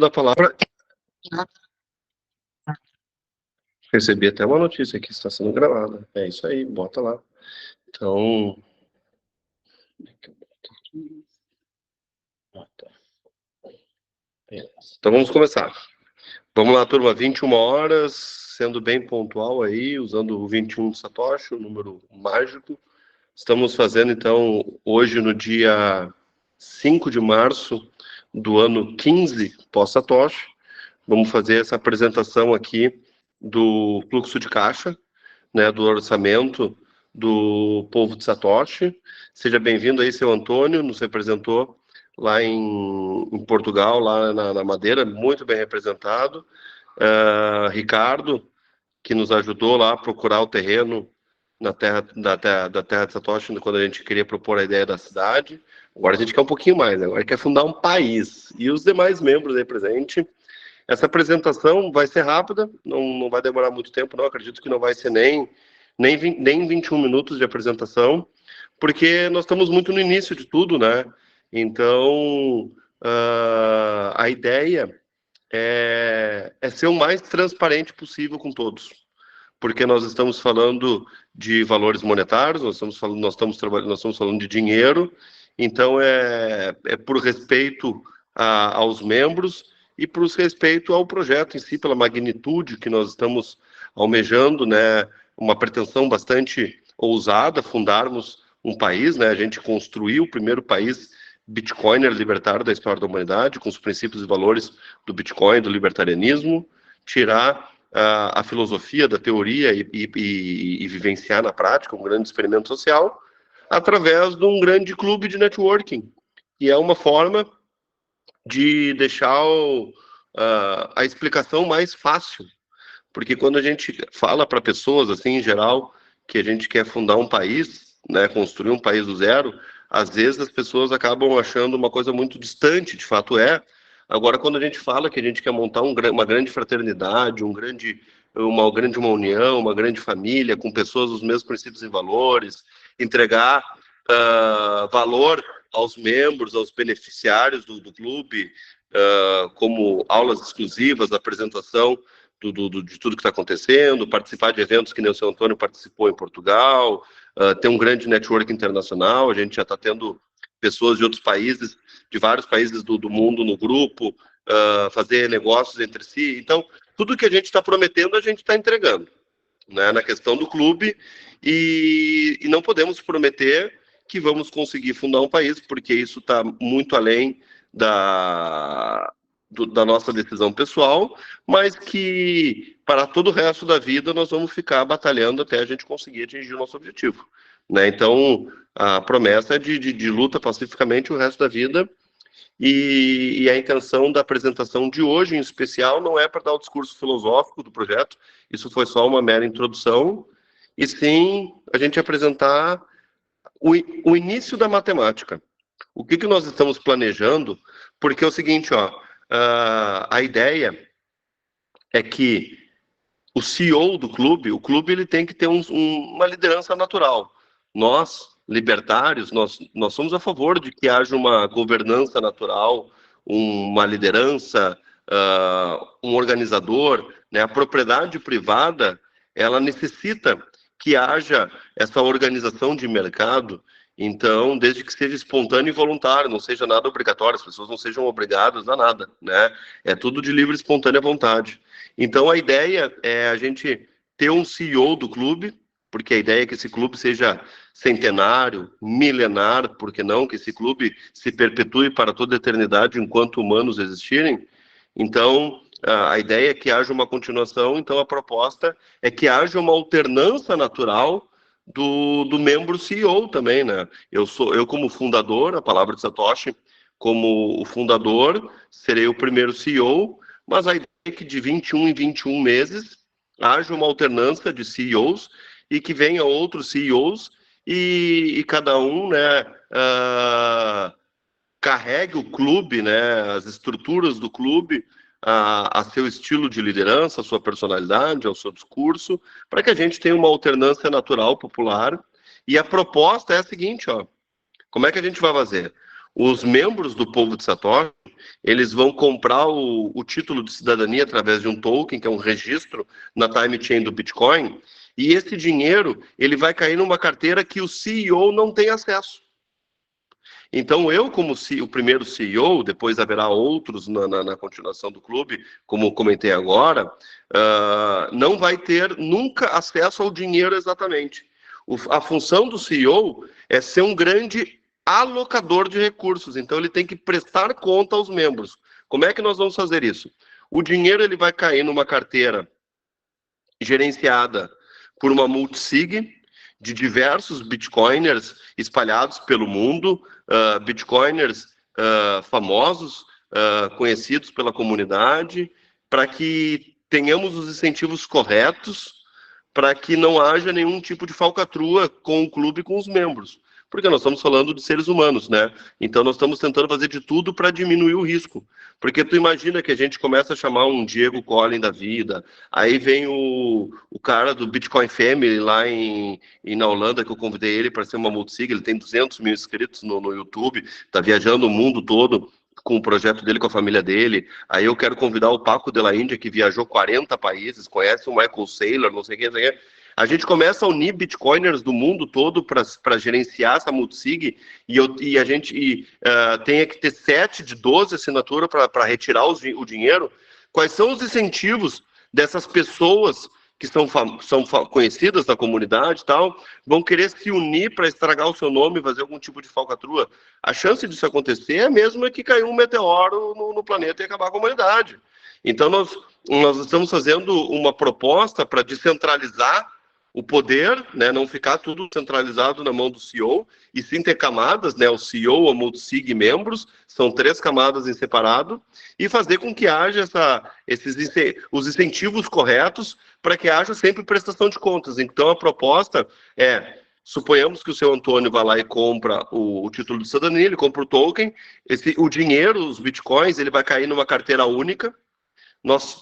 Da palavra. Recebi até uma notícia que está sendo gravada. É isso aí, bota lá. Então. Então vamos começar. Vamos lá, turma, 21 horas, sendo bem pontual aí, usando o 21 de Satoshi, o número mágico. Estamos fazendo, então, hoje, no dia 5 de março do ano 15 pós-Satoshi, vamos fazer essa apresentação aqui do fluxo de caixa, né, do orçamento do povo de Satoshi. Seja bem-vindo aí, seu Antônio, nos representou lá em Portugal, lá na Madeira, muito bem representado. Ricardo, que nos ajudou lá a procurar o terreno na terra da terra de Satoshi, quando a gente queria propor a ideia da cidade. Agora a gente quer um pouquinho mais, né? Agora quer fundar um país. E os demais membros aí presentes. Essa apresentação vai ser rápida, não vai demorar muito tempo, não. Acredito que não vai ser nem 21 minutos de apresentação, porque nós estamos muito no início de tudo, né? Então, a ideia é ser o mais transparente possível com todos, porque nós estamos falando de valores monetários, nós estamos falando de dinheiro, então é por respeito aos membros e por respeito ao projeto em si, pela magnitude que nós estamos almejando, né? Uma pretensão bastante ousada, fundarmos um país, né? A gente construiu o primeiro país Bitcoiner libertário da história da humanidade, com os princípios e valores do Bitcoin, do libertarianismo, tirar a filosofia da teoria e vivenciar na prática um grande experimento social através de um grande clube de networking. E é uma forma de deixar a explicação mais fácil, porque quando a gente fala para pessoas, assim, em geral, que a gente quer fundar um país, né, construir um país do zero, às vezes as pessoas acabam achando uma coisa muito distante, de fato é. Agora, quando a gente fala que a gente quer montar uma grande fraternidade, uma grande união, uma grande família, com pessoas dos mesmos princípios e valores, entregar valor aos membros, aos beneficiários do clube, como aulas exclusivas, apresentação de tudo que está acontecendo, participar de eventos que nem o seu Antônio participou em Portugal, ter um grande network internacional. A gente já está tendo pessoas de outros países, de vários países do mundo no grupo, fazer negócios entre si. Então, tudo que a gente está prometendo, a gente está entregando, né, na questão do clube, e não podemos prometer que vamos conseguir fundar um país, porque isso está muito além da nossa decisão pessoal, mas que para todo o resto da vida nós vamos ficar batalhando até a gente conseguir atingir o nosso objetivo, né? Então, a promessa é de luta pacificamente o resto da vida, e a intenção da apresentação de hoje, em especial, não é para dar o discurso filosófico do projeto, isso foi só uma mera introdução, e sim a gente apresentar o início da matemática. O que nós estamos planejando, porque é o seguinte, a ideia é que o CEO do clube, o clube ele tem que ter uma liderança natural. Nós, libertários, nós somos a favor de que haja uma governança natural, uma liderança, um organizador, né? A propriedade privada, ela necessita que haja essa organização de mercado, então, desde que seja espontâneo e voluntário, não seja nada obrigatório, as pessoas não sejam obrigadas a nada, né? É tudo de livre e espontânea vontade. Então, a ideia é a gente ter um CEO do clube, porque a ideia é que esse clube seja centenário, milenar, por que não? Que esse clube se perpetue para toda a eternidade enquanto humanos existirem. Então, a ideia é que haja uma continuação, então a proposta é que haja uma alternância natural do membro CEO também, né? Eu como fundador, a palavra de Satoshi, como o fundador, serei o primeiro CEO, mas a ideia é que de 21 em 21 meses haja uma alternância de CEOs e que venha outros CEOs e cada um, né, carregue o clube, né, as estruturas do clube, a seu estilo de liderança, a sua personalidade, ao seu discurso, para que a gente tenha uma alternância natural, popular. E a proposta é a seguinte, como é que a gente vai fazer? Os membros do povo de Satoshi, eles vão comprar o título de cidadania através de um token, que é um registro na time chain do Bitcoin, e esse dinheiro ele vai cair numa carteira que o CEO não tem acesso. Então, eu, como o primeiro CEO, depois haverá outros na continuação do clube, como comentei agora, não vai ter nunca acesso ao dinheiro exatamente. A função do CEO é ser um grande alocador de recursos, então ele tem que prestar conta aos membros. Como é que nós vamos fazer isso? O dinheiro ele vai cair numa carteira gerenciada por uma multisig de diversos bitcoiners espalhados pelo mundo, bitcoiners famosos, conhecidos pela comunidade, para que tenhamos os incentivos corretos, para que não haja nenhum tipo de falcatrua com o clube e com os membros. Porque nós estamos falando de seres humanos, né? Então nós estamos tentando fazer de tudo para diminuir o risco. Porque tu imagina que a gente começa a chamar um Diego Collin da vida, aí vem o cara do Bitcoin Family lá na Holanda, que eu convidei ele para ser uma multisig, ele tem 200 mil inscritos no YouTube, está viajando o mundo todo com o projeto dele, com a família dele. Aí eu quero convidar o Paco de la Índia, que viajou 40 países, conhece o Michael Saylor, não sei quem, A gente começa a unir bitcoiners do mundo todo para gerenciar essa multisig e a gente tenha que ter 7 de 12 assinaturas para retirar o dinheiro. Quais são os incentivos dessas pessoas que são conhecidas da comunidade e tal, vão querer se unir para estragar o seu nome e fazer algum tipo de falcatrua? A chance disso acontecer é mesmo que caiu um meteoro no planeta e acabar com a humanidade. Então, nós estamos fazendo uma proposta para descentralizar o poder, né, não ficar tudo centralizado na mão do CEO, e sim ter camadas, né, o CEO, a multisig e membros, são 3 camadas em separado, e fazer com que haja os incentivos corretos para que haja sempre prestação de contas. Então, a proposta é, suponhamos que o seu Antônio vai lá e compra o título de cidadania, ele compra o token, o dinheiro, os bitcoins, ele vai cair numa carteira única.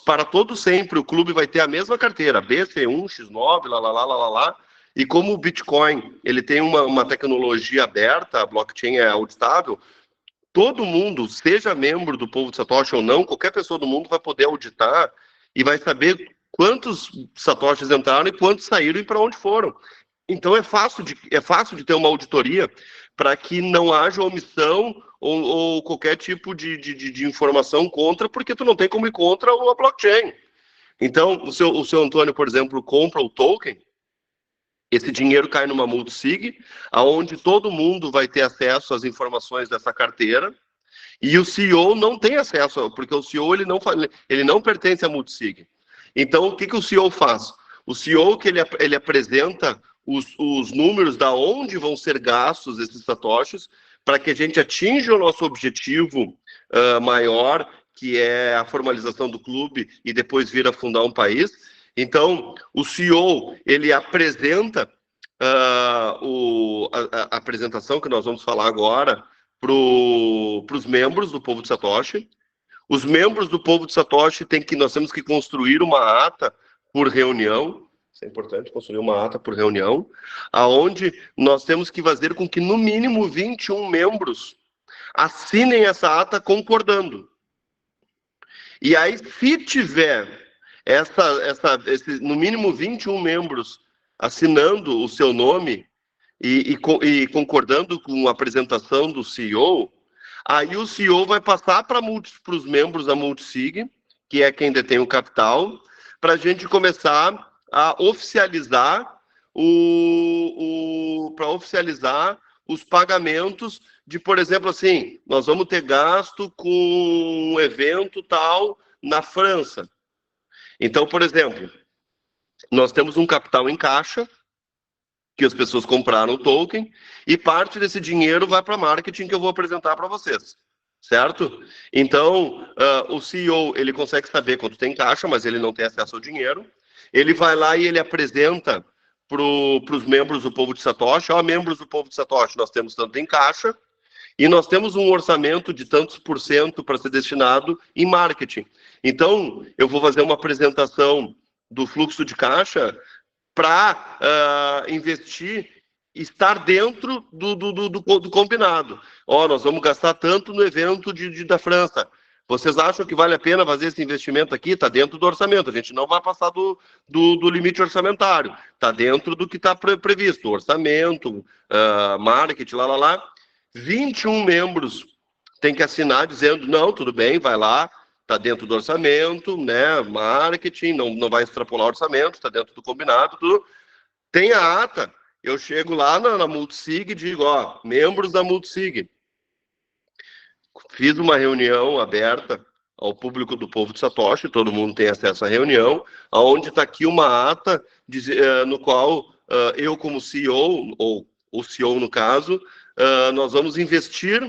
Para todo sempre, o clube vai ter a mesma carteira, BC1, X9, lá. E como o Bitcoin ele tem uma tecnologia aberta, a blockchain é auditável, todo mundo, seja membro do povo de Satoshi ou não, qualquer pessoa do mundo vai poder auditar e vai saber quantos Satoshis entraram e quantos saíram e para onde foram. Então é fácil de ter uma auditoria para que não haja omissão ou qualquer tipo de informação contra, porque tu não tem como ir contra a blockchain. Então, o seu Antônio, por exemplo, compra o token, esse dinheiro cai numa multisig, aonde todo mundo vai ter acesso às informações dessa carteira, e o CEO não tem acesso, porque o CEO ele não pertence à multisig. Então, o que o CEO faz? O CEO que ele apresenta os números da onde vão ser gastos esses satoshis, para que a gente atinja o nosso objetivo maior, que é a formalização do clube e depois vir a fundar um país. Então, o CEO, ele apresenta a apresentação que nós vamos falar agora para os membros do povo de Satoshi. Os membros do povo de Satoshi nós temos que construir uma ata por reunião. Isso é importante, construir uma ata por reunião, aonde nós temos que fazer com que, no mínimo, 21 membros assinem essa ata concordando. E aí, se tiver no mínimo 21 membros assinando o seu nome e concordando com a apresentação do CEO, aí o CEO vai passar para os membros da multisig, que é quem detém o capital, para a gente começar a oficializar os pagamentos de, por exemplo, assim, nós vamos ter gasto com um evento tal na França. Então, por exemplo, nós temos um capital em caixa, que as pessoas compraram o token, e parte desse dinheiro vai para marketing, que eu vou apresentar para vocês, certo? Então, o CEO, ele consegue saber quanto tem caixa, mas ele não tem acesso ao dinheiro. Ele vai lá e ele apresenta para os membros do povo de Satoshi, membros do povo de Satoshi, nós temos tanto em caixa, e nós temos um orçamento de tantos % para ser destinado em marketing. Então, eu vou fazer uma apresentação do fluxo de caixa para investir estar dentro do combinado. Nós vamos gastar tanto no evento da França. Vocês acham que vale a pena fazer esse investimento aqui? Está dentro do orçamento. A gente não vai passar do limite orçamentário. Está dentro do que está previsto. Orçamento, marketing, lá. 21 membros têm que assinar dizendo, não, tudo bem, vai lá, está dentro do orçamento, né? Marketing, não vai extrapolar o orçamento, está dentro do combinado, tudo. Tem a ata. Eu chego lá na Multisig e digo, membros da Multisig, fiz uma reunião aberta ao público do Povo de Satoshi, todo mundo tem acesso à reunião, onde está aqui uma ata no qual eu, como CEO, ou o CEO no caso, nós vamos investir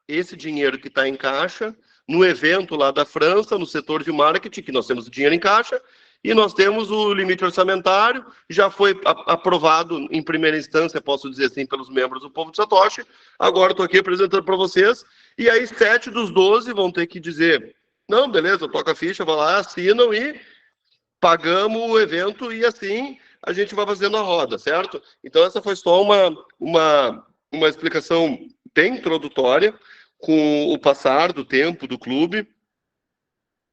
esse dinheiro que está em caixa no evento lá da França, no setor de marketing, que nós temos o dinheiro em caixa, e nós temos o limite orçamentário, já foi aprovado em primeira instância, posso dizer assim, pelos membros do Povo de Satoshi. Agora estou aqui apresentando para vocês, e aí 7 dos 12 vão ter que dizer, não, beleza, toca a ficha, vai lá, assinam e pagamos o evento, e assim a gente vai fazendo a roda, certo? Então essa foi só uma explicação bem introdutória. Com o passar do tempo do clube,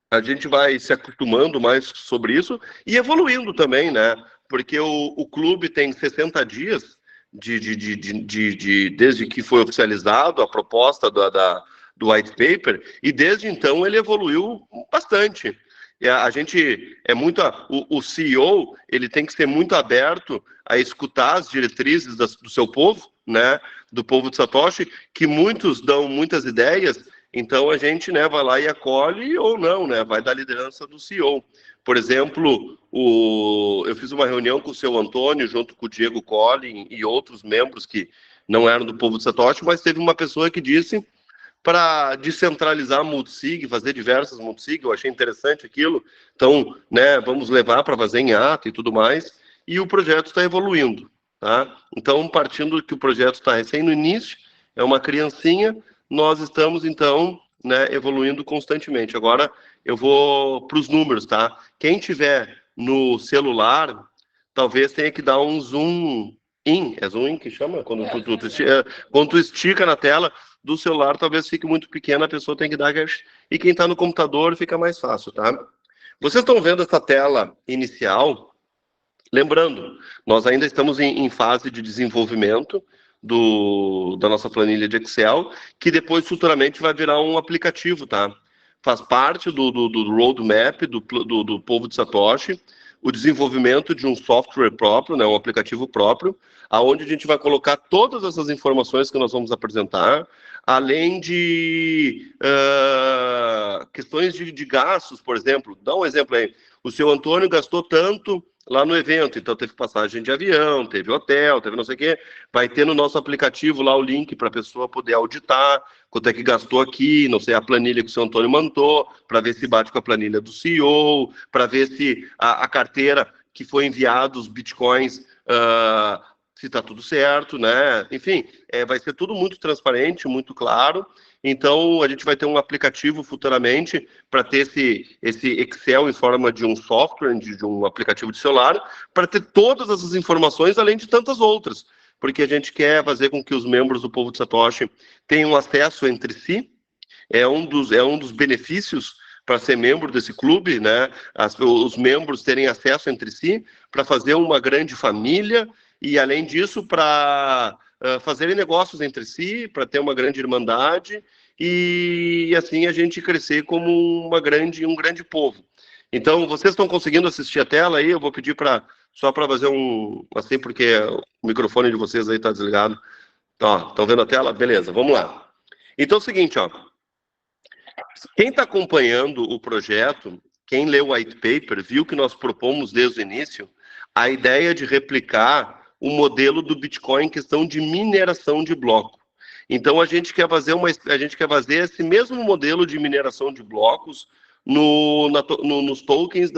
a gente vai se acostumando mais sobre isso e evoluindo também, né? Porque o clube tem 60 dias desde que foi oficializado a proposta do white paper, e desde então ele evoluiu bastante. E a gente é muito... O CEO, ele tem que ser muito aberto a escutar as diretrizes do seu povo, né? Do povo de Satoshi, que muitos dão muitas ideias. Então a gente, né, vai lá e acolhe ou não, né, vai da liderança do CEO. Por exemplo, eu fiz uma reunião com o seu Antônio, junto com o Diego Collin e outros membros que não eram do povo de Satoshi, mas teve uma pessoa que disse para descentralizar a Multisig, fazer diversas Multisig, eu achei interessante aquilo. Então, né, vamos levar para fazer em ata e tudo mais, e o projeto está evoluindo, tá? Então, partindo que o projeto está recém no início, é uma criancinha, nós estamos, então, né, evoluindo constantemente. Agora, eu vou para os números, tá? Quem tiver no celular, talvez tenha que dar um zoom in. É zoom in que chama? Quando tu estica na tela do celular, talvez fique muito pequena, a pessoa tem que dar... E quem está no computador, fica mais fácil, tá? Vocês estão vendo essa tela inicial? Lembrando, nós ainda estamos em fase de desenvolvimento da nossa planilha de Excel, que depois futuramente vai virar um aplicativo, tá? Faz parte do roadmap do povo de Satoshi, o desenvolvimento de um software próprio, né, um aplicativo próprio, aonde a gente vai colocar todas essas informações que nós vamos apresentar, além de questões de gastos, por exemplo. Dá um exemplo aí. O seu Antônio gastou tanto lá no evento, então teve passagem de avião, teve hotel, teve não sei o quê. Vai ter no nosso aplicativo lá o link para a pessoa poder auditar quanto é que gastou aqui, não sei, a planilha que o seu Antônio mandou, para ver se bate com a planilha do CEO, para ver se a carteira que foi enviada, os bitcoins, se está tudo certo, né? Enfim, vai ser tudo muito transparente, muito claro. Então, a gente vai ter um aplicativo futuramente para ter esse Excel em forma de um software, de um aplicativo de celular, para ter todas essas informações, além de tantas outras. Porque a gente quer fazer com que os membros do povo de Satoshi tenham acesso entre si. É um dos benefícios para ser membro desse clube, né? Os membros terem acesso entre si, para fazer uma grande família, e além disso, para fazerem negócios entre si, para ter uma grande irmandade, e assim a gente crescer como um grande povo. Então, vocês estão conseguindo assistir a tela aí? Eu vou pedir só para fazer assim, porque o microfone de vocês aí está desligado. Ó, estão vendo a tela? Beleza, vamos lá. Então é o seguinte, ó. Quem está acompanhando o projeto, quem leu o white paper, viu que nós propomos desde o início a ideia de replicar o modelo do Bitcoin em questão de mineração de bloco. Então a gente quer fazer esse mesmo modelo de mineração de blocos nos tokens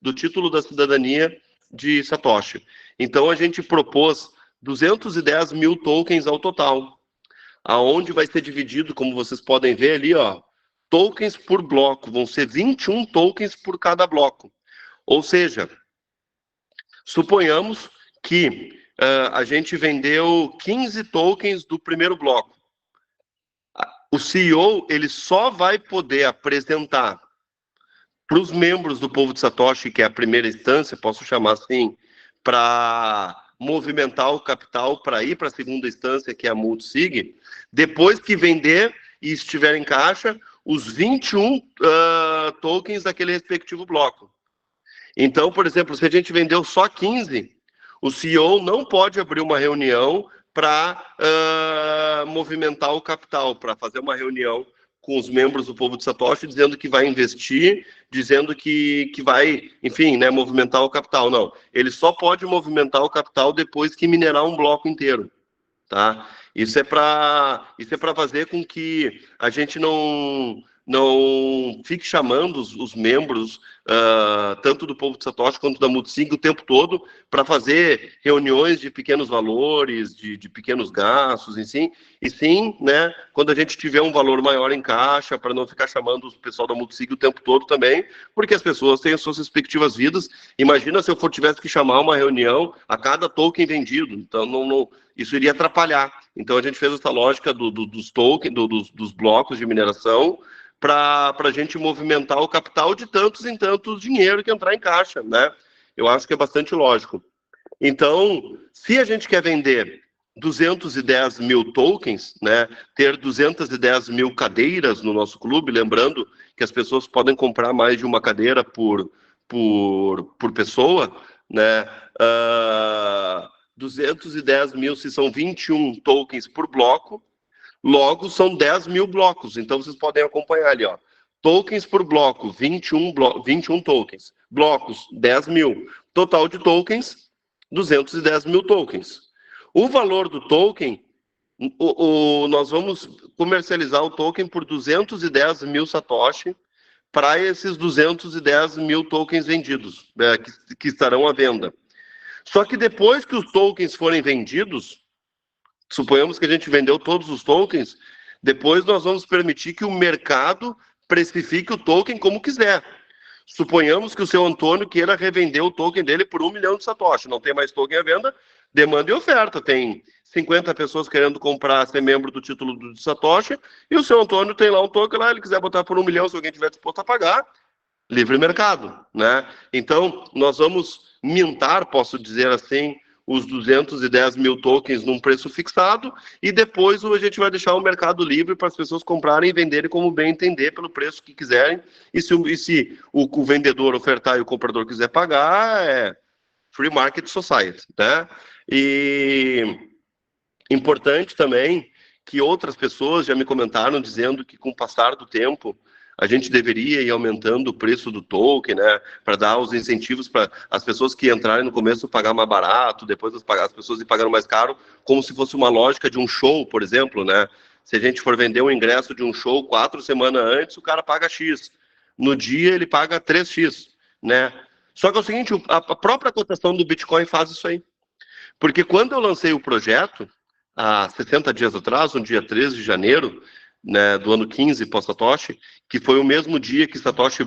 do título da cidadania de Satoshi. Então a gente propôs 210 mil tokens ao total, aonde vai ser dividido, como vocês podem ver ali, ó, tokens por bloco, vão ser 21 tokens por cada bloco. Ou seja, suponhamos que a gente vendeu 15 tokens do primeiro bloco. O CEO ele só vai poder apresentar para os membros do povo de Satoshi, que é a primeira instância, posso chamar assim, para movimentar o capital para ir para a segunda instância, que é a Multisig, depois que vender e estiver em caixa os 21 tokens daquele respectivo bloco. Então, por exemplo, se a gente vendeu só 15, o CEO não pode abrir uma reunião para movimentar o capital, para fazer uma reunião com os membros do povo de Satoshi, dizendo que vai investir, dizendo que vai, enfim, né, movimentar o capital. Não, ele só pode movimentar o capital depois que minerar um bloco inteiro, tá? Isso é para fazer com que a gente não fique chamando os membros, tanto do povo de Satoshi quanto da Multisig o tempo todo, para fazer reuniões de pequenos valores, de pequenos gastos, e sim, né, quando a gente tiver um valor maior em caixa, para não ficar chamando o pessoal da Multisig o tempo todo também, porque as pessoas têm as suas respectivas vidas. Imagina se eu tivesse que chamar uma reunião a cada token vendido, então isso iria atrapalhar. Então a gente fez essa lógica dos tokens, dos blocos de mineração, para a gente movimentar o capital de tantos em tantos dinheiro que entrar em caixa, né? Eu acho que é bastante lógico. Então, se a gente quer vender 210 mil tokens, né, ter 210 mil cadeiras no nosso clube, lembrando que as pessoas podem comprar mais de uma cadeira por pessoa, né? 210 mil, se são 21 tokens por bloco, logo são 10 mil blocos. Então vocês podem acompanhar ali, ó. Tokens por bloco, 21 tokens. Blocos, 10 mil. Total de tokens, 210 mil tokens. O valor do token, nós vamos comercializar o token por 210 mil Satoshi para esses 210 mil tokens vendidos, que estarão à venda. Só que depois que os tokens forem vendidos, suponhamos que a gente vendeu todos os tokens, depois nós vamos permitir que o mercado precifique o token como quiser. Suponhamos que o seu Antônio queira revender o token dele por 1 milhão de Satoshi. Não tem mais token à venda, demanda e oferta. Tem 50 pessoas querendo comprar, ser membro do título de Satoshi, e o seu Antônio tem lá um token lá, ele quiser botar por 1 milhão, se alguém tiver disposto a pagar, livre mercado, né? Então, nós vamos mintar, posso dizer assim, os 210 mil tokens num preço fixado, e depois a gente vai deixar o mercado livre para as pessoas comprarem e venderem como bem entender, pelo preço que quiserem, e se o vendedor ofertar e o comprador quiser pagar, é free market society, né? E importante também que outras pessoas já me comentaram dizendo que com o passar do tempo a gente deveria ir aumentando o preço do token, né, para dar os incentivos para as pessoas que entrarem no começo pagar mais barato, depois as pessoas ir pagando mais caro, como se fosse uma lógica de um show, por exemplo, né? Se a gente for vender um ingresso de um show 4 semanas antes, o cara paga X. No dia ele paga 3X, né? Só que é o seguinte, a própria cotação do Bitcoin faz isso aí. Porque quando eu lancei o projeto, há 60 dias atrás, no dia 13 de janeiro, né, do ano 15 pós-Satoshi, que foi o mesmo dia que Satoshi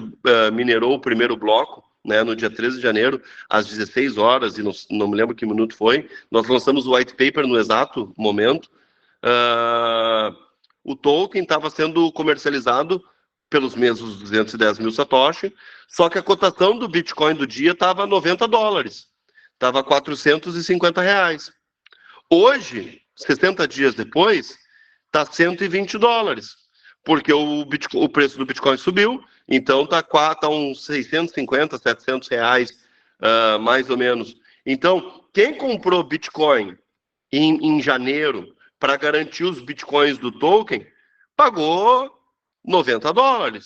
minerou o primeiro bloco, né, no dia 13 de janeiro, às 16 horas, e não me lembro que minuto foi, nós lançamos o white paper no exato momento. O token estava sendo comercializado pelos mesmos 210 mil Satoshi, só que a cotação do Bitcoin do dia estava $90, estava R$450. Hoje, 60 dias depois, está $120, porque o preço do Bitcoin subiu, então está uns 650, R$700, mais ou menos. Então, quem comprou Bitcoin em janeiro para garantir os Bitcoins do token, pagou $90,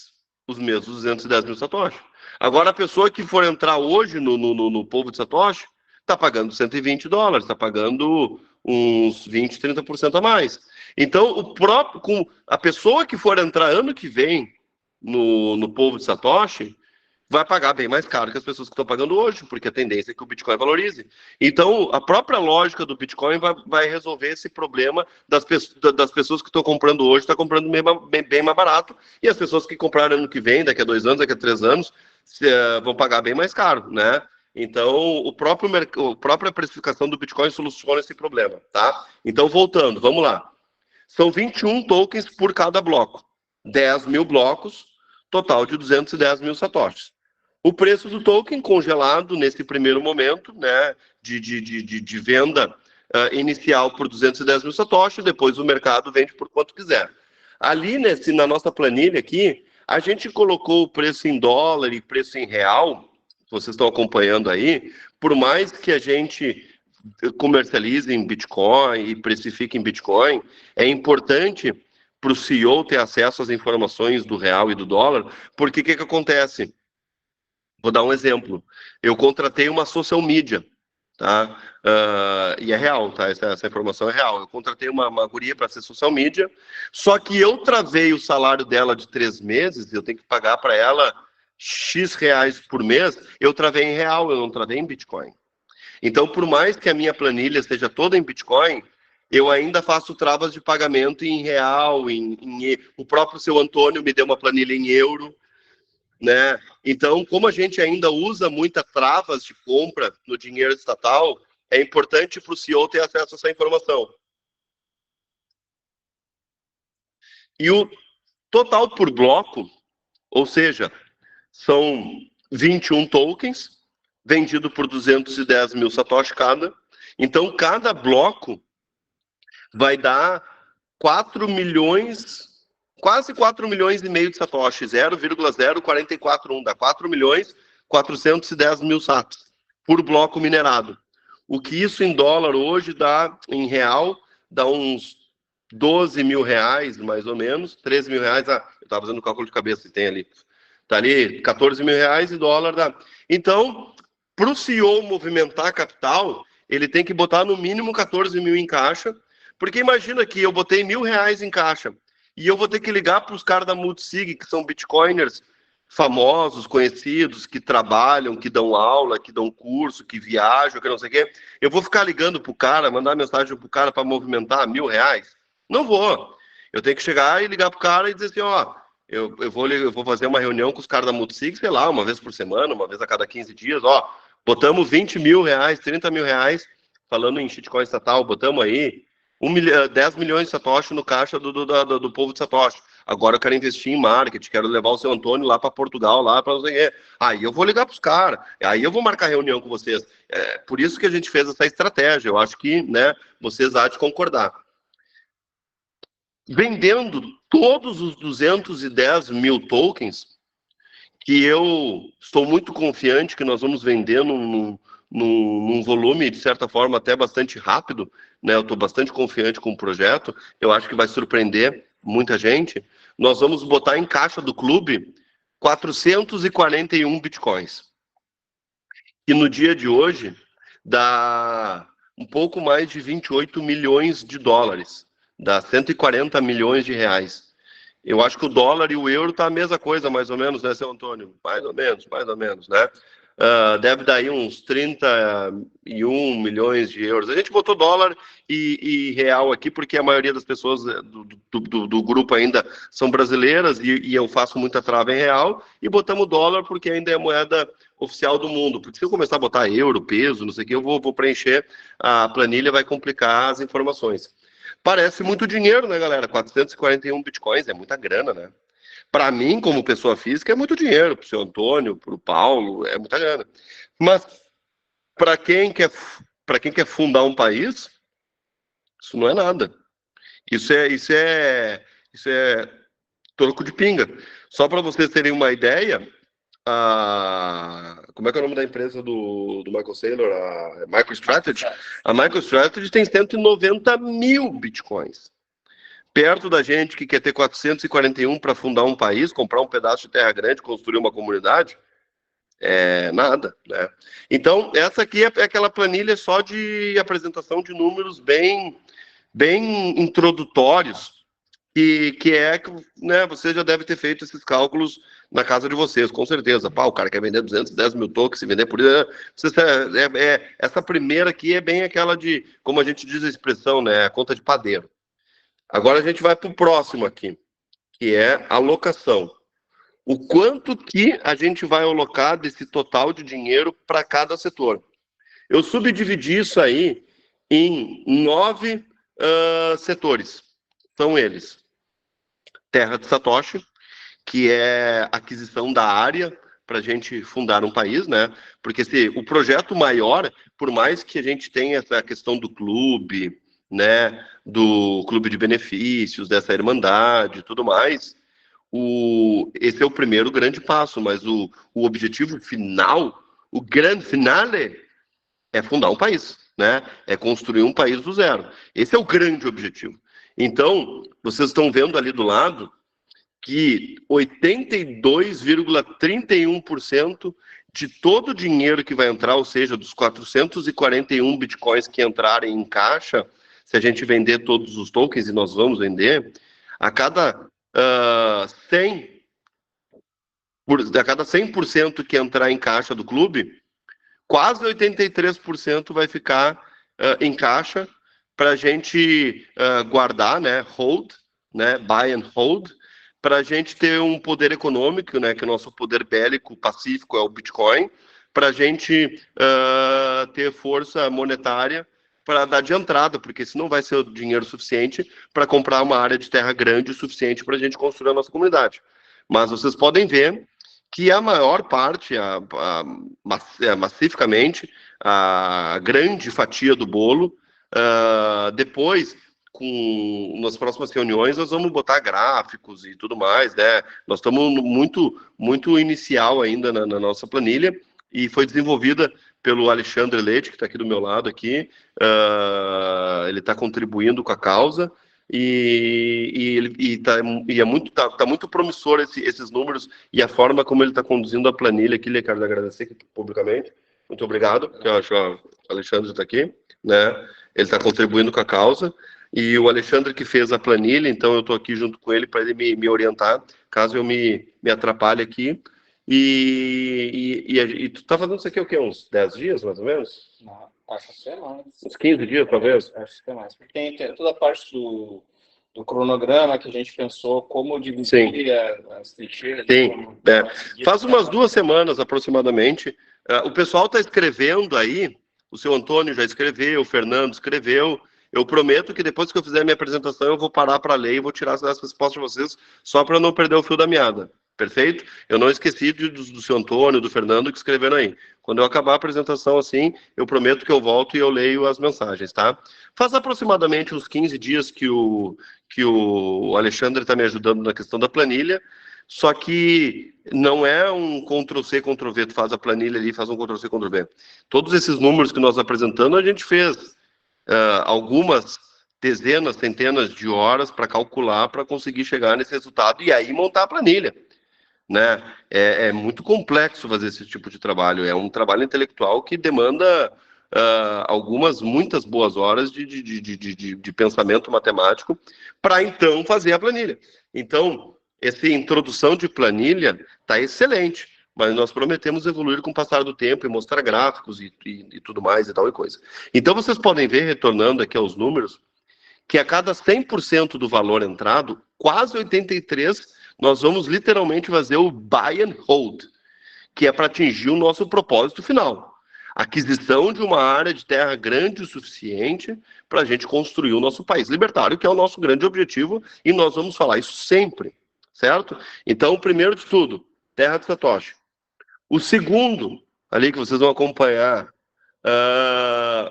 os mesmos 210 mil Satoshi. Agora, a pessoa que for entrar hoje no povo de Satoshi, está pagando $120, está pagando uns 20, 30% a mais. Então, a pessoa que for entrar ano que vem no povo de Satoshi vai pagar bem mais caro que as pessoas que estão pagando hoje, porque a tendência é que o Bitcoin valorize. Então, a própria lógica do Bitcoin vai resolver esse problema das pessoas que estão comprando hoje, estão comprando bem mais barato, e as pessoas que compraram ano que vem, daqui a 2 anos, daqui a 3 anos, vão pagar bem mais caro, né? Então, a própria precificação do Bitcoin soluciona esse problema, tá? Então, voltando, vamos lá. São 21 tokens por cada bloco. 10 mil blocos, total de 210 mil satoshis. O preço do token congelado nesse primeiro momento, né, de venda inicial por 210 mil satoshis, depois o mercado vende por quanto quiser. Ali, na nossa planilha aqui, a gente colocou o preço em dólar e preço em real, vocês estão acompanhando aí, por mais que a gente comercialize em Bitcoin e precifique em Bitcoin, é importante para o CEO ter acesso às informações do real e do dólar, porque o que acontece? Vou dar um exemplo. Eu contratei uma social media, tá? E é real, tá? Essa informação é real. Eu contratei uma guria para ser social media, só que eu travei o salário dela de 3 meses, eu tenho que pagar para ela X reais por mês, eu travei em real, eu não travei em Bitcoin. Então, por mais que a minha planilha esteja toda em Bitcoin, eu ainda faço travas de pagamento em real, o próprio seu Antônio me deu uma planilha em euro, né? Então, como a gente ainda usa muitas travas de compra no dinheiro estatal, é importante para o CEO ter acesso a essa informação. E o total por bloco, ou seja, são 21 tokens, vendido por 210 mil satoshi cada. Então, cada bloco vai dar 4 milhões, quase 4 milhões e meio de satoshi, 0,0441, dá 4 milhões 410 mil satos por bloco minerado. O que isso em dólar hoje dá, em real, dá uns 12 mil reais, mais ou menos, 13 mil reais, eu estava fazendo o cálculo de cabeça que tem ali, tá ali 14 mil reais e dólar dá. Então, para o CEO movimentar capital, ele tem que botar no mínimo 14 mil em caixa, porque imagina que eu botei R$ 1.000 em caixa e eu vou ter que ligar para os caras da Multisig, que são bitcoiners famosos, conhecidos, que trabalham, que dão aula, que dão curso, que viajam, que não sei o quê. Eu vou ficar ligando para o cara, mandar mensagem para o cara para movimentar R$ 1.000? Não vou. Eu tenho que chegar e ligar para o cara e dizer assim, ó, eu vou fazer uma reunião com os caras da Multisig, sei lá, uma vez por semana, uma vez a cada 15 dias, ó, botamos R$ 20.000, R$ 30.000, falando em shitcoin estatal, botamos aí 10 milhões de satoshi no caixa do povo de satoshi. Agora eu quero investir em marketing, quero levar o seu Antônio lá para Portugal, lá para não sei o quê. Aí eu vou ligar para os caras, aí eu vou marcar reunião com vocês. É por isso que a gente fez essa estratégia. Eu acho que, né, vocês há de concordar. Vendendo todos os 210 mil tokens, que eu estou muito confiante que nós vamos vender num volume, de certa forma, até bastante rápido, né? Eu estou bastante confiante com o projeto, eu acho que vai surpreender muita gente. Nós vamos botar em caixa do clube 441 bitcoins. E no dia de hoje, dá um pouco mais de 28 milhões de dólares, dá 140 milhões de reais. Eu acho que o dólar e o euro tá a mesma coisa, mais ou menos, né, seu Antônio? Mais ou menos, né? Deve dar aí uns 31 milhões de euros. A gente botou dólar e real aqui, porque a maioria das pessoas do grupo ainda são brasileiras e eu faço muita trava em real, e botamos dólar porque ainda é a moeda oficial do mundo. Porque se eu começar a botar euro, peso, não sei o que, eu vou preencher a planilha, vai complicar as informações. Parece muito dinheiro, né, galera? 441 bitcoins é muita grana, né? Para mim, como pessoa física, é muito dinheiro. Para o seu Antônio, para o Paulo, é muita grana. Mas para quem quer fundar um país, isso não é nada. Isso é troco de pinga. Só para vocês terem uma ideia, como é que é o nome da empresa do Michael Saylor? A MicroStrategy. A MicroStrategy tem 190 mil bitcoins. Perto da gente que quer ter 441 para fundar um país, comprar um pedaço de terra grande, construir uma comunidade, é nada, né? Então, essa aqui é aquela planilha só de apresentação de números bem introdutórios, que é que, né, você já deve ter feito esses cálculos na casa de vocês, com certeza. Pá, o cara quer vender 210 mil tokens, se vender por isso. Essa primeira aqui é bem aquela de, como a gente diz a expressão, né, a conta de padeiro. Agora a gente vai para o próximo aqui, que é alocação. o quanto que a gente vai alocar desse total de dinheiro para cada setor. Eu subdividi isso aí em 9 setores. São eles: Terra de Satoshi, que é aquisição da área para a gente fundar um país, né? Porque se o projeto maior, por mais que a gente tenha essa questão do clube, né, do clube de benefícios, dessa irmandade e tudo mais, esse é o primeiro grande passo, mas o objetivo final, o grande finale, é fundar um país, né? É construir um país do zero. Esse é o grande objetivo. Então, vocês estão vendo ali do lado que 82,31% de todo o dinheiro que vai entrar, ou seja, dos 441 bitcoins que entrarem em caixa, se a gente vender todos os tokens, e nós vamos vender, a cada 100% que entrar em caixa do clube, quase 83% vai ficar em caixa para a gente guardar, né, hold, né, buy and hold, para a gente ter um poder econômico, né, que o nosso poder bélico pacífico é o Bitcoin, para a gente ter força monetária para dar de entrada, porque senão vai ser o dinheiro suficiente para comprar uma área de terra grande o suficiente para a gente construir a nossa comunidade. Mas vocês podem ver que a maior parte, massificamente, a grande fatia do bolo, depois, nas próximas reuniões, nós vamos botar gráficos e tudo mais, né? Nós estamos muito inicial ainda na nossa planilha, e foi desenvolvida pelo Alexandre Leite, que está aqui do meu lado aqui. Ele está contribuindo com a causa, e tá muito promissor esses números e a forma como ele está conduzindo a planilha aqui. Quero agradecer aqui publicamente. Muito obrigado, que eu acho que o Alexandre está aqui, né? Ele está contribuindo com a causa, e o Alexandre que fez a planilha, então eu estou aqui junto com ele para ele me orientar, caso eu me atrapalhe aqui. E tu tá fazendo isso aqui o quê? Uns 10 dias, mais ou menos? Não, acho que é mais. Uns 15 dias, talvez? Acho que é mais. Porque tem toda a parte do cronograma que a gente pensou, como dividir as trincheiras. Sim, faz umas 2 semanas aproximadamente. O pessoal está escrevendo aí, o seu Antônio já escreveu, o Fernando escreveu. Eu prometo que depois que eu fizer a minha apresentação, eu vou parar para ler e vou tirar as respostas de vocês, só para não perder o fio da meada. Perfeito? Eu não esqueci do seu Antônio, do Fernando, que escreveram aí. Quando eu acabar a apresentação assim, eu prometo que eu volto e eu leio as mensagens, tá? Faz aproximadamente uns 15 dias que o Alexandre está me ajudando na questão da planilha, só que não é um Ctrl-C, Ctrl-V, tu faz a planilha ali, faz um Ctrl-C, Ctrl-V. Todos esses números que nós apresentamos, a gente fez algumas dezenas, centenas de horas para calcular, para conseguir chegar nesse resultado e aí montar a planilha, né? É muito complexo fazer esse tipo de trabalho, é um trabalho intelectual que demanda muitas boas horas de pensamento matemático para então fazer a planilha. Então, essa introdução de planilha está excelente, mas nós prometemos evoluir com o passar do tempo e mostrar gráficos e tudo mais e tal e coisa. Então, vocês podem ver, retornando aqui aos números, que a cada 100% do valor entrado, quase 83%, nós vamos literalmente fazer o buy and hold, que é para atingir o nosso propósito final. Aquisição de uma área de terra grande o suficiente para a gente construir o nosso país libertário, que é o nosso grande objetivo, e nós vamos falar isso sempre, certo? Então, primeiro de tudo, terra de Satoshi. O segundo, ali que vocês vão acompanhar,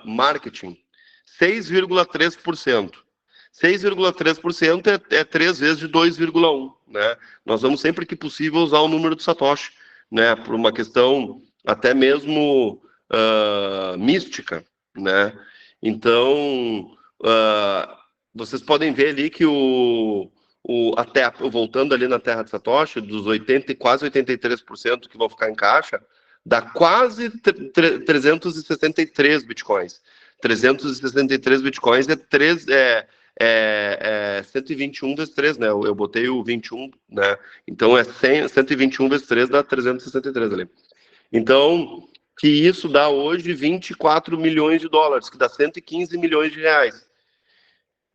marketing, 6,3%. 6,3% é 3 vezes de 2,1, né? Nós vamos sempre que possível usar o número do Satoshi, né? Por uma questão até mesmo mística, né? Então, vocês podem ver ali que voltando ali na terra de Satoshi, dos quase 83% que vão ficar em caixa, dá quase 363 bitcoins. 363 bitcoins é 121 vezes 3, né? Eu botei o 21, né? Então 121 vezes 3 dá 363 ali. Então, que isso dá hoje 24 milhões de dólares, que dá 115 milhões de reais.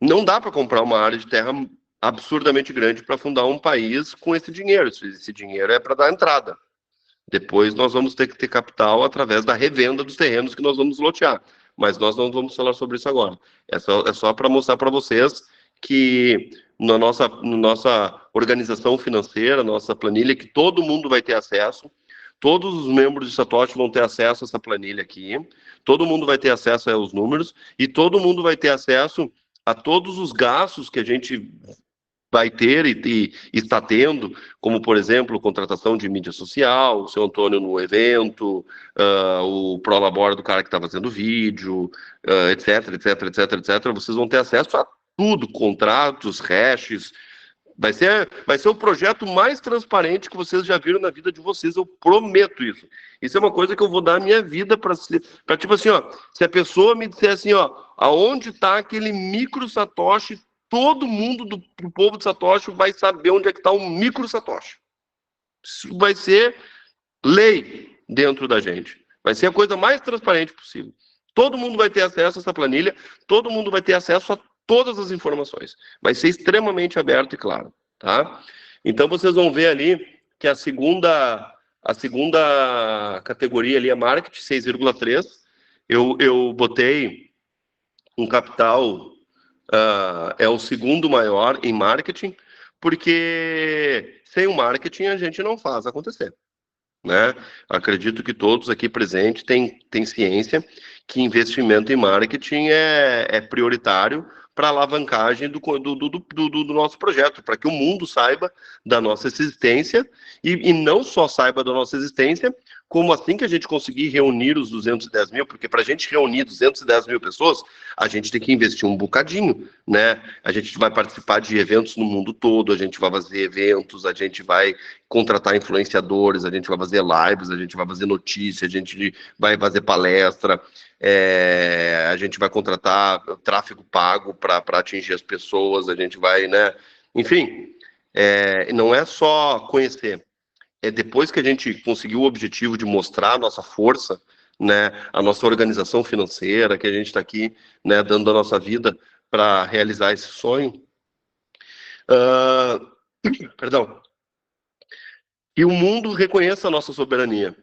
Não dá para comprar uma área de terra absurdamente grande para fundar um país com esse dinheiro. Esse dinheiro é para dar entrada. Depois nós vamos ter que ter capital através da revenda dos terrenos que nós vamos lotear. Mas nós não vamos falar sobre isso agora. É só para mostrar para vocês que na nossa organização financeira, nossa planilha, que todo mundo vai ter acesso, todos os membros de Satoshi vão ter acesso a essa planilha aqui, todo mundo vai ter acesso aos números e todo mundo vai ter acesso a todos os gastos que a gente vai ter e está tendo, como, por exemplo, contratação de mídia social, o seu Antônio no evento, o Prolabore do cara que está fazendo vídeo, etc, etc, etc, etc. Vocês vão ter acesso a tudo, contratos, hashes. Vai ser o projeto mais transparente que vocês já viram na vida de vocês, eu prometo isso. Isso é uma coisa que eu vou dar a minha vida para tipo assim, ó, se a pessoa me disser assim, ó, aonde está aquele micro Satoshi, todo mundo do povo de Satoshi vai saber onde é que está o micro Satoshi. Isso vai ser lei dentro da gente. Vai ser a coisa mais transparente possível. Todo mundo vai ter acesso a essa planilha, todo mundo vai ter acesso a todas as informações. Vai ser extremamente aberto e claro, tá? Então vocês vão ver ali que a segunda categoria ali é marketing, 6,3. Eu botei um capital, é o segundo maior em marketing, porque sem o marketing a gente não faz acontecer, né? Acredito que todos aqui presentes têm ciência que investimento em marketing é prioritário para a alavancagem do nosso projeto, para que o mundo saiba da nossa existência e não só saiba da nossa existência, como assim que a gente conseguir reunir os 210 mil, porque para a gente reunir 210 mil pessoas, a gente tem que investir um bocadinho, né? A gente vai participar de eventos no mundo todo, a gente vai fazer eventos, a gente vai contratar influenciadores, a gente vai fazer lives, a gente vai fazer notícia, a gente vai fazer palestra, a gente vai contratar tráfego pago para atingir as pessoas, a gente vai, né? Enfim, não é só conhecer. Depois que a gente conseguiu o objetivo de mostrar a nossa força, né, a nossa organização financeira, que a gente está aqui, né, dando a nossa vida para realizar esse sonho, perdão, e o mundo reconheça a nossa soberania.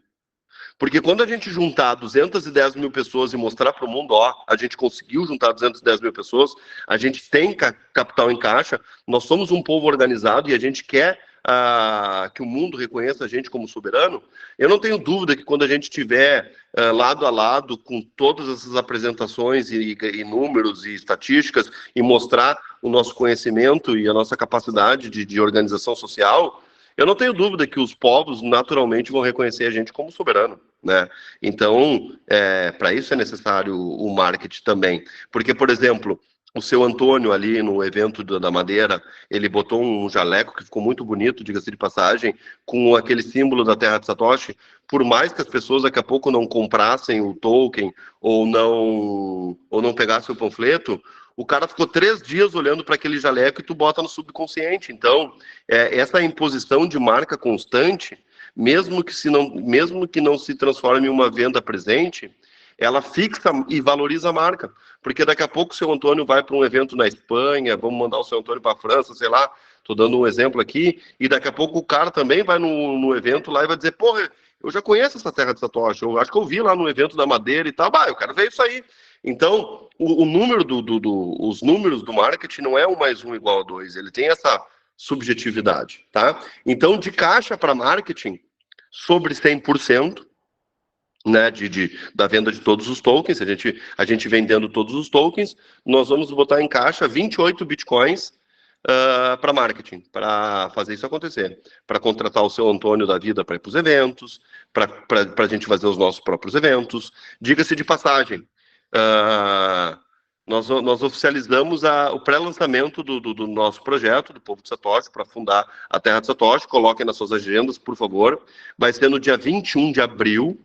Porque quando a gente juntar 210 mil pessoas e mostrar para o mundo, ó, a gente conseguiu juntar 210 mil pessoas, a gente tem capital em caixa, nós somos um povo organizado e a gente quer que o mundo reconheça a gente como soberano, eu não tenho dúvida que quando a gente estiver lado a lado com todas essas apresentações e números e estatísticas e mostrar o nosso conhecimento e a nossa capacidade de organização social, eu não tenho dúvida que os povos naturalmente vão reconhecer a gente como soberano, né? Então, para isso é necessário o marketing também. Porque, por exemplo, o seu Antônio ali no evento da Madeira, ele botou um jaleco que ficou muito bonito, diga-se de passagem, com aquele símbolo da Terra de Satoshi. Por mais que as pessoas daqui a pouco não comprassem o token ou não pegassem o panfleto, o cara ficou 3 dias olhando para aquele jaleco e tu bota no subconsciente. Então, essa imposição de marca constante, mesmo que não se transforme em uma venda presente, ela fixa e valoriza a marca. Porque daqui a pouco o seu Antônio vai para um evento na Espanha, vamos mandar o seu Antônio para a França, sei lá, estou dando um exemplo aqui, e daqui a pouco o cara também vai no evento lá e vai dizer, porra, eu já conheço essa Terra de Satoshi, eu acho que eu vi lá no evento da Madeira e tal, eu quero ver isso aí. Então, os números do marketing não é 1 mais 1 igual a 2, ele tem essa subjetividade, tá? Então, de caixa para marketing, sobre 100%, né, da venda de todos os tokens, a gente vendendo todos os tokens, nós vamos botar em caixa 28 bitcoins para marketing, para fazer isso acontecer, para contratar o seu Antônio da vida para ir para os eventos, para a gente fazer os nossos próprios eventos. Diga-se de passagem, nós oficializamos o pré-lançamento do nosso projeto, do Povo de Satoshi, para fundar a Terra de Satoshi. Coloquem nas suas agendas, por favor. Vai ser no dia 21 de abril.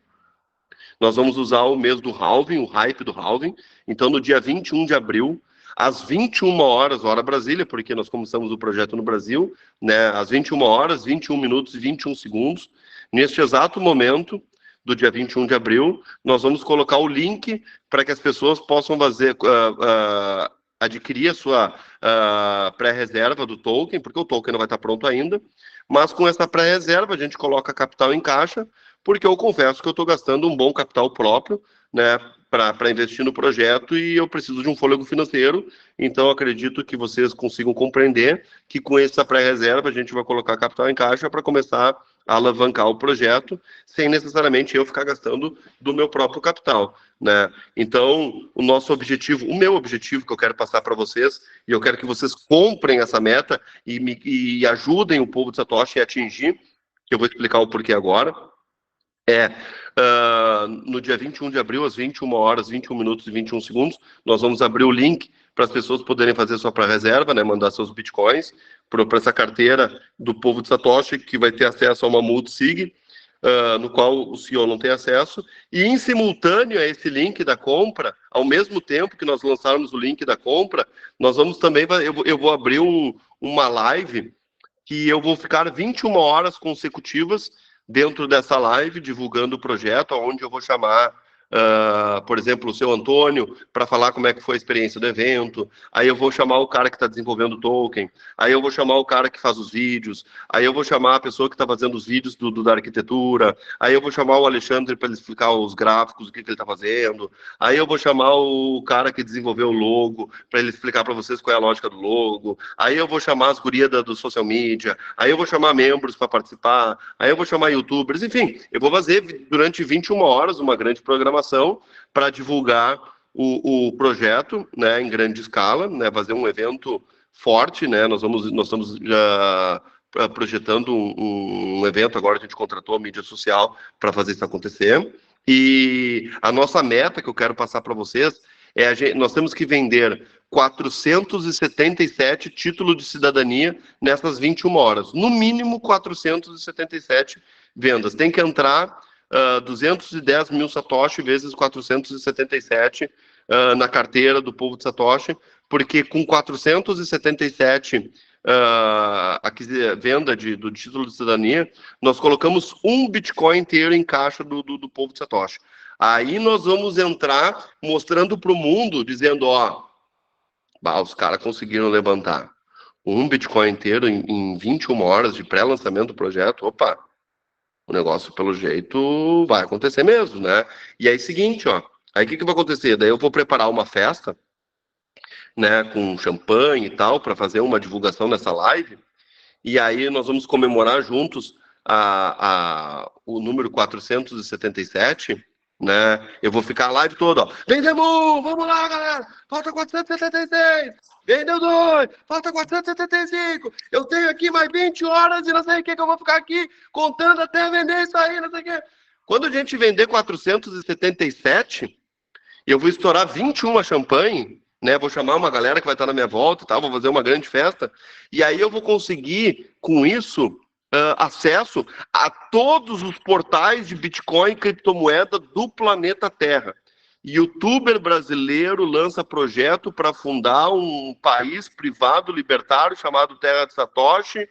Nós vamos usar o mês do halving, o hype do halving. Então, no dia 21 de abril, às 21 horas, hora Brasília, porque nós começamos o projeto no Brasil, né, às 21 horas, 21 minutos e 21 segundos, neste exato momento do dia 21 de abril, nós vamos colocar o link para que as pessoas possam fazer adquirir a sua pré-reserva do token, porque o token não vai estar pronto ainda, mas com essa pré-reserva a gente coloca capital em caixa, porque eu confesso que eu estou gastando um bom capital próprio, né, para investir no projeto e eu preciso de um fôlego financeiro, então acredito que vocês consigam compreender que com essa pré-reserva a gente vai colocar capital em caixa para começar a alavancar o projeto, sem necessariamente eu ficar gastando do meu próprio capital, né? Então, o nosso objetivo, o meu objetivo que eu quero passar para vocês, e eu quero que vocês comprem essa meta e ajudem o povo de Satoshi a atingir, que eu vou explicar o porquê agora, no dia 21 de abril, às 21 horas, 21 minutos e 21 segundos, nós vamos abrir o link para as pessoas poderem fazer sua pré-reserva, né, mandar seus bitcoins para essa carteira do povo de Satoshi, que vai ter acesso a uma multisig, no qual o CEO não tem acesso, e em simultâneo a esse link da compra, ao mesmo tempo que nós lançarmos o link da compra, nós vamos também, eu vou abrir uma live que eu vou ficar 21 horas consecutivas dentro dessa live, divulgando o projeto, onde eu vou chamar, por exemplo, o seu Antônio, para falar como é que foi a experiência do evento, aí eu vou chamar o cara que está desenvolvendo o token, aí eu vou chamar o cara que faz os vídeos, aí eu vou chamar a pessoa que está fazendo os vídeos da arquitetura, aí eu vou chamar o Alexandre para ele explicar os gráficos, o que ele está fazendo, aí eu vou chamar o cara que desenvolveu o logo, para ele explicar para vocês qual é a lógica do logo, aí eu vou chamar as gurias do social media, aí eu vou chamar membros para participar, aí eu vou chamar youtubers, enfim, eu vou fazer durante 21 horas uma grande programação para divulgar o projeto, né, em grande escala, né, fazer um evento forte, né, nós estamos já projetando um evento, agora a gente contratou a mídia social para fazer isso acontecer, e a nossa meta que eu quero passar para vocês nós temos que vender 477 títulos de cidadania nessas 21 horas, no mínimo 477 vendas, tem que entrar 210 mil Satoshi vezes 477 na carteira do povo de Satoshi, porque com 477 venda do título de cidadania, nós colocamos um Bitcoin inteiro em caixa do povo de Satoshi. Aí nós vamos entrar mostrando para o mundo, dizendo, os caras conseguiram levantar um Bitcoin inteiro em 21 horas de pré-lançamento do projeto, o negócio, pelo jeito, vai acontecer mesmo, né? E aí, seguinte, aí o que vai acontecer? Daí eu vou preparar uma festa, né, com champanhe e tal, para fazer uma divulgação nessa live, e aí nós vamos comemorar juntos o número 477, né? Eu vou ficar a live toda, vendemos, vamos lá, galera, falta 476, vendeu 2, falta 475, eu tenho aqui mais 20 horas e não sei o que eu vou ficar aqui contando até vender isso aí, não sei o que. Quando a gente vender 477, eu vou estourar 21 champanhe, né? Vou chamar uma galera que vai estar na minha volta, tá? Vou fazer uma grande festa, e aí eu vou conseguir, com isso, acesso a todos os portais de Bitcoin e criptomoeda do planeta Terra. Youtuber brasileiro lança projeto para fundar um país privado libertário chamado Terra de Satoshi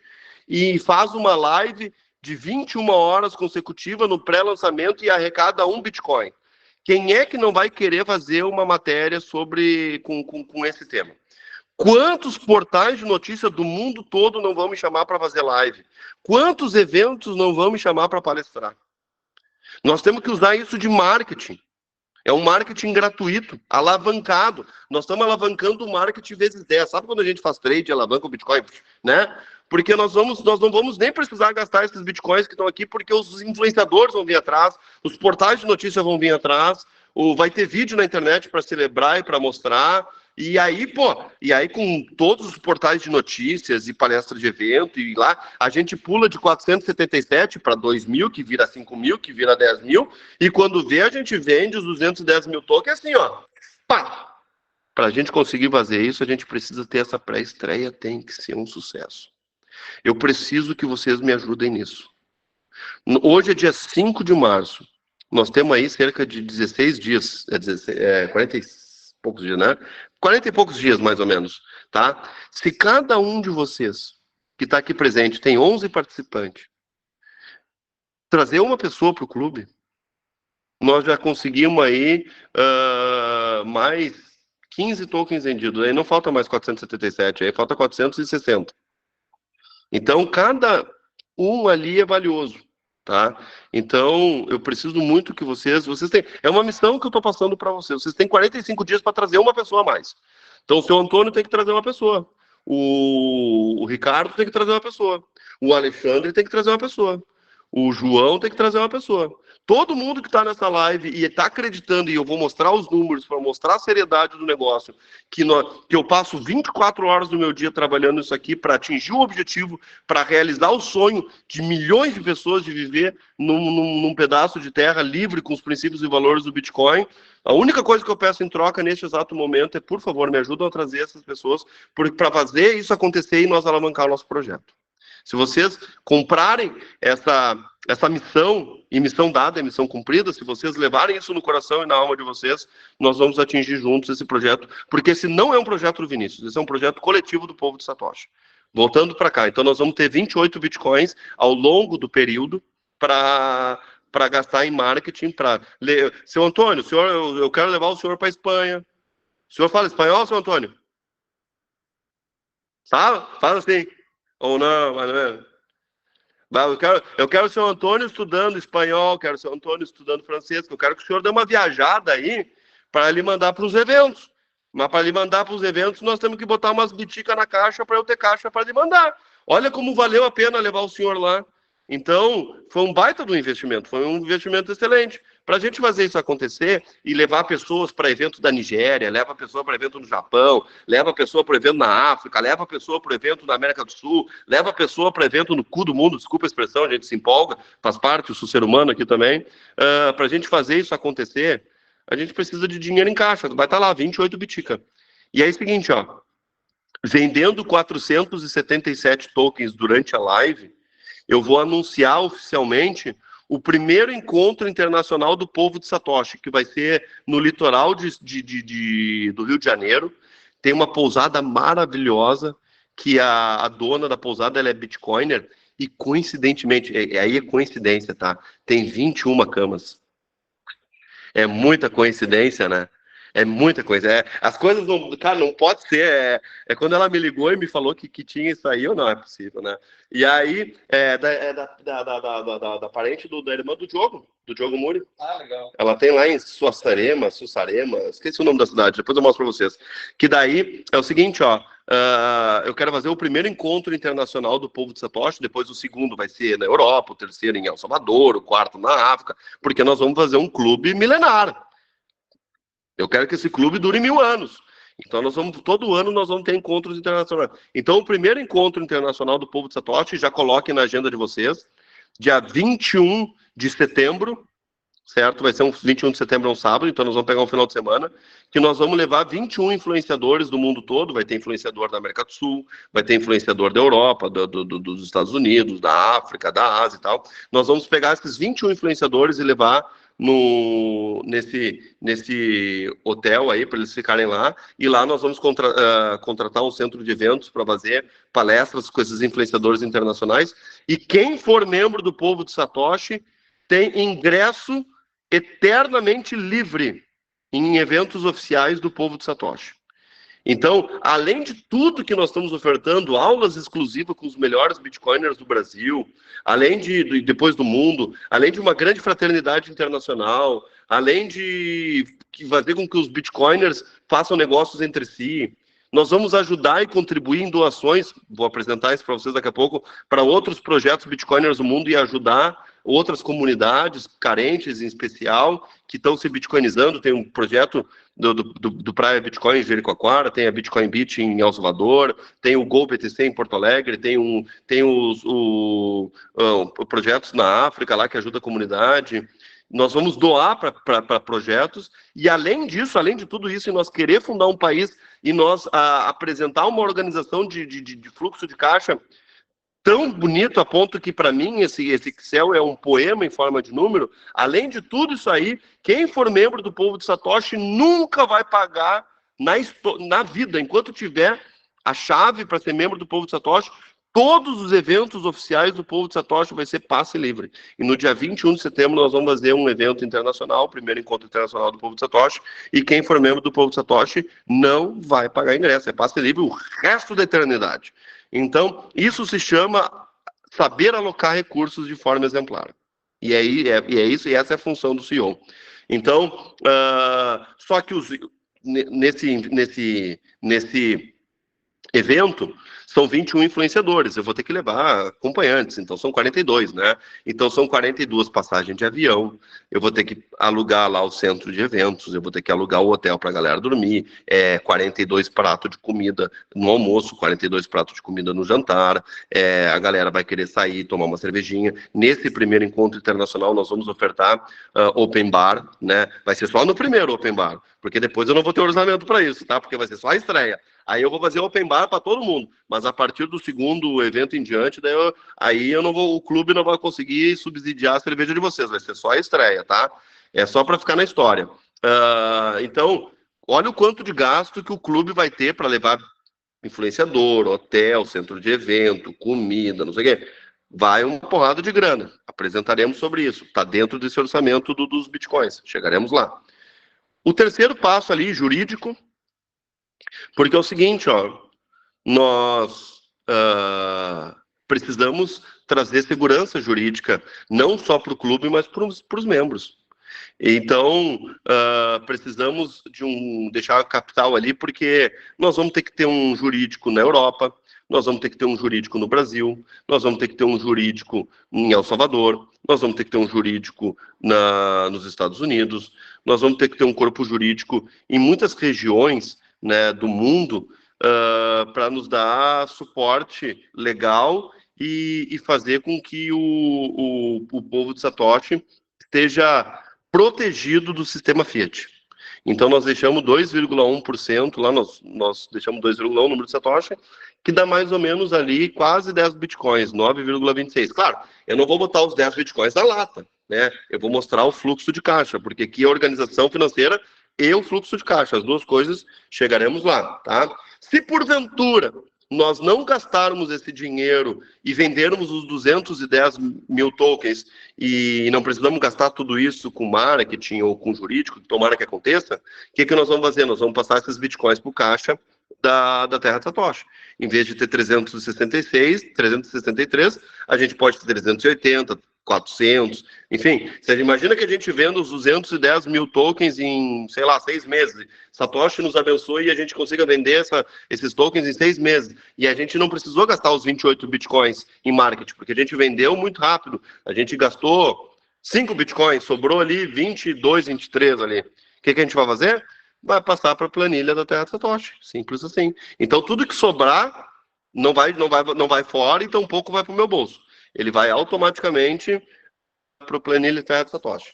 e faz uma live de 21 horas consecutiva no pré-lançamento e arrecada um Bitcoin. Quem é que não vai querer fazer uma matéria com esse tema? Quantos portais de notícia do mundo todo não vão me chamar para fazer live? Quantos eventos não vão me chamar para palestrar? Nós temos que usar isso de marketing. É um marketing gratuito, alavancado. Nós estamos alavancando o marketing vezes 10. Sabe quando a gente faz trade e alavanca o Bitcoin? Né? Porque nós não vamos nem precisar gastar esses Bitcoins que estão aqui, porque os influenciadores vão vir atrás, os portais de notícia vão vir atrás, vai ter vídeo na internet para celebrar e para mostrar. E aí, com todos os portais de notícias e palestras de evento, e lá, a gente pula de 477 para 2 mil, que vira 5 mil, que vira 10 mil, e quando vê, a gente vende os 210 mil tokens assim, pá! Para a gente conseguir fazer isso, a gente precisa ter essa pré-estreia, tem que ser um sucesso. Eu preciso que vocês me ajudem nisso. Hoje é dia 5 de março, nós temos aí cerca de 16 dias, 40 e poucos dias, né? 40 e poucos dias, mais ou menos, tá? Se cada um de vocês que está aqui presente tem 11 participantes, trazer uma pessoa para o clube, nós já conseguimos aí mais 15 tokens vendidos, aí não falta mais 477, aí falta 460. Então, cada um ali é valioso, tá? Então, eu preciso muito que vocês têm, é uma missão que eu estou passando para vocês. Vocês têm 45 dias para trazer uma pessoa a mais. Então, o seu Antônio tem que trazer uma pessoa. O Ricardo tem que trazer uma pessoa. O Alexandre tem que trazer uma pessoa. O João tem que trazer uma pessoa. Todo mundo que está nessa live e está acreditando, e eu vou mostrar os números para mostrar a seriedade do negócio, que eu passo 24 horas do meu dia trabalhando isso aqui para atingir o objetivo, para realizar o sonho de milhões de pessoas de viver num pedaço de terra livre com os princípios e valores do Bitcoin. A única coisa que eu peço em troca neste exato momento é, por favor, me ajudem a trazer essas pessoas para fazer isso acontecer e nós alavancar o nosso projeto. Se vocês comprarem essa missão, e missão dada é missão cumprida, se vocês levarem isso no coração e na alma de vocês, nós vamos atingir juntos esse projeto, porque esse não é um projeto do Vinícius, esse é um projeto coletivo do povo de Satoshi. Voltando para cá, então nós vamos ter 28 bitcoins ao longo do período para gastar em marketing. Seu Antônio, eu quero levar o senhor para a Espanha. O senhor fala espanhol, seu Antônio? Sabe? Fala assim. Ou não, mas não é. Eu quero o senhor Antônio estudando espanhol, quero o senhor Antônio estudando francês, eu quero que o senhor dê uma viajada aí para ele mandar para os eventos. Mas para ele mandar para os eventos, nós temos que botar umas biticas na caixa para eu ter caixa para ele mandar. Olha como valeu a pena levar o senhor lá. Então, foi um baita do investimento, foi um investimento excelente. Para a gente fazer isso acontecer e levar pessoas para evento da Nigéria, leva a pessoa para evento no Japão, leva a pessoa para evento na África, leva a pessoa para evento na América do Sul, leva a pessoa para evento no cu do mundo, desculpa a expressão, a gente se empolga, faz parte, eu sou ser humano aqui também. Para a gente fazer isso acontecer, a gente precisa de dinheiro em caixa, vai estar lá, 28 bitica. E aí é o seguinte, ó, vendendo 477 tokens durante a live, eu vou anunciar oficialmente o primeiro encontro internacional do povo de Satoshi, que vai ser no litoral do Rio de Janeiro. Tem uma pousada maravilhosa, que a dona da pousada ela é Bitcoiner, e coincidentemente, aí é coincidência, tá? Tem 21 camas. É muita coincidência, né? É muita coisa. As coisas não. Cara, não pode ser. Quando ela me ligou e me falou que tinha isso aí, ou não é possível, né? E aí, da parente da irmã do Diogo Muri. Ah, legal. Ela tem lá em Sussarema, esqueci o nome da cidade, depois eu mostro para vocês. Que daí é o seguinte, ó. Eu quero fazer o primeiro encontro internacional do povo de Satoshi, depois o segundo vai ser na Europa, o terceiro em El Salvador, o quarto na África, porque nós vamos fazer um clube milenar. Eu quero que esse clube dure 1000 anos. Então, todo ano nós vamos ter encontros internacionais. Então, o primeiro encontro internacional do povo de Satoshi, já coloquem na agenda de vocês, dia 21 de setembro, certo? Vai ser 21 de setembro, é um sábado, então nós vamos pegar um final de semana, que nós vamos levar 21 influenciadores do mundo todo, vai ter influenciador da América do Sul, vai ter influenciador da Europa, dos Estados Unidos, da África, da Ásia e tal. Nós vamos pegar esses 21 influenciadores e levar nesse hotel aí, para eles ficarem lá, e lá nós vamos contratar um centro de eventos para fazer palestras com esses influenciadores internacionais, e quem for membro do povo de Satoshi tem ingresso eternamente livre em eventos oficiais do povo de Satoshi. Então, além de tudo que nós estamos ofertando, aulas exclusivas com os melhores bitcoiners do Brasil, além depois do mundo, além de uma grande fraternidade internacional, além de fazer com que os bitcoiners façam negócios entre si, nós vamos ajudar e contribuir em doações, vou apresentar isso para vocês daqui a pouco, para outros projetos bitcoiners do mundo e ajudar outras comunidades carentes, em especial, que estão se bitcoinizando. Tem um projeto do Praia Bitcoin em Jericoacoara, tem a Bitcoin Beach em El Salvador, tem o Go BTC em Porto Alegre, tem os projetos na África lá que ajuda a comunidade. Nós vamos doar para projetos, e além disso, além de tudo isso, e nós querer fundar um país e nós apresentar uma organização de fluxo de caixa tão bonito a ponto que, para mim, esse Excel é um poema em forma de número. Além de tudo isso aí, quem for membro do povo de Satoshi nunca vai pagar na vida. Enquanto tiver a chave para ser membro do povo de Satoshi, Todos os eventos oficiais do Povo de Satoshi vai ser passe livre. E no dia 21 de setembro nós vamos fazer um evento internacional, o primeiro encontro internacional do Povo de Satoshi, e quem for membro do Povo de Satoshi não vai pagar ingresso, é passe livre o resto da eternidade. Então, isso se chama saber alocar recursos de forma exemplar. E isso, e essa é a função do CEO. Então, só que nesse evento, são 21 influenciadores, eu vou ter que levar acompanhantes, então são 42, né? Então são 42 passagens de avião, eu vou ter que alugar lá o centro de eventos, eu vou ter que alugar o hotel para a galera dormir, 42 pratos de comida no almoço, 42 pratos de comida no jantar, a galera vai querer sair, tomar uma cervejinha. Nesse primeiro encontro internacional nós vamos ofertar open bar, né? Vai ser só no primeiro open bar, porque depois eu não vou ter orçamento para isso, tá? Porque vai ser só a estreia. Aí eu vou fazer open bar para todo mundo, mas a partir do segundo evento em diante, o clube não vai conseguir subsidiar a cerveja de vocês, vai ser só a estreia, tá? É só para ficar na história. Então, olha o quanto de gasto que o clube vai ter para levar influenciador, hotel, centro de evento, comida, não sei o quê. Vai uma porrada de grana. Apresentaremos sobre isso. Está dentro desse orçamento dos bitcoins. Chegaremos lá. O terceiro passo ali, jurídico, porque é o seguinte, nós precisamos trazer segurança jurídica, não só para o clube, mas para os membros. Então, precisamos deixar a capital ali, porque nós vamos ter que ter um jurídico na Europa, nós vamos ter que ter um jurídico no Brasil, nós vamos ter que ter um jurídico em El Salvador, nós vamos ter que ter um jurídico nos Estados Unidos, nós vamos ter que ter um corpo jurídico em muitas regiões, né, do mundo, para nos dar suporte legal e fazer com que o povo de Satoshi esteja protegido do sistema Fiat. Então, nós deixamos 2,1%, lá nós deixamos 2,1% número de Satoshi, que dá mais ou menos ali quase 10 bitcoins, 9,26. Claro, eu não vou botar os 10 bitcoins na lata, né? Eu vou mostrar o fluxo de caixa, porque aqui é a organização financeira e o fluxo de caixa, as duas coisas, chegaremos lá, tá? Se porventura nós não gastarmos esse dinheiro e vendermos os 210 mil tokens e não precisamos gastar tudo isso com marketing ou com jurídico, tomara que aconteça, o que nós vamos fazer? Nós vamos passar esses bitcoins para o caixa da Terra de Satoshi. Em vez de ter 366, 363, a gente pode ter 380, 400, enfim, você imagina que a gente venda os 210 mil tokens em, sei lá, 6 meses. Satoshi nos abençoe e a gente consiga vender esses tokens em 6 meses. E a gente não precisou gastar os 28 bitcoins em marketing, porque a gente vendeu muito rápido. A gente gastou 5 bitcoins, sobrou ali 22, 23 ali. O que a gente vai fazer? Vai passar para a planilha da Terra de Satoshi. Simples assim. Então, tudo que sobrar não vai fora e tampouco vai para o meu bolso. Ele vai automaticamente para o planilha Terra de Satoshi.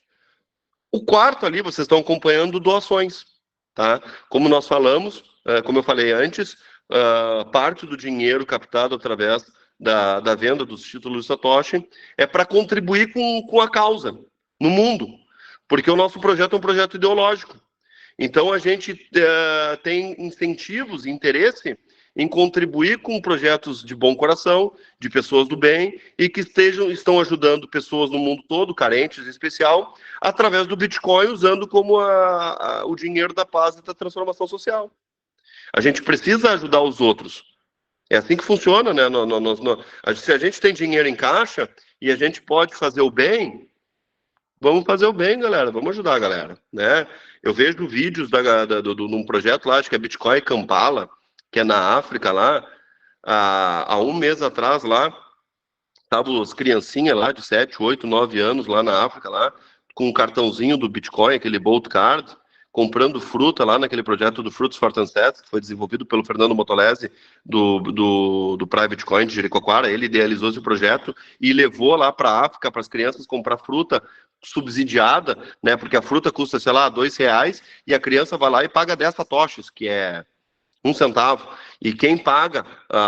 O quarto ali, vocês estão acompanhando doações, tá? Como nós falamos, como eu falei antes, parte do dinheiro captado através da venda dos títulos de Satoshi é para contribuir com a causa no mundo, porque o nosso projeto é um projeto ideológico. Então, a gente tem incentivos e interesse em contribuir com projetos de bom coração, de pessoas do bem, e que estão ajudando pessoas no mundo todo, carentes em especial, através do Bitcoin, usando como o dinheiro da paz e da transformação social. A gente precisa ajudar os outros. É assim que funciona, né? Se a gente tem dinheiro em caixa e a gente pode fazer o bem, vamos fazer o bem, galera. Vamos ajudar a galera, né? Eu vejo vídeos de um projeto lá, acho que é Bitcoin Kampala, que é na África lá, há um mês atrás lá, estavam as criancinhas lá de 7, 8, 9 anos lá na África, lá, com um cartãozinho do Bitcoin, aquele Bolt Card, comprando fruta lá naquele projeto do Fruits for Success, que foi desenvolvido pelo Fernando Motolese, do Private Coin de Jericoacoara. Ele idealizou esse projeto e levou lá para a África, para as crianças comprar fruta subsidiada, né, porque a fruta custa, sei lá, R$2, e a criança vai lá e paga 10 satoshis, que é Um centavo. E quem paga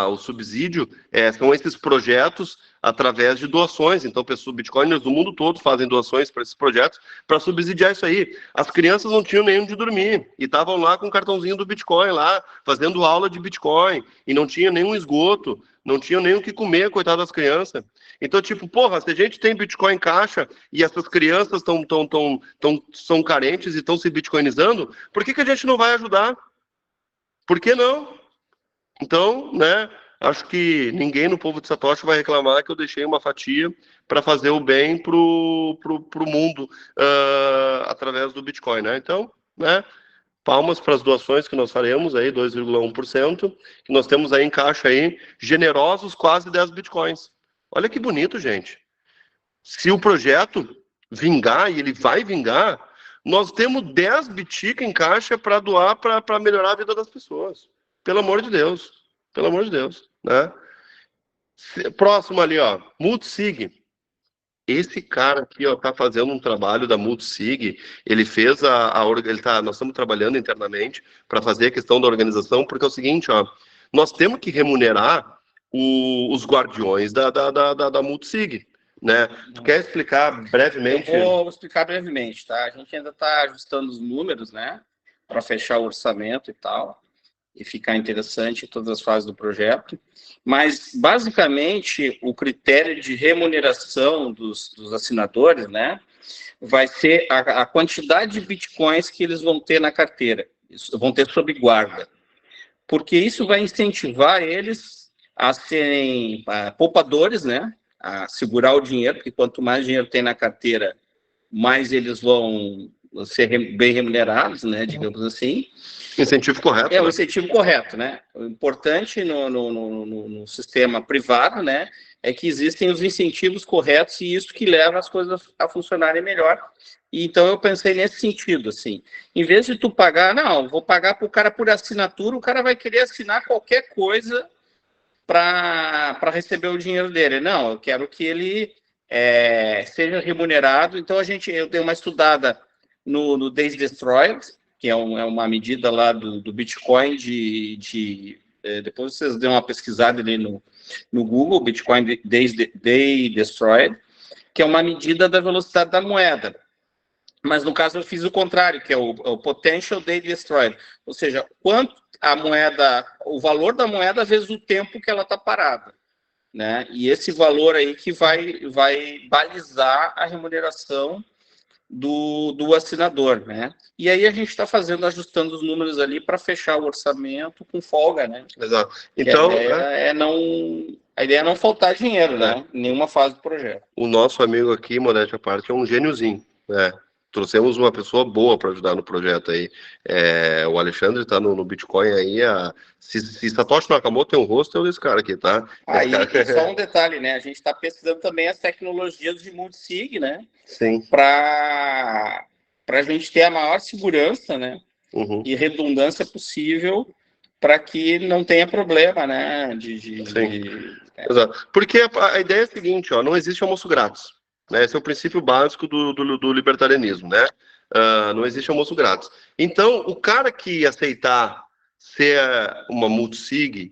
o subsídio são esses projetos através de doações. Então, pessoas bitcoiners do mundo todo fazem doações para esses projetos para subsidiar isso aí. As crianças não tinham nem onde dormir e estavam lá com o cartãozinho do Bitcoin lá, fazendo aula de Bitcoin, e não tinha nenhum esgoto, não tinha nem o que comer, coitado das crianças. Então, tipo, porra, se a gente tem Bitcoin em caixa e essas crianças são carentes e estão se bitcoinizando, por que a gente não vai ajudar? Por que não? Então, né, acho que ninguém no povo de Satoshi vai reclamar que eu deixei uma fatia para fazer o bem pro mundo através do Bitcoin, né? Então, né, palmas para as doações que nós faremos aí, 2,1%, que nós temos aí em caixa aí, generosos quase 10 Bitcoins. Olha que bonito, gente. Se o projeto vingar, e ele vai vingar, nós temos 10 Bitica em caixa para doar para melhorar a vida das pessoas. Pelo amor de Deus. Pelo amor de Deus. Né? Próximo ali, ó. Multisig. Esse cara aqui, ó, tá fazendo um trabalho da Multisig. Ele fez nós estamos trabalhando internamente para fazer a questão da organização, porque é o seguinte, ó. Nós temos que remunerar os guardiões da Multisig. Né? Tu quer explicar brevemente? Eu vou explicar brevemente, tá? A gente ainda está ajustando os números, né? Para fechar o orçamento e tal, e ficar interessante em todas as fases do projeto. Mas, basicamente, o critério de remuneração dos assinadores, né? Vai ser a quantidade de bitcoins que eles vão ter na carteira, vão ter sob guarda. Porque isso vai incentivar eles a serem poupadores, né? A segurar o dinheiro, porque quanto mais dinheiro tem na carteira, mais eles vão ser bem remunerados, né, digamos assim. Incentivo correto. É o incentivo correto, né? O importante no sistema privado, né, é que existem os incentivos corretos e isso que leva as coisas a funcionarem melhor. E então eu pensei nesse sentido, assim, em vez de tu pagar, não, vou pagar para o cara por assinatura, o cara vai querer assinar qualquer coisa para receber o dinheiro dele. Não, eu quero que ele seja remunerado. Então, eu dei uma estudada no Days Destroyed, que é uma medida lá do Bitcoin depois vocês dêem uma pesquisada ali no Google, Bitcoin Day Destroyed, que é uma medida da velocidade da moeda. Mas, no caso, eu fiz o contrário, que é o Potential Day Destroyed. Ou seja, quanto a moeda, o valor da moeda vezes o tempo que ela está parada, né? E esse valor aí que vai balizar a remuneração do assinador, né? E aí a gente está ajustando os números ali para fechar o orçamento com folga, né? Exato. Então, a ideia é não faltar dinheiro, né? Em nenhuma fase do projeto. O nosso amigo aqui, modéstia à parte, é um gêniozinho, né? Trouxemos uma pessoa boa para ajudar no projeto aí. O Alexandre está no Bitcoin aí. Se Satoshi Nakamoto tem um rosto, é desse cara aqui, tá? Aí, só um detalhe, né? A gente está pesquisando também as tecnologias de multisig, né? Sim. Para a gente ter a maior segurança, né? Uhum. E redundância possível para que não tenha problema, né? Exato. Porque a ideia é a seguinte, ó, não existe almoço grátis. Né? Esse é o princípio básico do libertarianismo, né? Não existe almoço grátis. Então, o cara que aceitar ser uma multisig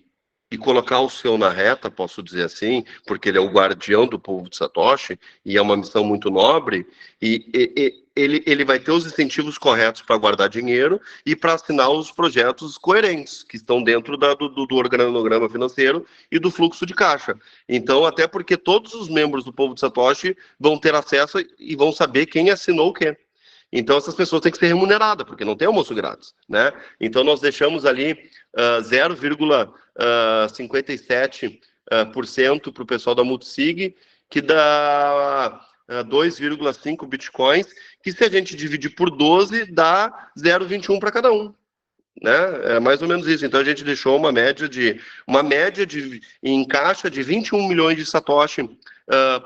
e colocar o seu na reta, posso dizer assim, porque ele é o guardião do povo de Satoshi e é uma missão muito nobre, e ele vai ter os incentivos corretos para guardar dinheiro e para assinar os projetos coerentes, que estão dentro do organograma financeiro e do fluxo de caixa. Então, até porque todos os membros do povo de Satoshi vão ter acesso e vão saber quem assinou o quê. Então, essas pessoas têm que ser remuneradas, porque não tem almoço grátis, né? Então, nós deixamos ali 0,57% para o pessoal da Multisig, que dá 2,5 bitcoins, que se a gente dividir por 12, dá 0,21 para cada um. Né? É mais ou menos isso. Então, a gente deixou uma média em caixa de 21 milhões de Satoshi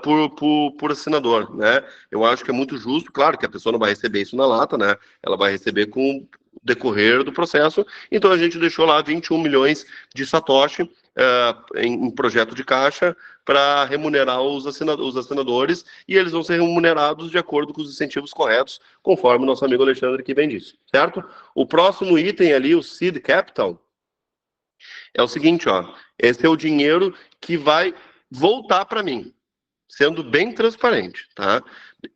por assinador, né? Eu acho que é muito justo, claro que a pessoa não vai receber isso na lata, né? Ela vai receber com o decorrer do processo, então a gente deixou lá 21 milhões de Satoshi em projeto de caixa para remunerar os assinadores, e eles vão ser remunerados de acordo com os incentivos corretos, conforme o nosso amigo Alexandre aqui bem disse, certo? O próximo item ali, o Seed Capital, É o seguinte, ó, esse é o dinheiro que vai voltar para mim, sendo bem transparente, tá?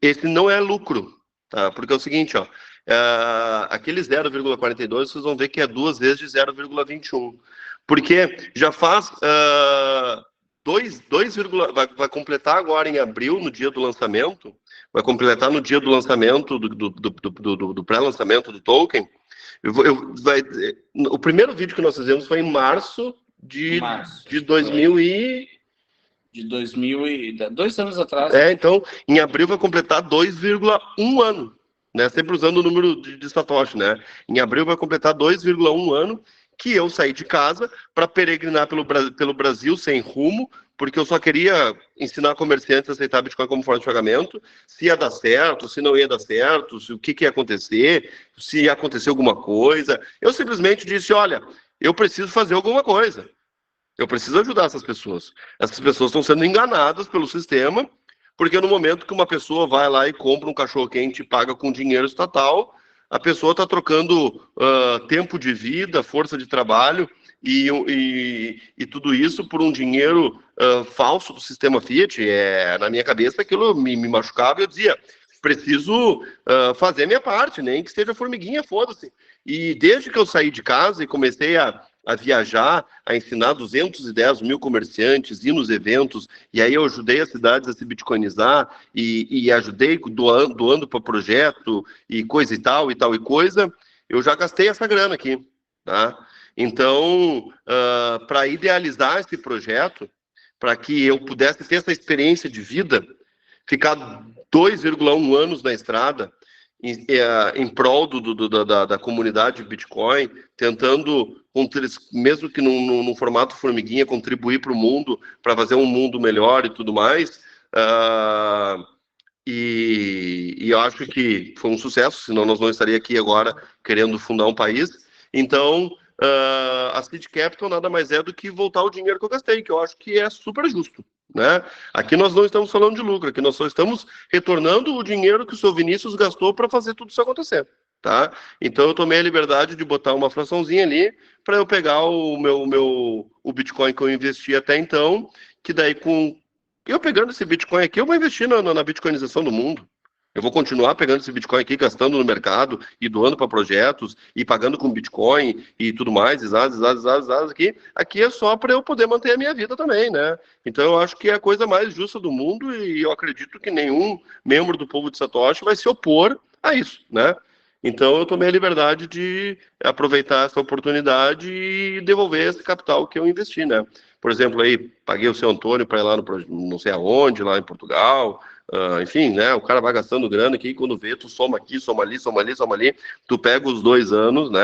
Esse não é lucro, tá? Porque é o seguinte, ó, aquele 0,42 vocês vão ver que é 2 vezes de 0,21, porque já faz 2, vai completar agora em abril, no dia do lançamento, vai completar no dia do lançamento, do pré-lançamento do token. O primeiro vídeo que nós fizemos foi em março de 2000 e... De 2000 e 2 anos atrás. Então, em abril vai completar 2,1 ano, né? Sempre usando o número de Satoshi, né? Em abril vai completar 2,1 ano que eu saí de casa para peregrinar pelo Brasil sem rumo, porque eu só queria ensinar comerciantes a aceitar Bitcoin como forma de pagamento, se ia dar certo, se não ia dar certo, o que ia acontecer, se ia acontecer alguma coisa. Eu simplesmente disse, olha, eu preciso fazer alguma coisa. Eu preciso ajudar essas pessoas. Essas pessoas estão sendo enganadas pelo sistema, porque no momento que uma pessoa vai lá e compra um cachorro-quente e paga com dinheiro estatal, a pessoa está trocando tempo de vida, força de trabalho e tudo isso por um dinheiro falso do sistema Fiat. Na minha cabeça, aquilo me machucava e eu dizia, preciso fazer a minha parte, nem que seja formiguinha, foda-se. E desde que eu saí de casa e comecei a viajar, a ensinar 210 mil comerciantes, ir nos eventos, e aí eu ajudei as cidades a se bitcoinizar, e ajudei doando para projeto, e coisa e tal, eu já gastei essa grana aqui, tá? Então, para idealizar esse projeto, para que eu pudesse ter essa experiência de vida, ficar 2,1 anos na estrada, em prol da comunidade Bitcoin, tentando, mesmo que num formato formiguinha, contribuir para o mundo, para fazer um mundo melhor e tudo mais. E eu acho que foi um sucesso, senão nós não estaríamos aqui agora querendo fundar um país. Então, a Seed Capital nada mais é do que voltar o dinheiro que eu gastei, que eu acho que é super justo, né? Aqui nós não estamos falando de lucro, aqui nós só estamos retornando o dinheiro que o seu Vinícius gastou para fazer tudo isso acontecer, tá? Então eu tomei a liberdade de botar uma fraçãozinha ali para eu pegar o Bitcoin que eu investi até então, que daí eu pegando esse Bitcoin aqui, eu vou investir na bitcoinização do mundo. Eu vou continuar pegando esse Bitcoin aqui, gastando no mercado e doando para projetos e pagando com Bitcoin e tudo mais, aqui. Aqui é só para eu poder manter a minha vida também, né? Então eu acho que é a coisa mais justa do mundo e eu acredito que nenhum membro do povo de Satoshi vai se opor a isso, né? Então eu tomei a liberdade de aproveitar essa oportunidade e devolver esse capital que eu investi, né? Por exemplo, aí paguei o seu Antônio para ir lá no não sei aonde, lá em Portugal. Enfim, né? O cara vai gastando grana aqui, quando vê, tu soma aqui, soma ali, tu pega os 2 anos, né?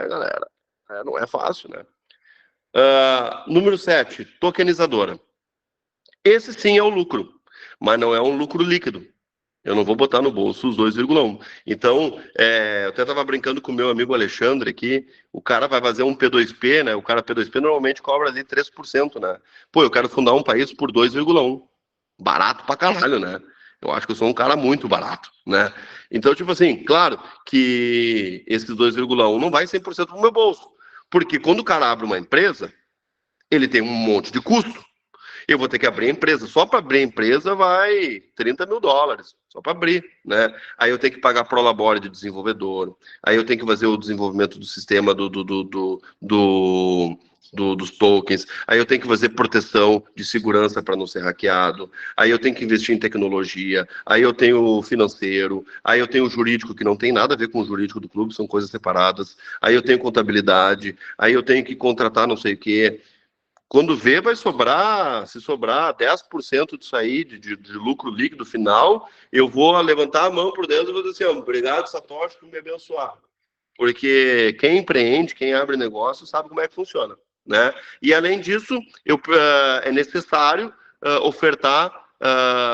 Galera, não é fácil, né? Número 7, tokenizadora. Esse sim é o lucro, mas não é um lucro líquido. Eu não vou botar no bolso os 2,1. Então, eu até estava brincando com o meu amigo Alexandre aqui, o cara vai fazer um P2P, né? O cara P2P normalmente cobra ali 3%, né? Pô, eu quero fundar um país por 2,1. Barato pra caralho, né? Eu acho que eu sou um cara muito barato, né? Então, tipo assim, claro que esses 2,1 não vai 100% pro meu bolso. Porque quando o cara abre uma empresa, ele tem um monte de custo. Eu vou ter que abrir a empresa. Só para abrir a empresa vai $30 mil. Só para abrir, né? Aí eu tenho que pagar prolabore de desenvolvedor. Aí eu tenho que fazer o desenvolvimento do sistema dos tokens. Aí eu tenho que fazer proteção de segurança para não ser hackeado. Aí eu tenho que investir em tecnologia. Aí eu tenho o financeiro. Aí eu tenho o jurídico, que não tem nada a ver com o jurídico do clube, são coisas separadas. Aí eu tenho contabilidade. Aí eu tenho que contratar não sei o quê. Quando vê, vai sobrar, se sobrar 10% disso aí, de lucro líquido final, eu vou levantar a mão por dentro e vou dizer assim, obrigado, Satoshi, por me abençoar. Porque quem empreende, quem abre negócio, sabe como é que funciona, né? E, além disso, é necessário ofertar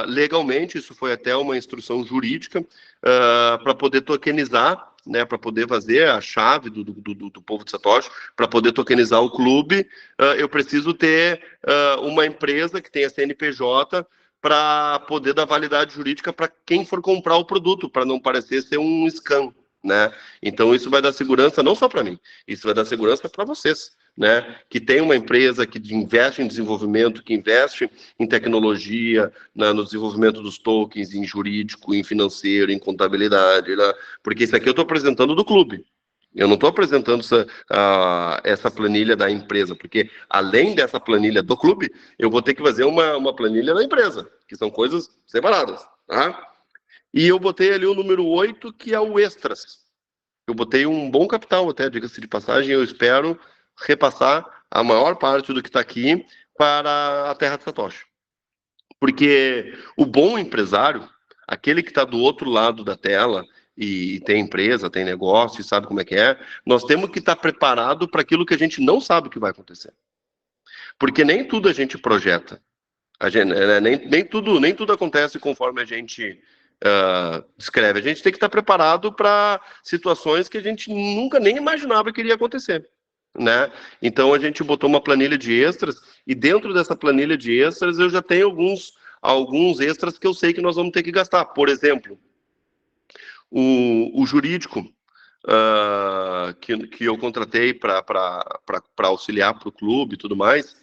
legalmente, isso foi até uma instrução jurídica, para poder tokenizar, né, para poder fazer a chave do povo de Satoshi, para poder tokenizar o clube, eu preciso ter uma empresa que tenha CNPJ para poder dar validade jurídica para quem for comprar o produto, para não parecer ser um scam, né? Então isso vai dar segurança não só para mim, isso vai dar segurança para vocês, né, que tem uma empresa que investe em desenvolvimento, que investe em tecnologia, no desenvolvimento dos tokens, em jurídico, em financeiro, em contabilidade, né, porque isso aqui eu estou apresentando do clube. Eu não estou apresentando essa planilha da empresa, porque além dessa planilha do clube, eu vou ter que fazer uma planilha da empresa, que são coisas separadas, tá? E eu botei ali o número 8, que é o extras. Eu botei um bom capital até, diga-se de passagem, eu espero repassar a maior parte do que está aqui para a terra de Satoshi. Porque o bom empresário, aquele que está do outro lado da tela e tem empresa, tem negócio e sabe como é que é, nós temos que estar preparado para aquilo que a gente não sabe o que vai acontecer. Porque nem tudo a gente projeta. Nem tudo acontece conforme a gente descreve. A gente tem que estar preparado para situações que a gente nunca nem imaginava que iria acontecer, né? Então a gente botou uma planilha de extras e dentro dessa planilha de extras eu já tenho alguns extras que eu sei que nós vamos ter que gastar. Por exemplo, o jurídico que eu contratei para auxiliar para o clube e tudo mais,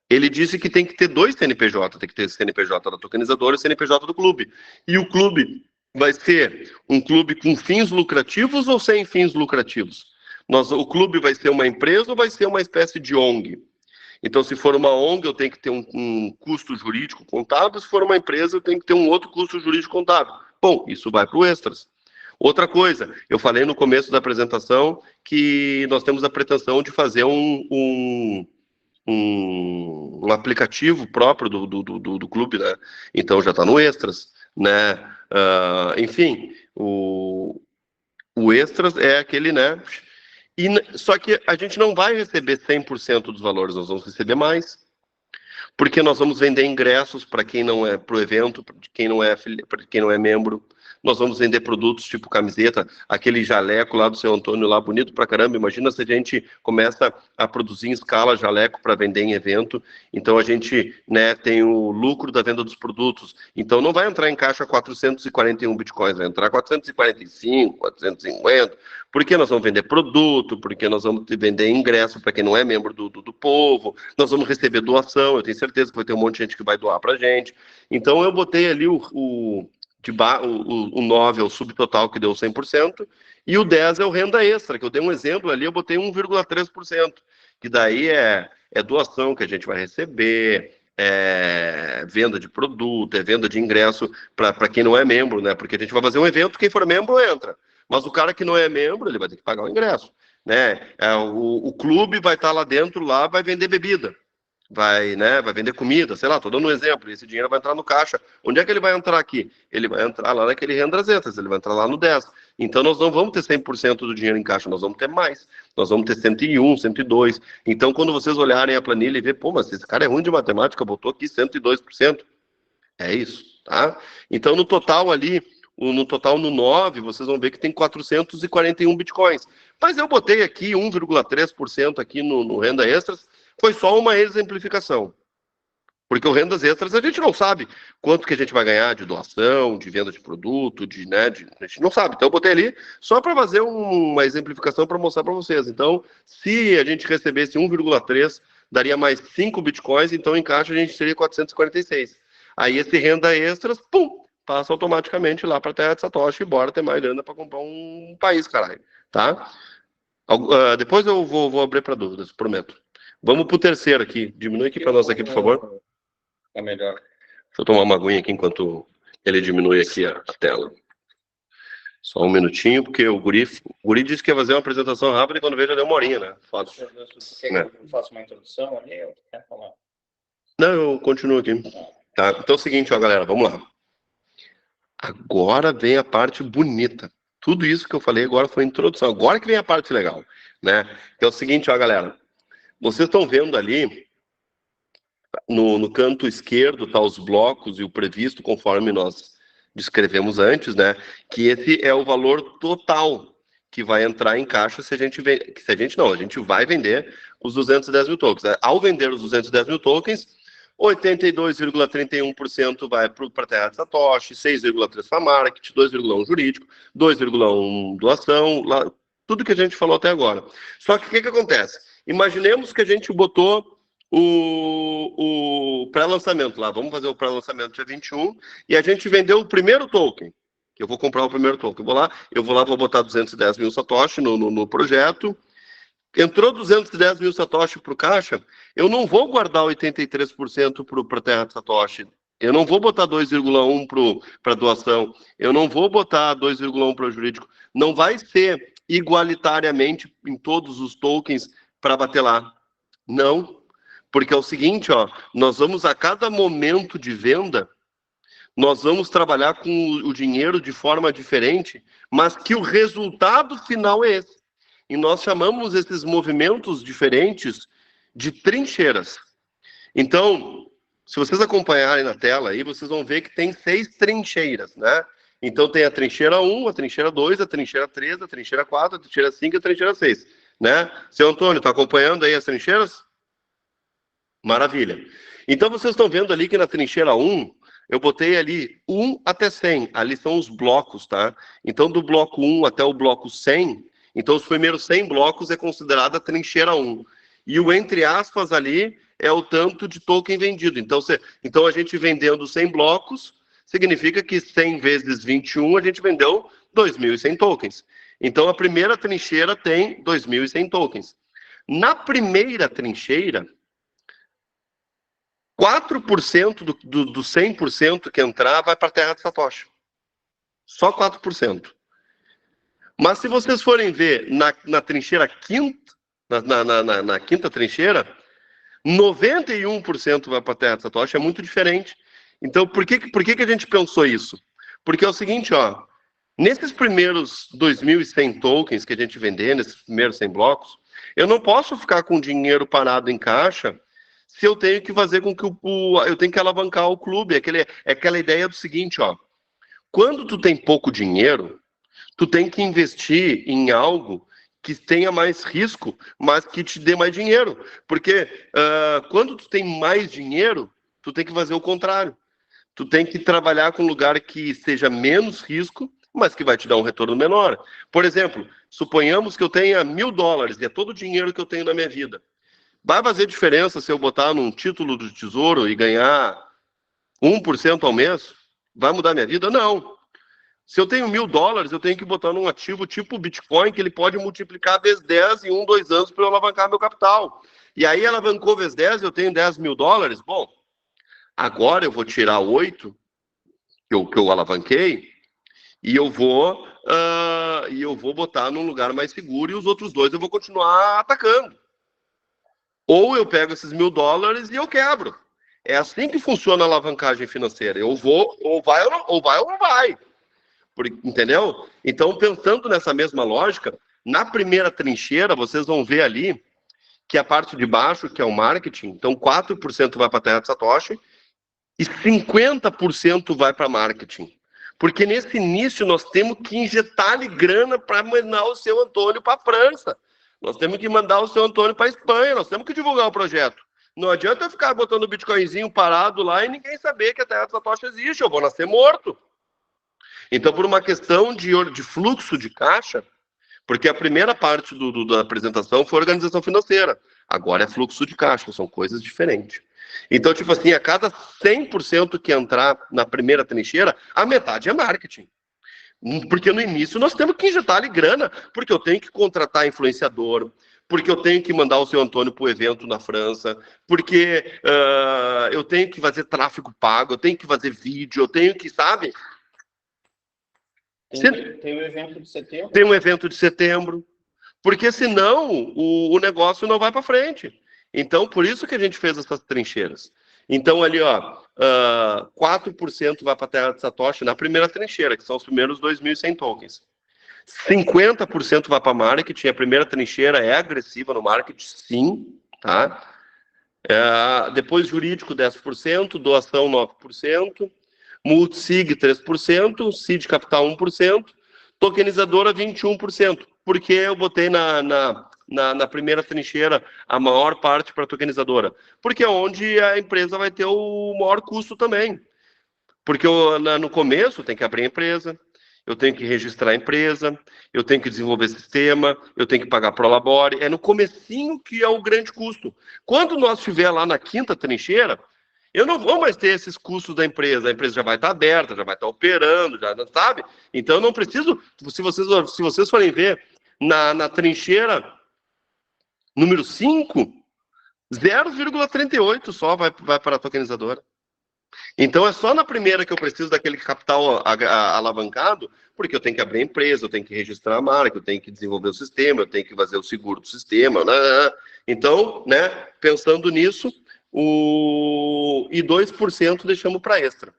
ele disse que tem que ter 2 CNPJ, tem que ter CNPJ da tokenizadora e CNPJ do clube. E o clube vai ser um clube com fins lucrativos ou sem fins lucrativos? O clube vai ser uma empresa ou vai ser uma espécie de ONG? Então, se for uma ONG, eu tenho que ter um custo jurídico contábil, se for uma empresa, eu tenho que ter um outro custo jurídico contábil. Bom, isso vai para o extras. Outra coisa, eu falei no começo da apresentação que nós temos a pretensão de fazer um aplicativo próprio do clube, né? Então já está no extras, né? Enfim, o extras é aquele, né? Só que a gente não vai receber 100% dos valores, nós vamos receber mais, porque nós vamos vender ingressos para quem não é para o evento, para quem não é membro. Nós vamos vender produtos tipo camiseta, aquele jaleco lá do seu Antônio lá, bonito pra caramba. Imagina se a gente começa a produzir em escala jaleco para vender em evento. Então a gente, né, tem o lucro da venda dos produtos. Então não vai entrar em caixa 441 bitcoins, vai entrar 445, 450, porque nós vamos vender produto, porque nós vamos vender ingresso para quem não é membro do povo, nós vamos receber doação, eu tenho certeza que vai ter um monte de gente que vai doar pra gente. Então eu botei ali o 9 é o subtotal, que deu 100%, e o 10 é o renda extra, que eu dei um exemplo ali, eu botei 1,3%, que daí é doação que a gente vai receber, é venda de produto, é venda de ingresso para quem não é membro, né? Porque a gente vai fazer um evento, quem for membro entra, mas o cara que não é membro, ele vai ter que pagar o ingresso, né? O clube vai estar lá dentro, vai vender bebida, vai vender comida, sei lá, tô dando um exemplo, esse dinheiro vai entrar no caixa. Onde é que ele vai entrar aqui? Ele vai entrar lá naquele rendas extras, ele vai entrar lá no 10. Então nós não vamos ter 100% do dinheiro em caixa, nós vamos ter mais. Nós vamos ter 101, 102. Então quando vocês olharem a planilha e ver, pô, mas esse cara é ruim de matemática, botou aqui 102%. É isso, tá? Então no total ali, no 9, vocês vão ver que tem 441 bitcoins. Mas eu botei aqui 1,3% aqui no renda extras, foi só uma exemplificação. Porque o rendas extras a gente não sabe quanto que a gente vai ganhar de doação, de venda de produto, a gente não sabe. Então eu botei ali só para fazer uma exemplificação para mostrar para vocês. Então, se a gente recebesse 1,3, daria mais 5 bitcoins, então em caixa a gente teria 446. Aí esse renda extras, pum, passa automaticamente lá para a terra de Satoshi e bora ter mais grana para comprar um país, caralho, tá? Depois eu vou abrir para dúvidas, prometo. Vamos pro terceiro aqui. Diminui aqui para nós aqui, por favor. Tá melhor. Deixa eu tomar uma aguinha aqui enquanto ele diminui aqui a tela. Só um minutinho, porque o guri disse que ia fazer uma apresentação rápida e quando veio já deu uma horinha, né? Foda. Você quer que eu faça uma introdução ali? Eu quero falar. Não, eu continuo aqui. Tá? Então é o seguinte, ó, galera, vamos lá. Agora vem a parte bonita. Tudo isso que eu falei agora foi introdução. Agora que vem a parte legal, né? Então é o seguinte, ó, galera. Vocês estão vendo ali, no canto esquerdo, tá os blocos e o previsto, conforme nós descrevemos antes, né? Que esse é o valor total que vai entrar em caixa se a gente a gente vai vender os 210 mil tokens. Ao vender os 210 mil tokens, 82,31% vai para a terra de Satoshi, 6,3% para marketing, 2,1% jurídico, 2,1% doação, tudo que a gente falou até agora. Só que o que acontece? Imaginemos que a gente botou o pré-lançamento lá, vamos fazer o pré-lançamento dia 21, e a gente vendeu o primeiro token, que eu vou comprar o primeiro token. Eu vou lá, vou botar 210 mil satoshi no projeto. Entrou 210 mil satoshi para o caixa, eu não vou guardar 83% para a terra de satoshi. Eu não vou botar 2,1 para doação. Eu não vou botar 2,1 para o jurídico. Não vai ser igualitariamente em todos os tokens para bater lá. Não. Porque é o seguinte, ó, nós vamos a cada momento de venda, nós vamos trabalhar com o dinheiro de forma diferente, mas que o resultado final é esse. E nós chamamos esses movimentos diferentes de trincheiras. Então, se vocês acompanharem na tela aí, vocês vão ver que tem 6 trincheiras, né? Então tem a trincheira 1, a trincheira 2, a trincheira 3, a trincheira 4, a trincheira 5 e a trincheira 6, né? Seu Antônio, está acompanhando aí as trincheiras? Maravilha. Então vocês estão vendo ali que na trincheira 1, eu botei ali 1 até 100, ali são os blocos, tá? Então do bloco 1 até o bloco 100, então os primeiros 100 blocos é considerada a trincheira 1. E o entre aspas ali é o tanto de token vendido. Então a gente vendendo 100 blocos, significa que 100 vezes 21 a gente vendeu 2.100 tokens. Então a primeira trincheira tem 2.100 tokens. Na primeira trincheira, 4% do 100% que entrar vai para a terra de Satoshi. Só 4%. Mas se vocês forem ver na trincheira quinta, na quinta trincheira, 91% vai para a terra de Satoshi, é muito diferente. Então, por que a gente pensou isso? Porque é o seguinte, ó, nesses primeiros 2.100 tokens que a gente vender, nesses primeiros 100 blocos, eu não posso ficar com dinheiro parado em caixa se eu tenho que fazer com que eu tenho que alavancar o clube. É aquela ideia do seguinte, ó, quando tu tem pouco dinheiro, tu tem que investir em algo que tenha mais risco, mas que te dê mais dinheiro. Porque quando tu tem mais dinheiro, tu tem que fazer o contrário. Tu tem que trabalhar com um lugar que seja menos risco, mas que vai te dar um retorno menor. Por exemplo, suponhamos que eu tenha $1.000, e é todo o dinheiro que eu tenho na minha vida. Vai fazer diferença se eu botar num título do Tesouro e ganhar 1% ao mês? Vai mudar minha vida? Não. Se eu tenho $1.000, eu tenho que botar num ativo tipo Bitcoin, que ele pode multiplicar vezes 10 em 1, 2 anos para eu alavancar meu capital. E aí alavancou vezes 10, eu tenho $10.000. Bom, agora eu vou tirar 8, que eu alavanquei, e eu vou botar num lugar mais seguro, e os outros 2 eu vou continuar atacando. Ou eu pego esses $1.000 e eu quebro. É assim que funciona a alavancagem financeira. Eu vou, ou vai ou não vai. Entendeu? Então, pensando nessa mesma lógica, na primeira trincheira, vocês vão ver ali que a parte de baixo, que é o marketing, então 4% vai para a terra de Satoshi e 50% vai para marketing. Porque nesse início nós temos que injetar grana para mandar o seu Antônio para a França. Nós temos que mandar o seu Antônio para a Espanha, nós temos que divulgar o projeto. Não adianta eu ficar botando o Bitcoinzinho parado lá e ninguém saber que a terra de Satoshi existe, eu vou nascer morto. Então, por uma questão de fluxo de caixa, porque a primeira parte da apresentação foi organização financeira, agora é fluxo de caixa, são coisas diferentes. Então, tipo assim, a cada 100% que entrar na primeira trincheira, a metade é marketing. Porque no início nós temos que injetar ali grana, porque eu tenho que contratar influenciador, porque eu tenho que mandar o seu Antônio para o evento na França, porque eu tenho que fazer tráfego pago, eu tenho que fazer vídeo, eu tenho que, sabe? Tem um evento de setembro. Tem um evento de setembro, porque senão o negócio não vai para frente. Então, por isso que a gente fez essas trincheiras. Então, ali, ó, 4% vai para a terra de Satoshi na primeira trincheira, que são os primeiros 2.100 tokens. 50% vai para marketing, a primeira trincheira é agressiva no marketing, sim, tá? Depois jurídico 10%, doação 9%, multisig 3%, seed capital 1%, tokenizadora 21%. Por que eu botei na primeira trincheira a maior parte para a tokenizadora? Porque é onde a empresa vai ter o maior custo também. Porque no começo tem que abrir a empresa, eu tenho que registrar a empresa, eu tenho que desenvolver sistema, eu tenho que pagar Prolabore. É no comecinho que é o grande custo. Quando nós estiver lá na quinta trincheira, eu não vou mais ter esses custos da empresa. A empresa já vai estar aberta, já vai estar operando, já sabe? Então eu não preciso. Se vocês forem ver na trincheira número 5, 0,38 só vai para a tokenizadora. Então é só na primeira que eu preciso daquele capital alavancado, porque eu tenho que abrir a empresa, eu tenho que registrar a marca, eu tenho que desenvolver o sistema, eu tenho que fazer o seguro do sistema. Né? Então, né, pensando nisso, e 2% deixamos para extra.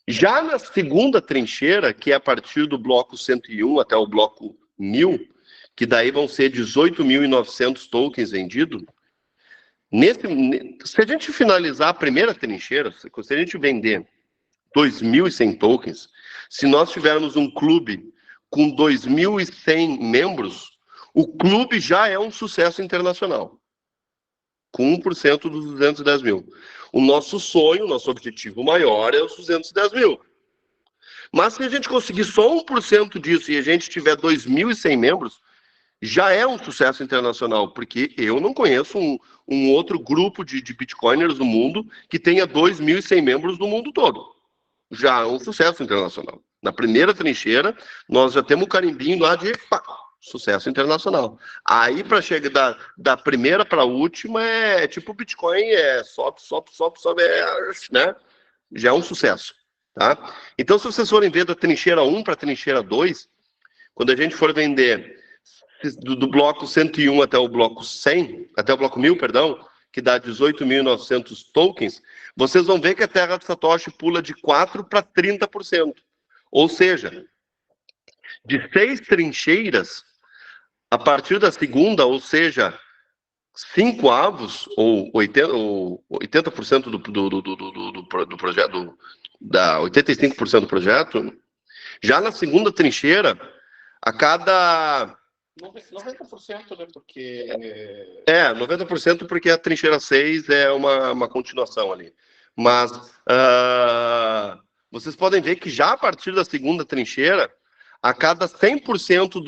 Já na segunda trincheira, que é a partir do bloco 101 até o bloco 1000, que daí vão ser 18.900 tokens vendidos, se a gente finalizar a primeira trincheira, se a gente vender 2.100 tokens, se nós tivermos um clube com 2.100 membros, o clube já é um sucesso internacional, com 1% dos 210 mil. O nosso sonho, o nosso objetivo maior é os 210 mil. Mas se a gente conseguir só 1% disso e a gente tiver 2.100 membros, já é um sucesso internacional, porque eu não conheço um outro grupo de bitcoiners no mundo que tenha 2.100 membros no mundo todo. Já é um sucesso internacional. Na primeira trincheira, nós já temos o carimbinho lá de sucesso internacional. Aí, para chegar da primeira para a última, é tipo o Bitcoin, sobe, né? Já é um sucesso. Tá? Então, se vocês forem ver da trincheira 1 para a trincheira 2, quando a gente for vender do bloco 101 até o bloco 100, até o bloco 1000, perdão, que dá 18.900 tokens, vocês vão ver que a terra de Satoshi pula de 4% para 30%. Ou seja, de 6 trincheiras, a partir da segunda, ou seja, 5 avos, ou 80% do projeto, 85% do projeto, já na segunda trincheira, a cada 90%, né? Porque... 90% porque a trincheira 6 é uma continuação ali. Mas vocês podem ver que já a partir da segunda trincheira, a cada 100%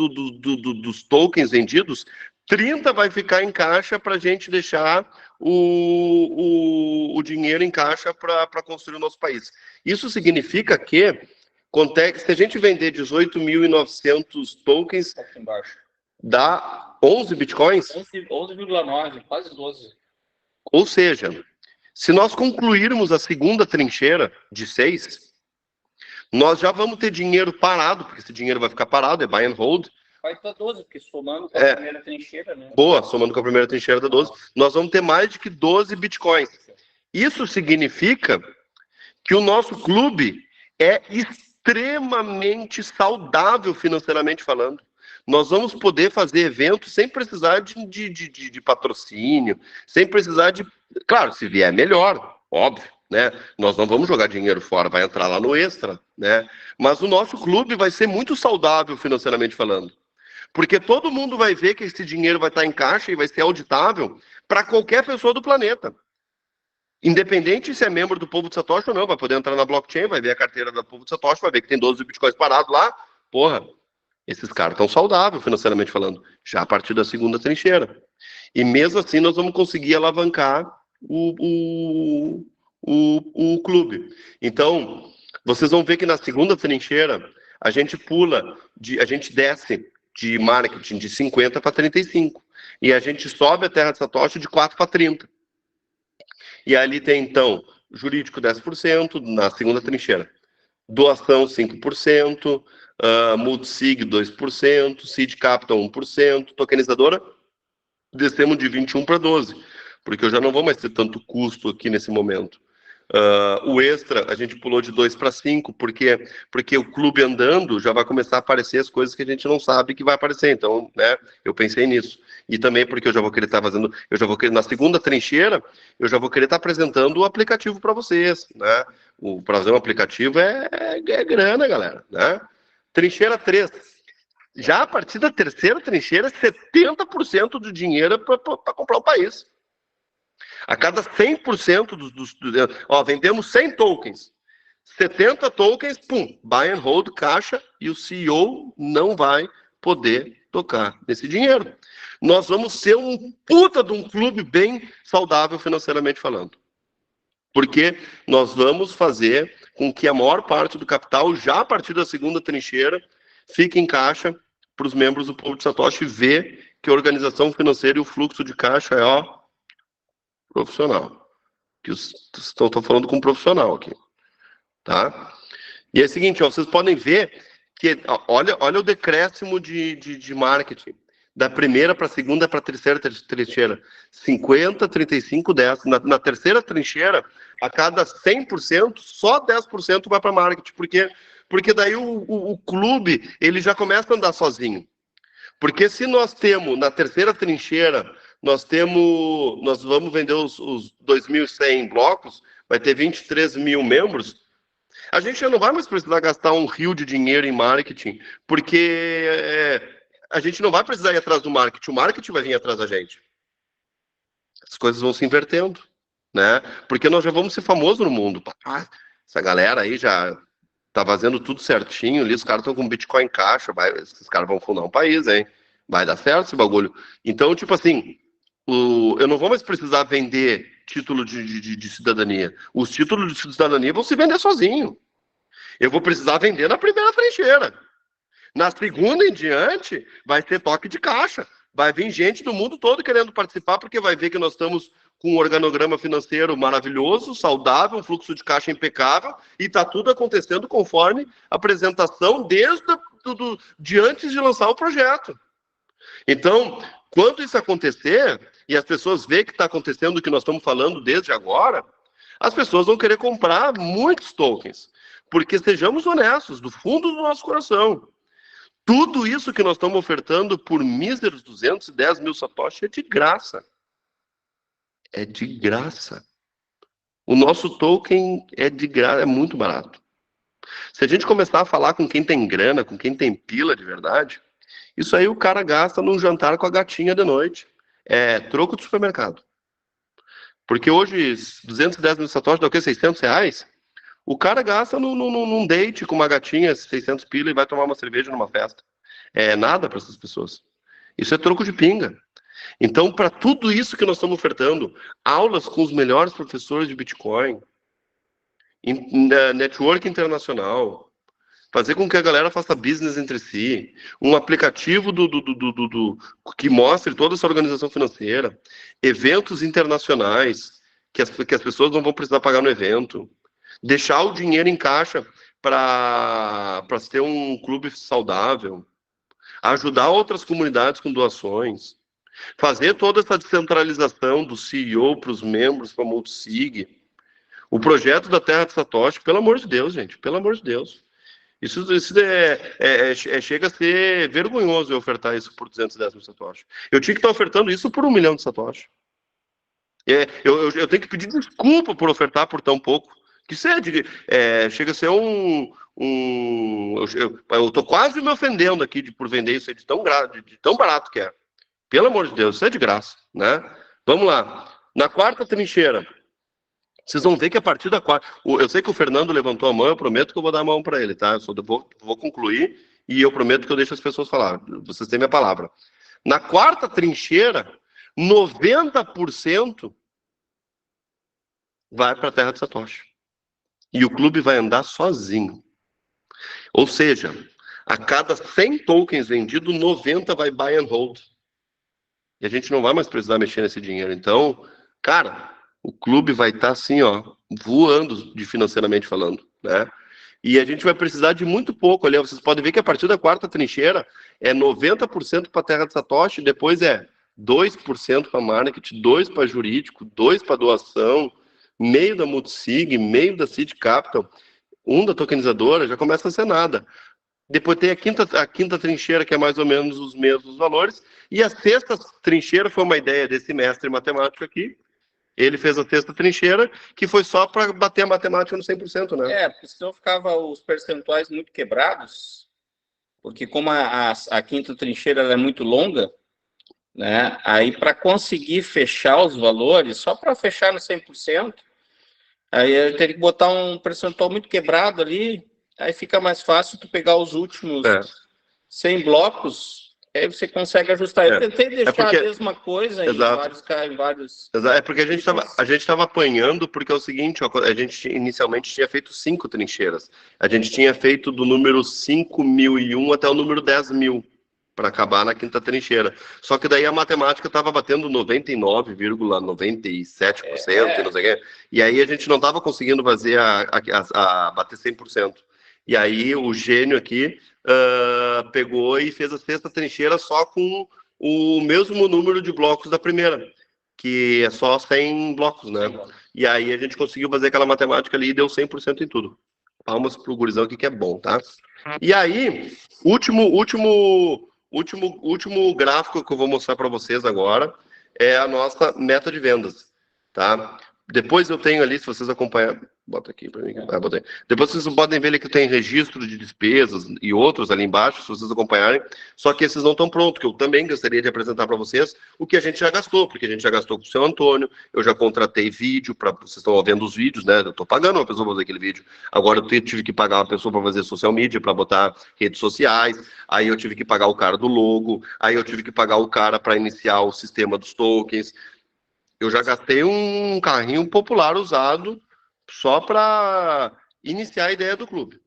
dos tokens vendidos, 30 vai ficar em caixa para a gente deixar o dinheiro em caixa para construir o nosso país. Isso significa que, se a gente vender 18.900 tokens, dá 11 bitcoins? 11,9, quase 12. Ou seja, se nós concluirmos a segunda trincheira de 6, nós já vamos ter dinheiro parado, porque esse dinheiro vai ficar parado, é buy and hold. Vai para 12, porque somando com a primeira trincheira, né? Boa, somando com a primeira trincheira da 12, nós vamos ter mais de que 12 bitcoins. Isso significa que o nosso clube é extremamente saudável financeiramente falando. Nós vamos poder fazer eventos sem precisar de patrocínio, sem precisar de... Claro, se vier melhor, óbvio, né? Nós não vamos jogar dinheiro fora, vai entrar lá no extra, né? Mas o nosso clube vai ser muito saudável financeiramente falando. Porque todo mundo vai ver que esse dinheiro vai estar em caixa e vai ser auditável para qualquer pessoa do planeta. Independente se é membro do Povo de Satoshi ou não, vai poder entrar na blockchain, vai ver a carteira do Povo de Satoshi, vai ver que tem 12 bitcoins parados lá. Porra, esses caras estão saudáveis financeiramente falando, já a partir da segunda trincheira. E mesmo assim nós vamos conseguir alavancar o clube. Então, vocês vão ver que na segunda trincheira a gente a gente desce de marketing de 50 para 35. E a gente sobe a terra de Satoshi de 4 para 30. E ali tem, então, jurídico 10% na segunda trincheira. Doação 5%, multisig 2%, seed capital 1%, tokenizadora descemos de 21 para 12, porque eu já não vou mais ter tanto custo aqui nesse momento. O extra, a gente pulou de 2 para 5, porque o clube andando já vai começar a aparecer as coisas que a gente não sabe que vai aparecer. Então, né, eu pensei nisso. E também porque eu já vou querer estar fazendo, na segunda trincheira, eu já vou querer estar apresentando o aplicativo para vocês, né? Para fazer um aplicativo é grana, galera, né? Trincheira 3. Já a partir da terceira trincheira, 70% do dinheiro é para comprar o país. A cada 100% vendemos 100 tokens. 70 tokens, pum, buy and hold, caixa, e o CEO não vai poder tocar nesse dinheiro. Nós vamos ser um puta de um clube bem saudável financeiramente falando. Porque nós vamos fazer com que a maior parte do capital, já a partir da segunda trincheira, fique em caixa para os membros do povo de Satoshi ver que a organização financeira e o fluxo de caixa é, ó, profissional. Estou falando com um profissional aqui. Tá? E é o seguinte, ó, vocês podem ver que, ó, olha o decréscimo de marketing. Da primeira para a segunda para a terceira trincheira. 50, 35, 10. Na terceira trincheira, a cada 100%, só 10% vai para marketing. Porque daí o clube ele já começa a andar sozinho. Porque se nós temos, na terceira trincheira, nós vamos vender os 2.100 blocos, vai ter 23 mil membros, a gente já não vai mais precisar gastar um rio de dinheiro em marketing, porque a gente não vai precisar ir atrás do marketing, o marketing vai vir atrás da gente. As coisas vão se invertendo, né? Porque nós já vamos ser famosos no mundo. Essa galera aí já tá fazendo tudo certinho ali, os caras estão com Bitcoin em caixa, esses caras vão fundar um país, hein? Vai dar certo esse bagulho. Então, tipo assim, eu não vou mais precisar vender título de cidadania. Os títulos de cidadania vão se vender sozinho. Eu vou precisar vender na primeira trincheira. Na segunda em diante, vai ter toque de caixa. Vai vir gente do mundo todo querendo participar, porque vai ver que nós estamos com um organograma financeiro maravilhoso, saudável, um fluxo de caixa impecável, e está tudo acontecendo conforme a apresentação de antes de lançar o projeto. Então, quando isso acontecer, e as pessoas verem que está acontecendo o que nós estamos falando desde agora, as pessoas vão querer comprar muitos tokens. Porque, sejamos honestos, do fundo do nosso coração, tudo isso que nós estamos ofertando por míseros 210 mil satoshi é de graça. É de graça. O nosso token é de graça, é muito barato. Se a gente começar a falar com quem tem grana, com quem tem pila de verdade, isso aí o cara gasta num jantar com a gatinha de noite. É troco de supermercado. Porque hoje, 210 mil satoshi dá o quê? 600 reais? O cara gasta num date com uma gatinha, 600 pila, e vai tomar uma cerveja numa festa. É nada para essas pessoas. Isso é troco de pinga. Então, para tudo isso que nós estamos ofertando, aulas com os melhores professores de Bitcoin, network internacional, fazer com que a galera faça business entre si, um aplicativo que mostre toda essa organização financeira, eventos internacionais, que as pessoas não vão precisar pagar no evento, deixar o dinheiro em caixa para ter um clube saudável, ajudar outras comunidades com doações, fazer toda essa descentralização do CEO para os membros, para a Multisig, o projeto da Terra de Satoshi, pelo amor de Deus, gente, pelo amor de Deus. Isso chega a ser vergonhoso eu ofertar isso por 210 mil satoshi. Eu tinha que estar ofertando isso por 1 milhão de satoshi. Eu tenho que pedir desculpa por ofertar por tão pouco. Que chega a ser eu tô quase me ofendendo aqui por vender isso aí de tão barato que é. Pelo amor de Deus, isso é de graça, né? Vamos lá. Na quarta trincheira, vocês vão ver que a partir da quarta... Eu sei que o Fernando levantou a mão, eu prometo que eu vou dar a mão para ele, tá? Eu só vou concluir e eu prometo que eu deixo as pessoas falar. Vocês têm minha palavra. Na quarta trincheira, 90% vai para a Terra de Satoshi. E o clube vai andar sozinho. Ou seja, a cada 100 tokens vendidos, 90 vai buy and hold. E a gente não vai mais precisar mexer nesse dinheiro. Então, cara, o clube vai estar assim, ó, voando financeiramente falando, né? E a gente vai precisar de muito pouco ali. Vocês podem ver que a partir da quarta trincheira é 90% para a Terra de Satoshi, depois é 2% para marketing, 2% para jurídico, 2% para doação, meio da Multisig, meio da Seed Capital, da tokenizadora, já começa a ser nada. Depois tem a quinta trincheira, que é mais ou menos os mesmos valores, e a sexta trincheira foi uma ideia desse mestre matemático aqui. Ele fez a sexta trincheira, que foi só para bater a matemática no 100%, né? Porque senão ficava os percentuais muito quebrados, porque como a quinta trincheira é muito longa, né? Aí para conseguir fechar os valores, só para fechar no 100%, Aí eu teria que botar um percentual muito quebrado ali, aí fica mais fácil tu pegar os últimos 100 blocos, aí você consegue ajustar. Eu tentei deixar a mesma coisa em vários... É porque a gente estava apanhando, porque é o seguinte, ó, a gente inicialmente tinha feito 5 trincheiras. A gente tinha feito do número 5.001 até o número 10.000, para acabar na quinta trincheira. Só que daí a matemática estava batendo 99,97%, e não sei o quê. E aí a gente não estava conseguindo fazer a bater 100%. E aí o gênio aqui pegou e fez a sexta trincheira só com o mesmo número de blocos da primeira, que é só 100 blocos, né? E aí a gente conseguiu fazer aquela matemática ali e deu 100% em tudo. Palmas pro gurizão aqui que é bom, tá? E aí, último gráfico que eu vou mostrar para vocês agora é a nossa meta de vendas, tá? Depois eu tenho ali, se vocês acompanharem, bota aqui para mim. Botei. Depois vocês podem ver ali que tem registro de despesas e outros ali embaixo, se vocês acompanharem. Só que esses não estão prontos, que eu também gostaria de apresentar para vocês o que a gente já gastou, porque a gente já gastou com o seu Antônio, eu já contratei vídeo, vocês estão vendo os vídeos, né? Eu estou pagando uma pessoa para fazer aquele vídeo. Agora eu tive que pagar uma pessoa para fazer social media, para botar redes sociais. Aí eu tive que pagar o cara do logo, aí eu tive que pagar o cara para iniciar o sistema dos tokens. Eu já gastei um carrinho popular usado só para iniciar a ideia do clube,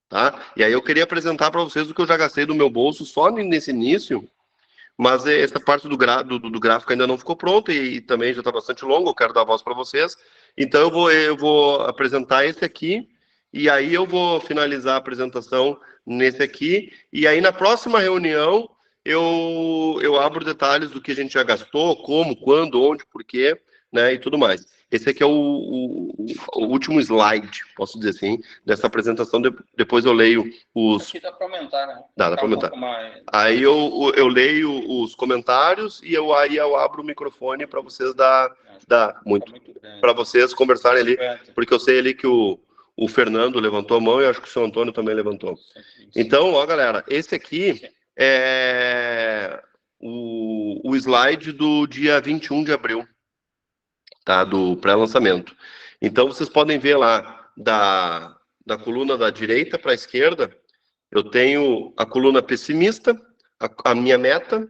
tá? E aí eu queria apresentar para vocês o que eu já gastei do meu bolso só nesse início, mas essa parte do gráfico ainda não ficou pronta e também já está bastante longo, eu quero dar voz para vocês. Então eu vou apresentar esse aqui e aí eu vou finalizar a apresentação nesse aqui e aí na próxima reunião eu abro detalhes do que a gente já gastou, como, quando, onde, porquê, né, e tudo mais. Esse aqui é o último slide, posso dizer assim, dessa apresentação. Depois eu leio os... Aqui dá para aumentar, né? Dá para aumentar. Aí eu leio os comentários e aí eu abro o microfone para vocês para vocês conversarem ali, porque eu sei ali que o Fernando levantou a mão e acho que o seu Antônio também levantou. Então, ó, galera, esse aqui é o slide do dia 21 de abril, tá? Do pré-lançamento. Então, vocês podem ver lá da coluna da direita para a esquerda, eu tenho a coluna pessimista, a minha meta,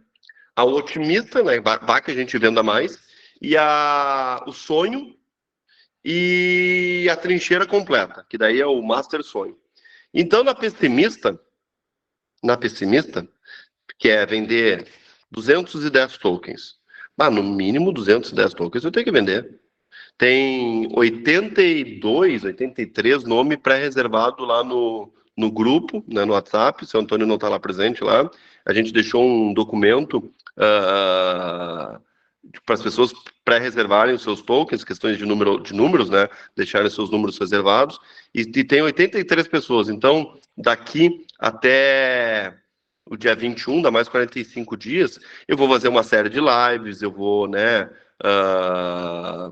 a otimista, né? Vai que a gente venda mais, e o sonho e a trincheira completa, que daí é o master sonho. Então, na pessimista, que é vender 210 tokens. No mínimo 210 tokens eu tenho que vender. Tem 82, 83 nomes pré-reservado lá no grupo, né, no WhatsApp. Se o Antônio não está lá presente lá, a gente deixou um documento para as pessoas pré-reservarem os seus tokens, questões de números, né, deixarem seus números reservados. E tem 83 pessoas. Então, daqui até o dia 21, dá mais 45 dias, eu vou fazer uma série de lives, eu vou, né,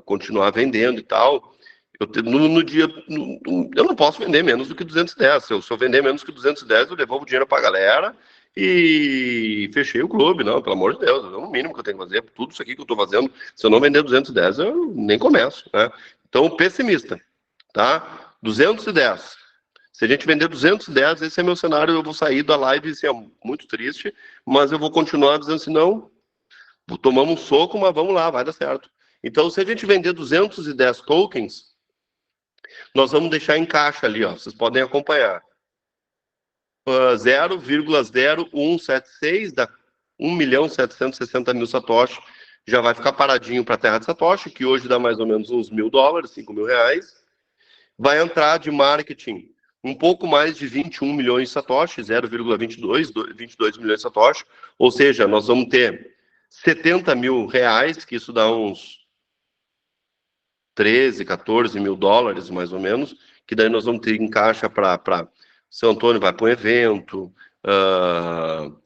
continuar vendendo e tal. No dia, eu não posso vender menos do que 210. Se eu vender menos que 210, eu devolvo o dinheiro para a galera e fechei o clube. Não, pelo amor de Deus, é o mínimo que eu tenho que fazer. Tudo isso aqui que eu estou fazendo, se eu não vender 210, eu nem começo, né? Então, pessimista, tá? 210. Se a gente vender 210, esse é meu cenário, eu vou sair da live, isso é muito triste, mas eu vou continuar dizendo assim, não, tomamos um soco, mas vamos lá, vai dar certo. Então, se a gente vender 210 tokens, nós vamos deixar em caixa ali, ó, vocês podem acompanhar. 0,0176 dá 1.760.000 satoshi, já vai ficar paradinho para a terra de Satoshi, que hoje dá mais ou menos uns $1.000, R$5.000. Vai entrar de marketing um pouco mais de 21 milhões de satoshi, 0,22 milhões de satoshi, ou seja, nós vamos ter R$70 mil, que isso dá uns 13, 14 mil dólares, mais ou menos, que daí nós vamos ter em caixa para... São Antônio vai para um evento,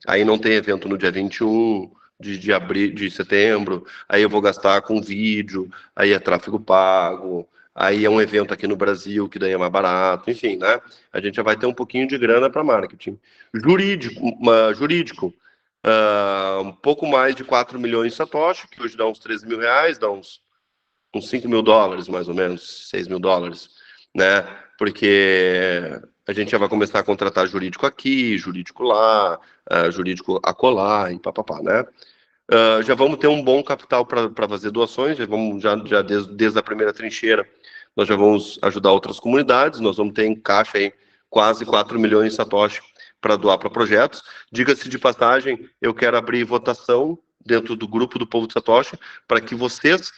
aí não tem evento no dia 21 de setembro, aí eu vou gastar com vídeo, aí é tráfego pago, aí é um evento aqui no Brasil, que daí é mais barato, enfim, né? A gente já vai ter um pouquinho de grana para marketing. Jurídico, um pouco mais de 4 milhões de satoshi, que hoje dá uns R$13 mil, dá uns uns 5 mil dólares, mais ou menos, 6 mil dólares, né? Porque a gente já vai começar a contratar jurídico aqui, jurídico lá, jurídico acolá e papapá, né? Já vamos ter um bom capital para fazer doações, já desde a primeira trincheira, nós já vamos ajudar outras comunidades, nós vamos ter em caixa aí quase 4 milhões de satoshi para doar para projetos. Diga-se de passagem, eu quero abrir votação dentro do grupo do Povo de Satoshi para que vocês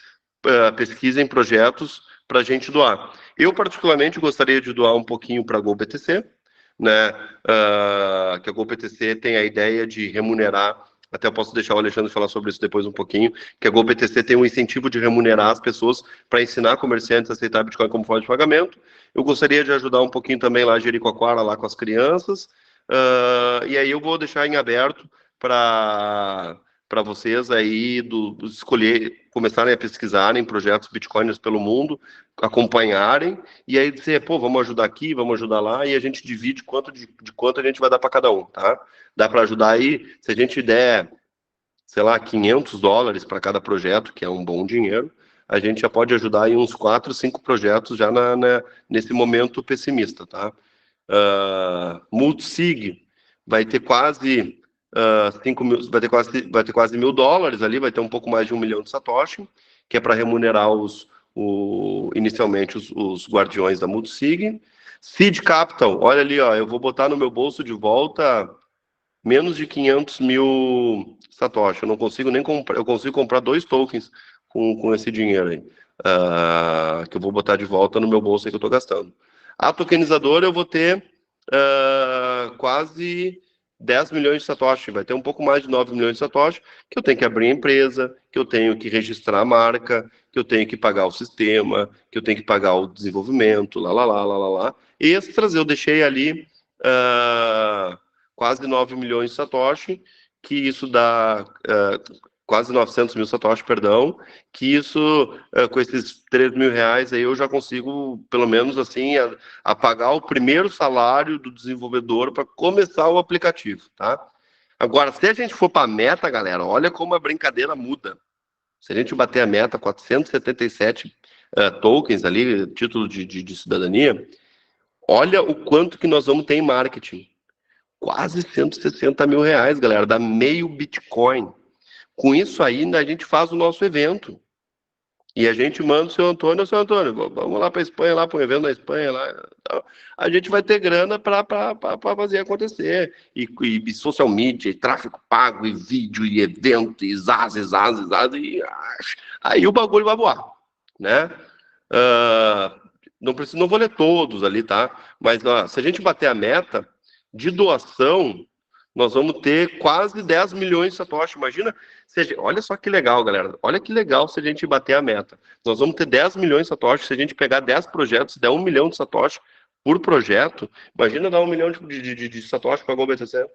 pesquisem projetos para a gente doar. Eu, particularmente, gostaria de doar um pouquinho para a GoBTC, né? Que a GoBTC tem a ideia de remunerar, até eu posso deixar o Alexandre falar sobre isso depois um pouquinho, que a GoBTC tem um incentivo de remunerar as pessoas para ensinar comerciantes a aceitar Bitcoin como forma de pagamento. Eu gostaria de ajudar um pouquinho também lá em Jericoacoara, lá com as crianças, e aí eu vou deixar em aberto para vocês aí escolher, começarem a pesquisarem projetos bitcoiners pelo mundo, acompanharem, e aí dizer, pô, vamos ajudar aqui, vamos ajudar lá, e a gente divide de quanto a gente vai dar para cada um, tá? Dá para ajudar aí, se a gente der, sei lá, 500 dólares para cada projeto, que é um bom dinheiro, a gente já pode ajudar aí uns 4, 5 projetos já nesse momento pessimista, tá? Multisig vai ter quase 5 mil, vai ter quase $1.000 ali, vai ter um pouco mais de 1 milhão de satoshi, que é para remunerar inicialmente os guardiões da Multisig. Seed Capital, olha ali, ó, eu vou botar no meu bolso de volta menos de 500 mil satoshi. Eu não consigo nem comprar, eu consigo comprar 2 tokens com esse dinheiro aí, que eu vou botar de volta no meu bolso aí que eu estou gastando. A tokenizadora eu vou ter quase 10 milhões de satoshi, vai ter um pouco mais de 9 milhões de satoshi, que eu tenho que abrir a empresa, que eu tenho que registrar a marca, que eu tenho que pagar o sistema, que eu tenho que pagar o desenvolvimento, lá. Extras eu deixei ali quase 9 milhões de satoshi, que isso dá quase 900 mil satoshi, perdão, que isso, com esses 3 mil reais aí eu já consigo, pelo menos assim, a pagar o primeiro salário do desenvolvedor para começar o aplicativo, tá? Agora, se a gente for para a meta, galera, olha como a brincadeira muda. Se a gente bater a meta, 477 tokens ali, título de cidadania, olha o quanto que nós vamos ter em marketing. Quase 160 mil reais, galera, dá meio Bitcoin. Com isso aí, a gente faz o nosso evento. E a gente manda o seu Antônio, vamos lá para a Espanha, lá para um evento na Espanha. Lá. A gente vai ter grana para fazer acontecer. E social media, e tráfego pago, e vídeo, e evento, e zaz, e aí o bagulho vai voar, né? Não vou ler todos ali, tá? Mas se a gente bater a meta de doação, nós vamos ter quase 10 milhões de satoshi. Imagina, olha só que legal, galera. Olha que legal se a gente bater a meta. Nós vamos ter 10 milhões de satoshi. Se a gente pegar 10 projetos e der 1 milhão de satoshi por projeto, imagina dar 1 milhão de satoshi para a GoBTC.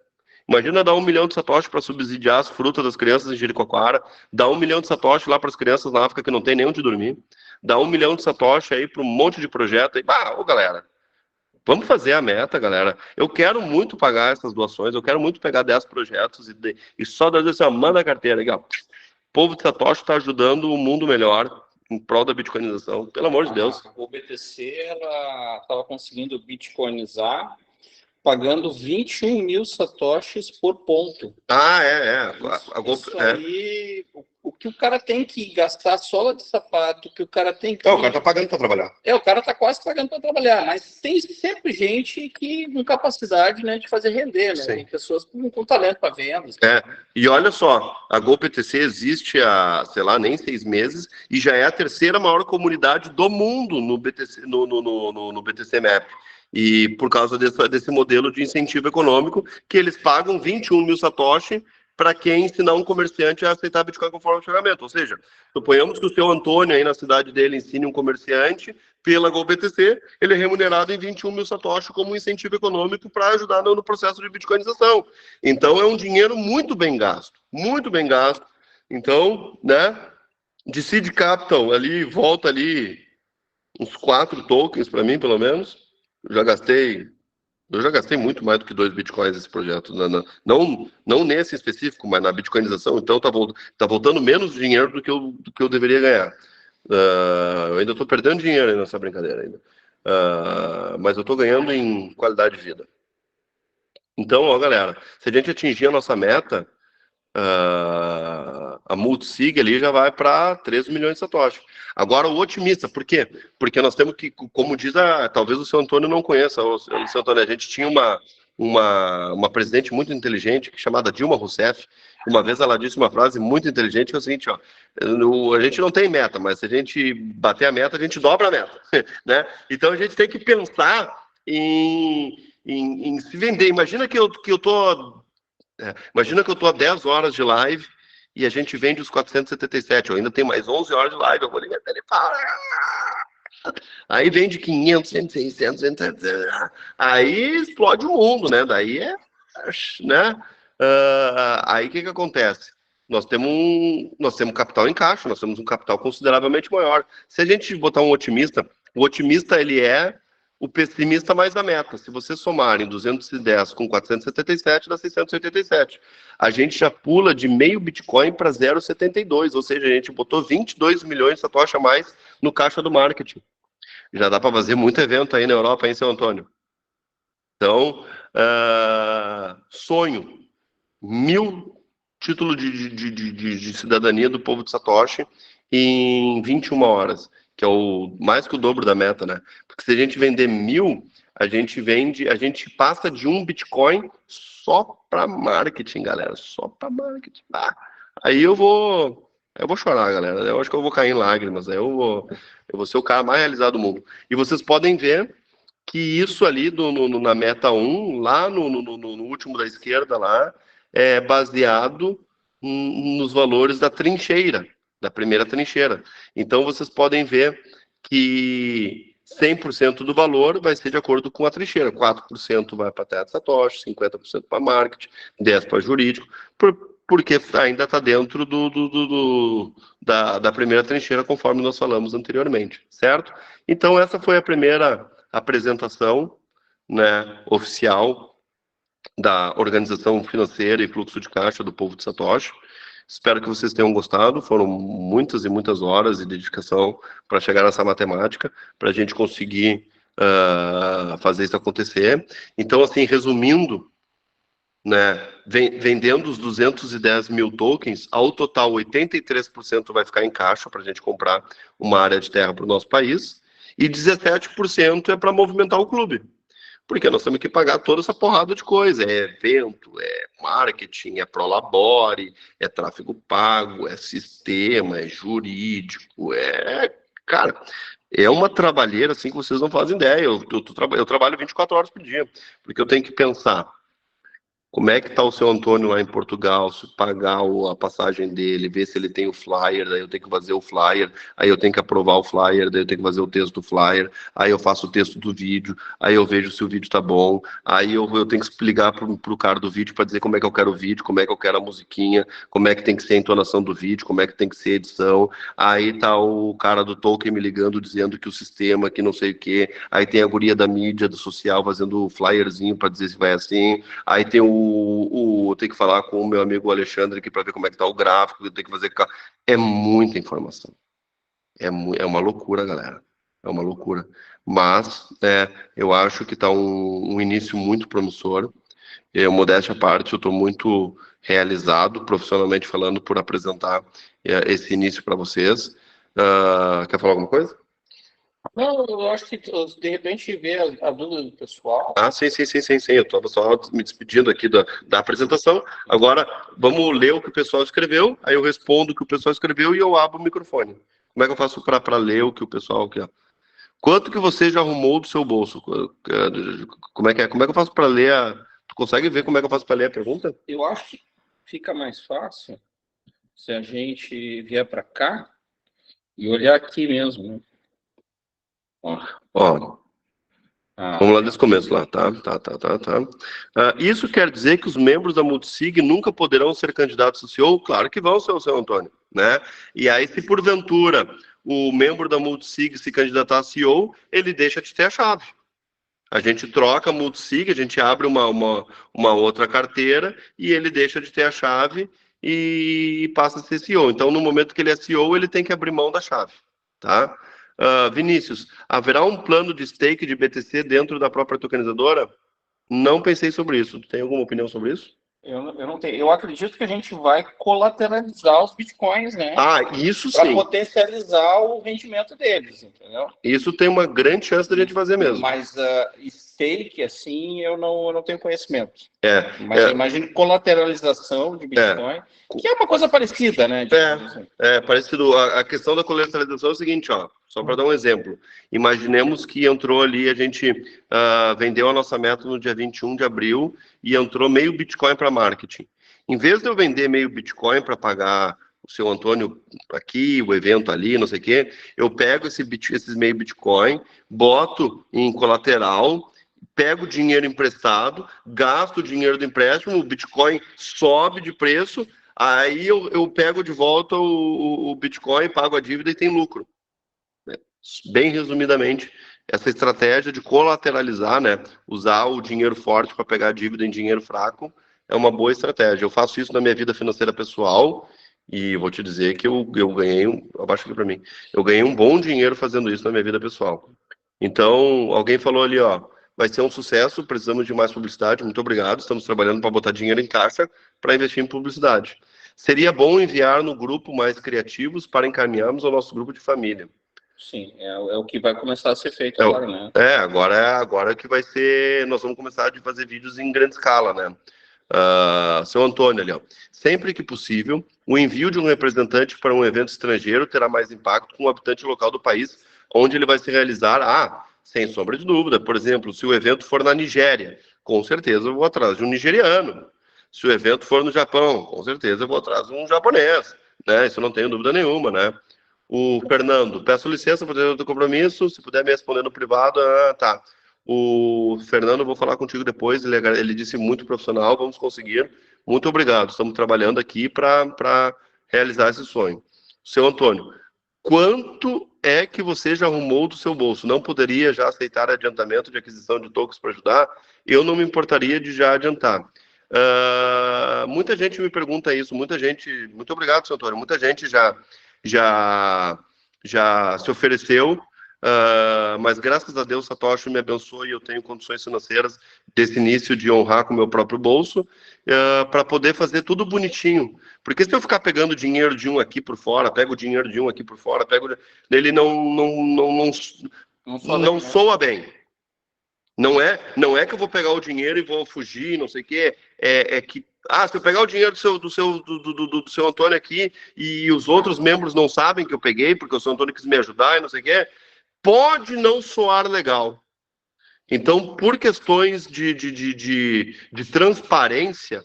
Imagina dar 1 milhão de satoshi para subsidiar as frutas das crianças em Jericoacoara, dar 1 milhão de satoshi lá para as crianças na África que não tem nem onde dormir, dar 1 milhão de satoshi aí para um monte de projeto. Aí, galera, vamos fazer a meta, galera. Eu quero muito pagar essas doações, eu quero muito pegar 10 projetos e só dar assim, manda a carteira aqui, ó. O Povo de Satoshi está ajudando o mundo melhor em prol da bitcoinização, pelo amor de Deus. O BTC, ela estava conseguindo bitcoinizar pagando 21 mil satoshis por ponto. Isso aí, o que o cara tem que gastar sola de sapato, o que o cara tem que... o cara tá pagando para trabalhar. O cara tá quase pagando para trabalhar, mas tem sempre gente que com capacidade, né, de fazer render, né? Tem pessoas com talento para vendas. E olha só, a GoBTC existe há, sei lá, nem 6 meses e já é a terceira maior comunidade do mundo no BTC, no BTC Map. E por causa desse modelo de incentivo econômico, que eles pagam 21 mil satoshi para quem ensinar um comerciante a aceitar Bitcoin como forma de pagamento. Ou seja, suponhamos que o seu Antônio aí na cidade dele ensine um comerciante pela GoBTC, ele é remunerado em 21 mil satoshi como um incentivo econômico para ajudar no processo de bitcoinização. Então é um dinheiro muito bem gasto, muito bem gasto. Então, né, de seed capital ali, volta ali uns 4 tokens para mim, pelo menos. Eu já gastei muito mais do que 2 bitcoins nesse projeto. Não nesse específico, mas na bitcoinização. Então tá voltando menos dinheiro do que eu deveria ganhar. Eu ainda estou perdendo dinheiro nessa brincadeira ainda. Mas eu estou ganhando em qualidade de vida. Então, ó, galera, se a gente atingir a nossa meta, a Multisig ali já vai para 3 milhões de satoshi. Agora, o otimista, por quê? Porque nós temos que, como diz, talvez o seu Antônio não conheça, o seu Antônio, a gente tinha uma presidente muito inteligente, chamada Dilma Rousseff. Uma vez ela disse uma frase muito inteligente, que é o seguinte, ó, a gente não tem meta, mas se a gente bater a meta, a gente dobra a meta, né? Então, a gente tem que pensar em se vender. Imagina que eu tô imagina que eu estou a 10 horas de live e a gente vende os 477. Eu ainda tenho mais 11 horas de live. Eu vou ligar ele fala. Aí vende 500, 600, 700. Aí explode o mundo, né? Daí né? Aí o que acontece? Nós temos capital em caixa, nós temos um capital consideravelmente maior. Se a gente botar um otimista, o otimista ele é o pessimista mais a meta. Se você somarem 210 com 477, dá 687. A gente já pula de meio Bitcoin para 0,72, ou seja, a gente botou 22 milhões de satoshi a mais no caixa do marketing. Já dá para fazer muito evento aí na Europa, hein, seu Antônio? Então, sonho, 1000 títulos de cidadania do povo de Satoshi em 21 horas, que é mais que o dobro da meta, né? Porque se a gente vender 1000, a gente passa de um Bitcoin só para marketing, galera, só para marketing. Aí eu vou chorar, galera. Eu acho que eu vou cair em lágrimas. Aí eu vou ser o cara mais realizado do mundo. E vocês podem ver que isso ali na meta 1, lá no último da esquerda lá, é baseado nos valores da trincheira, da primeira trincheira. Então, vocês podem ver que 100% do valor vai ser de acordo com a trincheira. 4% vai para a Terra de Satoshi, 50% para marketing, 10% para jurídico, porque ainda está dentro da primeira trincheira, conforme nós falamos anteriormente, certo? Então, essa foi a primeira apresentação, né, oficial da organização financeira e fluxo de caixa do povo de Satoshi. Espero que vocês tenham gostado. Foram muitas e muitas horas de dedicação para chegar nessa matemática, para a gente conseguir fazer isso acontecer. Então, assim, resumindo, né, vendendo os 210 mil tokens, ao total 83% vai ficar em caixa para a gente comprar uma área de terra para o nosso país, e 17% é para movimentar o clube. Porque nós temos que pagar toda essa porrada de coisa. É evento, é marketing, é prolabore, é tráfego pago, é sistema, é jurídico, cara, é uma trabalheira assim que vocês não fazem ideia. Eu trabalho 24 horas por dia, porque eu tenho que pensar como é que está o seu Antônio lá em Portugal, se pagar a passagem dele, ver se ele tem o flyer, daí eu tenho que fazer o flyer, aí eu tenho que aprovar o flyer, daí eu tenho que fazer o texto do flyer, aí eu faço o texto do vídeo, aí eu vejo se o vídeo tá bom, aí eu tenho que explicar pro cara do vídeo para dizer como é que eu quero o vídeo, como é que eu quero a musiquinha, como é que tem que ser a entonação do vídeo, como é que tem que ser a edição, aí tá o cara do token me ligando dizendo que o sistema, que não sei o que, aí tem a guria da mídia, do social, fazendo o flyerzinho para dizer se vai assim, aí tem tem que falar com o meu amigo Alexandre aqui para ver como é que tá o gráfico, tem que fazer. É muita informação. É uma loucura, galera. É uma loucura. Mas eu acho que está um início muito promissor. Modéstia à parte, eu estou muito realizado, profissionalmente falando, por apresentar esse início para vocês. Quer falar alguma coisa? Não, eu acho que de repente ver a dúvida do pessoal. Sim. Eu estava só me despedindo aqui da apresentação. Agora, vamos ler o que o pessoal escreveu, aí eu respondo o que o pessoal escreveu e eu abro o microfone. Como é que eu faço para ler o que o pessoal quer? Quanto que você já arrumou do seu bolso? Como é que eu faço para ler Tu consegue ver como é que eu faço para ler a pergunta? Eu acho que fica mais fácil se a gente vier para cá e olhar aqui mesmo, né? Ó, vamos lá desse começo lá, tá? Isso quer dizer que os membros da Multisig nunca poderão ser candidatos a CEO? Claro que vão, seu Antônio, né? E aí, se porventura o membro da Multisig se candidatar a CEO, ele deixa de ter a chave. A gente troca a Multisig, a gente abre uma outra carteira e ele deixa de ter a chave e passa a ser CEO. Então, no momento que ele é CEO, ele tem que abrir mão da chave. tá? Vinícius, haverá um plano de stake de BTC dentro da própria tokenizadora? Não pensei sobre isso. Tu tem alguma opinião sobre isso? Eu não tenho. Eu acredito que a gente vai colateralizar os bitcoins, né? Isso sim. Para potencializar o rendimento deles, entendeu? Isso tem uma grande chance da gente fazer mesmo. Mas stake, assim, eu não tenho conhecimento. Mas eu imagino colateralização de Bitcoin, que é uma coisa parecida, né? Parecido. A questão da colateralização é o seguinte, ó, só para dar um exemplo. Imaginemos que entrou ali, a gente vendeu a nossa meta no dia 21 de abril e entrou meio Bitcoin para marketing. Em vez de eu vender meio Bitcoin para pagar o seu Antônio aqui, o evento ali, não sei o quê, eu pego esses meio Bitcoin, boto em colateral, pego o dinheiro emprestado, gasto o dinheiro do empréstimo, o Bitcoin sobe de preço, aí eu pego de volta o Bitcoin, pago a dívida e tem lucro. Bem resumidamente, essa estratégia de colateralizar, né, usar o dinheiro forte para pegar a dívida em dinheiro fraco, é uma boa estratégia. Eu faço isso na minha vida financeira pessoal e vou te dizer que eu ganhei, abaixa aqui para mim, eu ganhei um bom dinheiro fazendo isso na minha vida pessoal. Então, alguém falou ali, ó, vai ser um sucesso, precisamos de mais publicidade, muito obrigado, estamos trabalhando para botar dinheiro em caixa para investir em publicidade. Seria bom enviar no grupo mais criativos para encaminharmos ao nosso grupo de família. Sim, é o que vai começar a ser feito agora, né? Agora que vai ser, nós vamos começar a fazer vídeos em grande escala, né? Seu Antônio ali, ó. Sempre que possível, o envio de um representante para um evento estrangeiro terá mais impacto com o habitante local do país onde ele vai se realizar. Sem sombra de dúvida. Por exemplo, se o evento for na Nigéria, com certeza eu vou atrás de um nigeriano. Se o evento for no Japão, com certeza eu vou atrás de um japonês, né? Isso eu não tenho dúvida nenhuma, né? O Fernando, peço licença por ter outro compromisso, se puder me responder no privado, tá. O Fernando, vou falar contigo depois, ele disse muito profissional, vamos conseguir. Muito obrigado, estamos trabalhando aqui para realizar esse sonho. Seu Antônio, quanto é que você já arrumou do seu bolso? Não poderia já aceitar adiantamento de aquisição de tokens para ajudar? Eu não me importaria de já adiantar. Muita gente me pergunta isso, muita gente... Muito obrigado, seu Antônio. Muita gente já se ofereceu, mas graças a Deus Satoshi me abençoou e eu tenho condições financeiras desse início de honrar com o meu próprio bolso para poder fazer tudo bonitinho. Porque se eu ficar pegando dinheiro de um aqui por fora, pego o dinheiro de um aqui por fora, ele não soa bem. Não é que eu vou pegar o dinheiro e vou fugir, não sei o quê. É que se eu pegar o dinheiro do seu Antônio aqui e os outros membros não sabem que eu peguei, porque o seu Antônio quis me ajudar e não sei o quê, pode não soar legal. Então, por questões de transparência,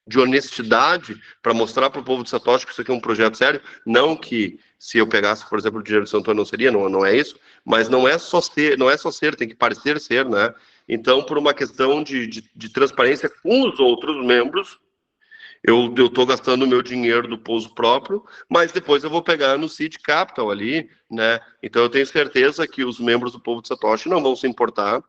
de honestidade, para mostrar para o povo de Satoshi que isso aqui é um projeto sério, não que se eu pegasse, por exemplo, o dinheiro do seu Antônio não seria, não é isso, mas não é só ser, tem que parecer ser, né? Então, por uma questão de transparência com os outros membros, eu estou gastando o meu dinheiro do pouso próprio, mas depois eu vou pegar no Seed Capital ali, né? Então eu tenho certeza que os membros do povo de Satoshi não vão se importar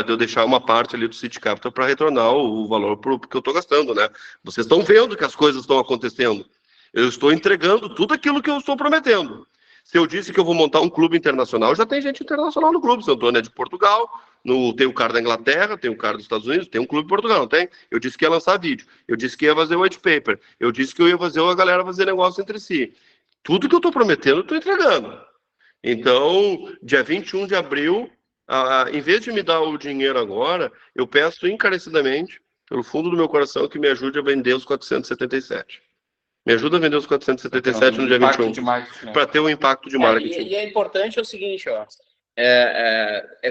de eu deixar uma parte ali do Seed Capital para retornar o valor que eu estou gastando, né? Vocês estão vendo que as coisas estão acontecendo. Eu estou entregando tudo aquilo que eu estou prometendo. Se eu disse que eu vou montar um clube internacional, já tem gente internacional no clube. Seu Antônio é de Portugal, tem o cara da Inglaterra, tem o cara dos Estados Unidos, tem um clube em Portugal, não tem? Eu disse que ia lançar vídeo, eu disse que ia fazer o white paper, eu disse que eu ia fazer a galera fazer negócio entre si. Tudo que eu estou prometendo, eu estou entregando. Então, dia 21 de abril, em vez de me dar o dinheiro agora, eu peço encarecidamente, pelo fundo do meu coração, que me ajude a vender os 477. Me ajuda a vender os 477 no dia 21, para ter um impacto de marketing. E é importante o seguinte, ó,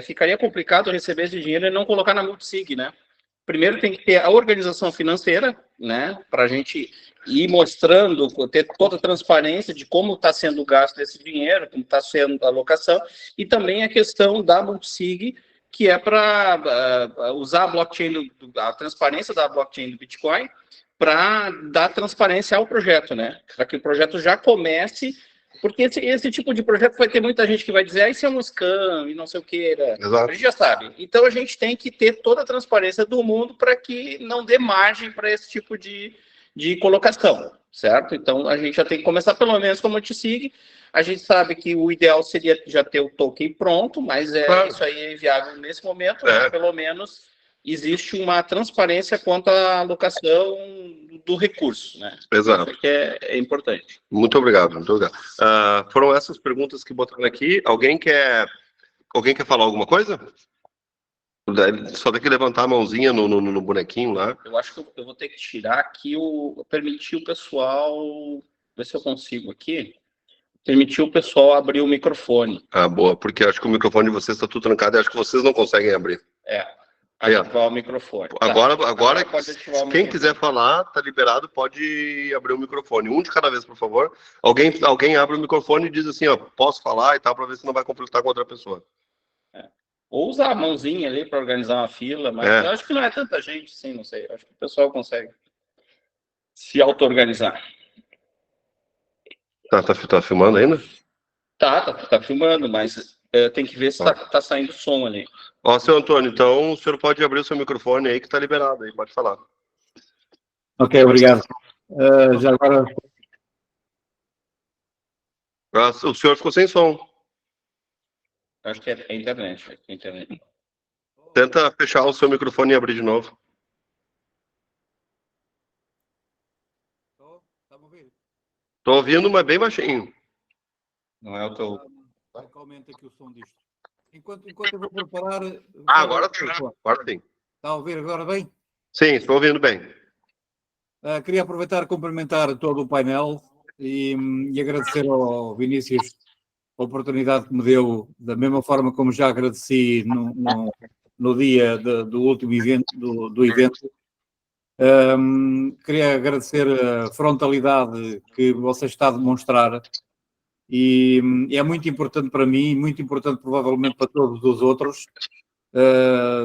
ficaria complicado receber esse dinheiro e não colocar na Multisig, né? Primeiro tem que ter a organização financeira, né, para a gente ir mostrando, ter toda a transparência de como está sendo gasto esse dinheiro, como está sendo a alocação, e também a questão da Multisig, que é para usar a blockchain, a transparência da blockchain do Bitcoin, para dar transparência ao projeto, né? Para que o projeto já comece, porque esse tipo de projeto vai ter muita gente que vai dizer, isso é um scam e não sei o que. A gente já sabe. Então a gente tem que ter toda a transparência do mundo para que não dê margem para esse tipo de de colocação, certo? Então, a gente já tem que começar, pelo menos, como eu te sigo. A gente sabe que o ideal seria já ter o token pronto, mas Claro. isso aí é inviável nesse momento, mas pelo menos existe uma transparência quanto à alocação do recurso, né? Exato. Isso que é importante. Muito obrigado, muito obrigado. Foram essas perguntas que botaram aqui. Alguém quer falar alguma coisa? Só tem que levantar a mãozinha no bonequinho lá. Eu acho que eu vou ter que tirar aqui permitir o pessoal, ver se eu consigo aqui, permitir o pessoal abrir o microfone. Boa, porque acho que o microfone de vocês está tudo trancado e acho que vocês não conseguem abrir. Ativar o microfone. Agora pode ativar o quem microfone. quiser falar, tá liberado, pode abrir o microfone. Um de cada vez, por favor. Alguém abre o microfone e diz assim, ó, posso falar e tal, para ver se não vai conflitar com outra pessoa. Ou usar a mãozinha ali para organizar uma fila, mas eu acho que não é tanta gente, sim, não sei. Eu acho que o pessoal consegue se auto-organizar. Tá filmando ainda? Tá filmando, mas tem que ver se tá saindo som ali. Ó, seu Antônio, então o senhor pode abrir o seu microfone aí que tá liberado aí, pode falar. Ok, obrigado. Já agora... O senhor ficou sem som. Acho que é a internet. Tenta fechar o seu microfone e abrir de novo. Tô ouvindo, mas bem baixinho. Não é o teu... Aumenta aqui o som disto. Enquanto eu vou preparar... Agora sim. Está a ouvir agora bem? Sim, estou ouvindo bem. Queria aproveitar e cumprimentar todo o painel e agradecer ao Vinícius a oportunidade que me deu, da mesma forma como já agradeci no dia do último evento, do evento. Queria agradecer a frontalidade que você está a demonstrar e é muito importante para mim, muito importante provavelmente para todos os outros,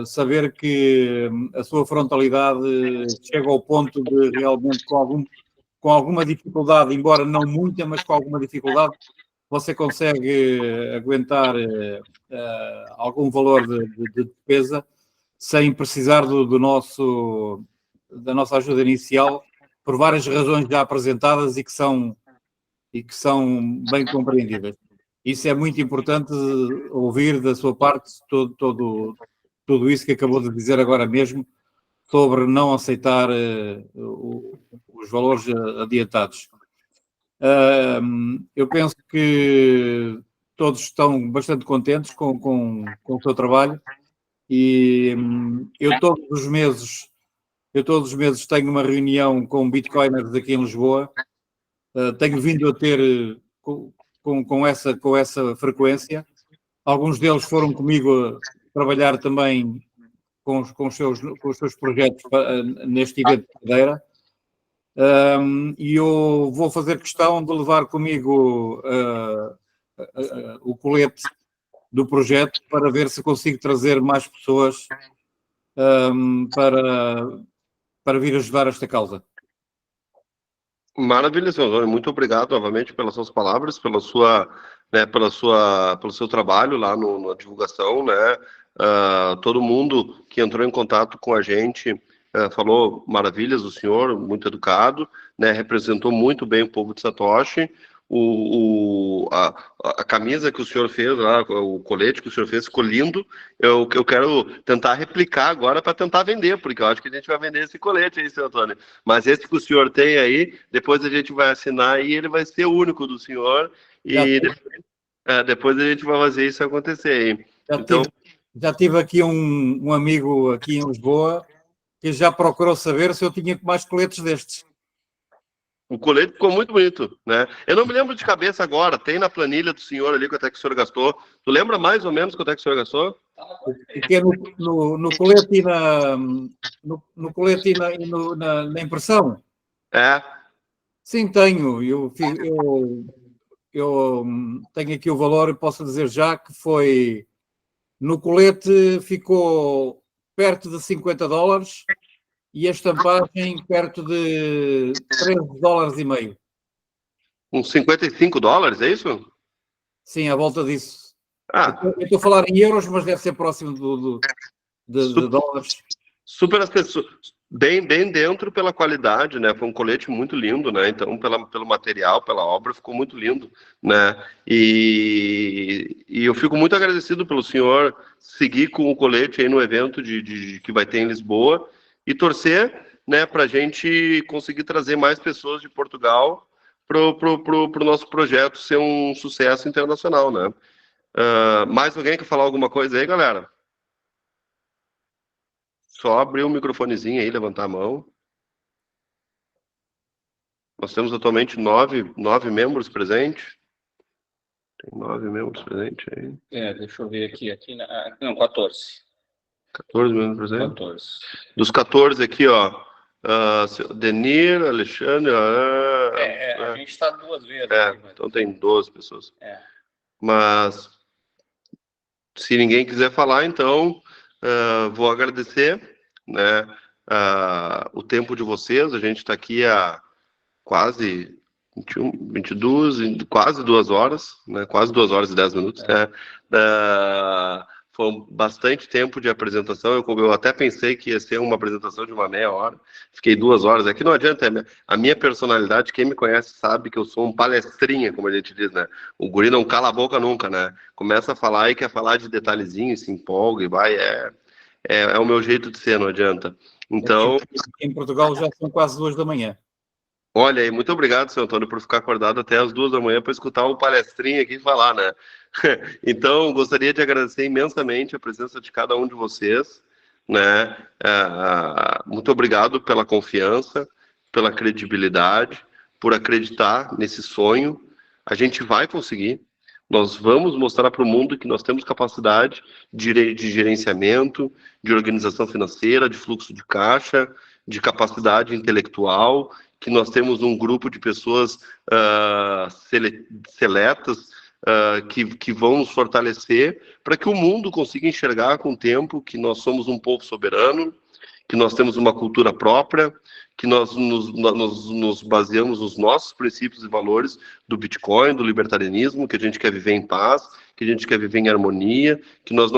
saber que a sua frontalidade chega ao ponto de realmente com alguma dificuldade, embora não muita, mas com alguma dificuldade, você consegue aguentar algum valor de despesa sem precisar da nossa ajuda inicial, por várias razões já apresentadas e que são bem compreendidas. Isso é muito importante ouvir da sua parte tudo isso que acabou de dizer agora mesmo sobre não aceitar os valores adiantados. Eu penso que todos estão bastante contentes com o seu trabalho e eu todos os meses tenho uma reunião com bitcoiners aqui em Lisboa. Tenho vindo a ter com essa frequência. Alguns deles foram comigo a trabalhar também com os seus projetos neste evento de Madeira. E eu vou fazer questão de levar comigo o colete do projeto para ver se consigo trazer mais pessoas para vir ajudar esta causa. Maravilha, senhor Antônio. Muito obrigado novamente pelas suas palavras, pelo seu trabalho lá na divulgação, né? Todo mundo que entrou em contato com a gente falou maravilhas do senhor, muito educado, né? Representou muito bem o povo de Satoshi. A camisa que o senhor fez lá, o colete que o senhor fez, ficou lindo. Eu quero tentar replicar agora para tentar vender, porque eu acho que a gente vai vender esse colete aí, senhor Antônio. Mas esse que o senhor tem aí, depois a gente vai assinar e ele vai ser o único do senhor. E depois a gente vai fazer isso acontecer aí. Já tive aqui um amigo aqui em Lisboa que já procurou saber se eu tinha mais coletes destes. O colete ficou muito bonito, né? Eu não me lembro de cabeça agora, tem na planilha do senhor ali quanto é que o senhor gastou. Tu lembra mais ou menos quanto é que o senhor gastou? Porque no colete e no colete e na impressão? Sim, tenho. Eu tenho aqui o valor e posso dizer já que foi... No colete ficou perto de $50 e a estampagem perto de $13,5. Uns $55, é isso? Sim, à volta disso. Eu estou a falar em euros, mas deve ser próximo de dólares. Super acessível. Bem dentro pela qualidade, né? Foi um colete muito lindo, né? Então, pelo material, pela obra, ficou muito lindo, né? E eu fico muito agradecido pelo senhor seguir com o colete aí no evento que vai ter em Lisboa e torcer, né, para a gente conseguir trazer mais pessoas de Portugal pro nosso projeto ser um sucesso internacional, né? Mais alguém quer falar alguma coisa aí, galera? Só abrir o microfonezinho aí, levantar a mão. Nós temos atualmente nove membros presentes. Tem 9 membros presentes aí. Deixa eu ver aqui. Não, 14. 14 membros presentes? 14. Dos 14 aqui, ó. Denir, Alexandre. A gente está 2 vezes. Aqui, mas... Então tem 12 pessoas. Mas, se ninguém quiser falar, então, vou agradecer, né, o tempo de vocês. A gente está aqui há quase 21, 22, quase 2 horas, né? Quase 2 horas e 10 minutos. Né? Foi bastante tempo de apresentação. Eu até pensei que ia ser uma apresentação de uma meia hora. Fiquei 2 horas. Aqui não adianta. A minha personalidade, quem me conhece sabe que eu sou um palestrinha, como a gente diz, né? O guri não cala a boca nunca, né? Começa a falar e quer falar de detalhezinho, se empolga e vai. É o meu jeito de ser, não adianta. Então... Em Portugal já são quase 2 da manhã. Olha aí, muito obrigado, seu Antônio, por ficar acordado até as 2 da manhã para escutar um palestrinho aqui falar, né? Então, gostaria de agradecer imensamente a presença de cada um de vocês, né? Muito obrigado pela confiança, pela credibilidade, por acreditar nesse sonho. A gente vai conseguir. Nós vamos mostrar para o mundo que nós temos capacidade de gerenciamento, de organização financeira, de fluxo de caixa, de capacidade intelectual, que nós temos um grupo de pessoas seletas que vão nos fortalecer para que o mundo consiga enxergar com o tempo que nós somos um povo soberano, que nós temos uma cultura própria, que nós nos baseamos nos nossos princípios e valores do Bitcoin, do libertarianismo, que a gente quer viver em paz, que a gente quer viver em harmonia, que nós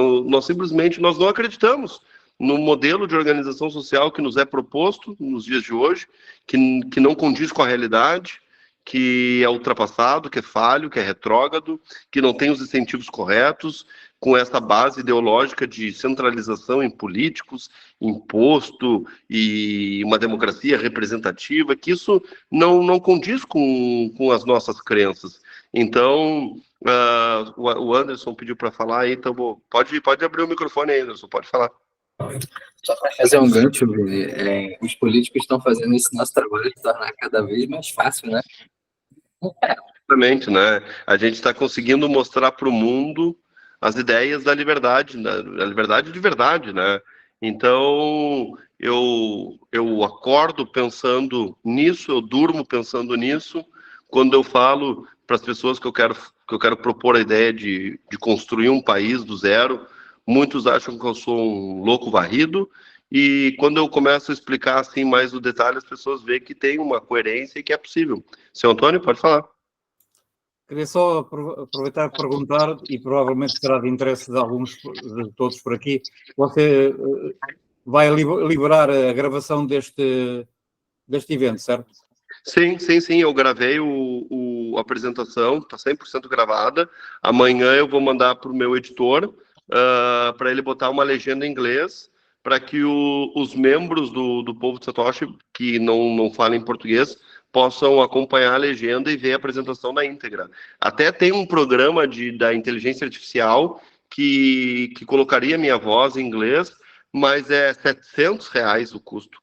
simplesmente não acreditamos no modelo de organização social que nos é proposto nos dias de hoje, que não condiz com a realidade, que é ultrapassado, que é falho, que é retrógrado, que não tem os incentivos corretos, com essa base ideológica de centralização em políticos, imposto e uma democracia representativa, que isso não condiz com as nossas crenças. Então, o Anderson pediu para falar aí, então pode abrir o microfone aí, Anderson, pode falar. Só para fazer um gancho, os políticos estão fazendo esse nosso trabalho de tornar cada vez mais fácil, né? Exatamente, né? A gente está conseguindo mostrar para o mundo as ideias da liberdade, né? A liberdade de verdade, né? Então, eu acordo pensando nisso, eu durmo pensando nisso. Quando eu falo para as pessoas que eu quero propor a ideia de construir um país do zero, muitos acham que eu sou um louco varrido, e quando eu começo a explicar assim mais o detalhe, as pessoas veem que tem uma coerência e que é possível. Seu Antônio, pode falar. Queria só aproveitar para perguntar, e provavelmente será de interesse de todos por aqui, você vai liberar a gravação deste evento, certo? Sim, eu gravei a apresentação, está 100% gravada. Amanhã eu vou mandar para o meu editor, para ele botar uma legenda em inglês, para que os membros do povo de Satoshi, que não falam em português, possam acompanhar a legenda e ver a apresentação na íntegra. Até tem um programa da inteligência artificial que colocaria minha voz em inglês, mas é R$700 o custo.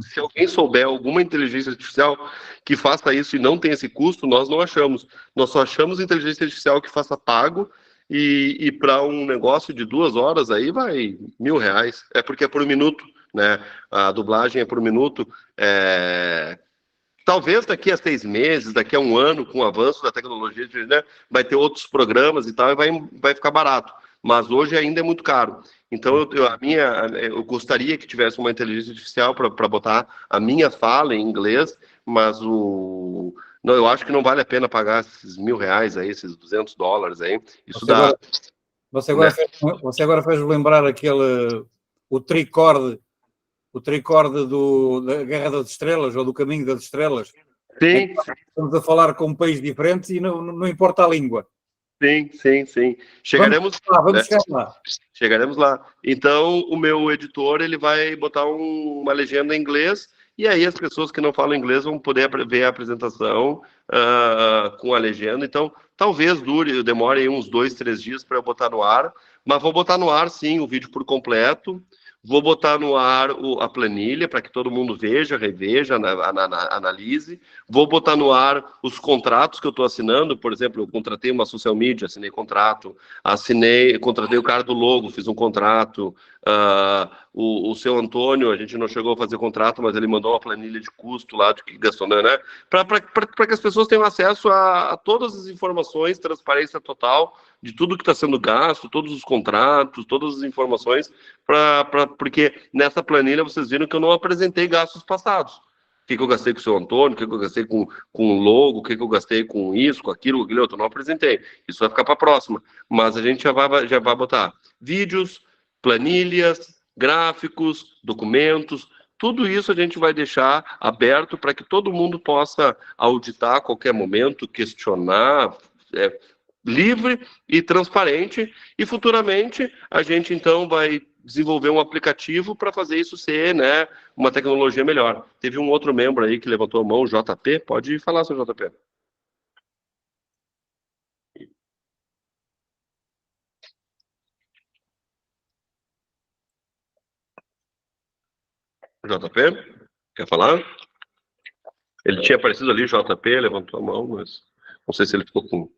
Se alguém souber alguma inteligência artificial que faça isso e não tem esse custo, nós não achamos. Nós só achamos inteligência artificial que faça pago, e para um negócio de 2 horas aí vai R$1.000. É porque é por minuto, né? A dublagem é por minuto. Talvez daqui a 6 meses, daqui a 1 ano, com o avanço da tecnologia, né, vai ter outros programas e tal, e vai ficar barato. Mas hoje ainda é muito caro. Então, eu gostaria que tivesse uma inteligência artificial para botar a minha fala em inglês, mas não, eu acho que não vale a pena pagar esses R$1.000 aí, esses $200 aí. Isso dá... Você agora fez lembrar o tricorder o tricorde da Guerra das Estrelas ou do Caminho das Estrelas. Sim. Estamos a falar com um país diferente e não importa a língua. Sim. Chegaremos vamos chegar lá. Chegaremos lá. Então, o meu editor ele vai botar uma legenda em inglês e aí as pessoas que não falam inglês vão poder ver a apresentação com a legenda. Então, talvez demore aí uns 2, 3 dias para eu botar no ar, mas vou botar no ar, sim, o vídeo por completo. Vou botar no ar a planilha para que todo mundo veja, reveja, analise. Vou botar no ar os contratos que eu estou assinando. Por exemplo, eu contratei uma social media, assinei contrato. Contratei o cara do logo, fiz um contrato. O seu Antônio, a gente não chegou a fazer contrato, mas ele mandou uma planilha de custo lá, de que gastou, né? Para que as pessoas tenham acesso a todas as informações, transparência total de tudo que está sendo gasto, todos os contratos, todas as informações, porque nessa planilha vocês viram que eu não apresentei gastos passados. O que eu gastei com o seu Antônio, o que eu gastei com o logo, o que eu gastei com isso, com aquilo outro, eu não apresentei. Isso vai ficar para a próxima. Mas a gente já vai botar vídeos, planilhas, gráficos, documentos, tudo isso a gente vai deixar aberto para que todo mundo possa auditar a qualquer momento, questionar, livre e transparente, e futuramente a gente então vai desenvolver um aplicativo para fazer isso ser, né, uma tecnologia melhor. Teve um outro membro aí que levantou a mão, o JP, pode falar, seu JP. JP, quer falar? Ele tinha aparecido ali, JP, levantou a mão, mas não sei se ele ficou com...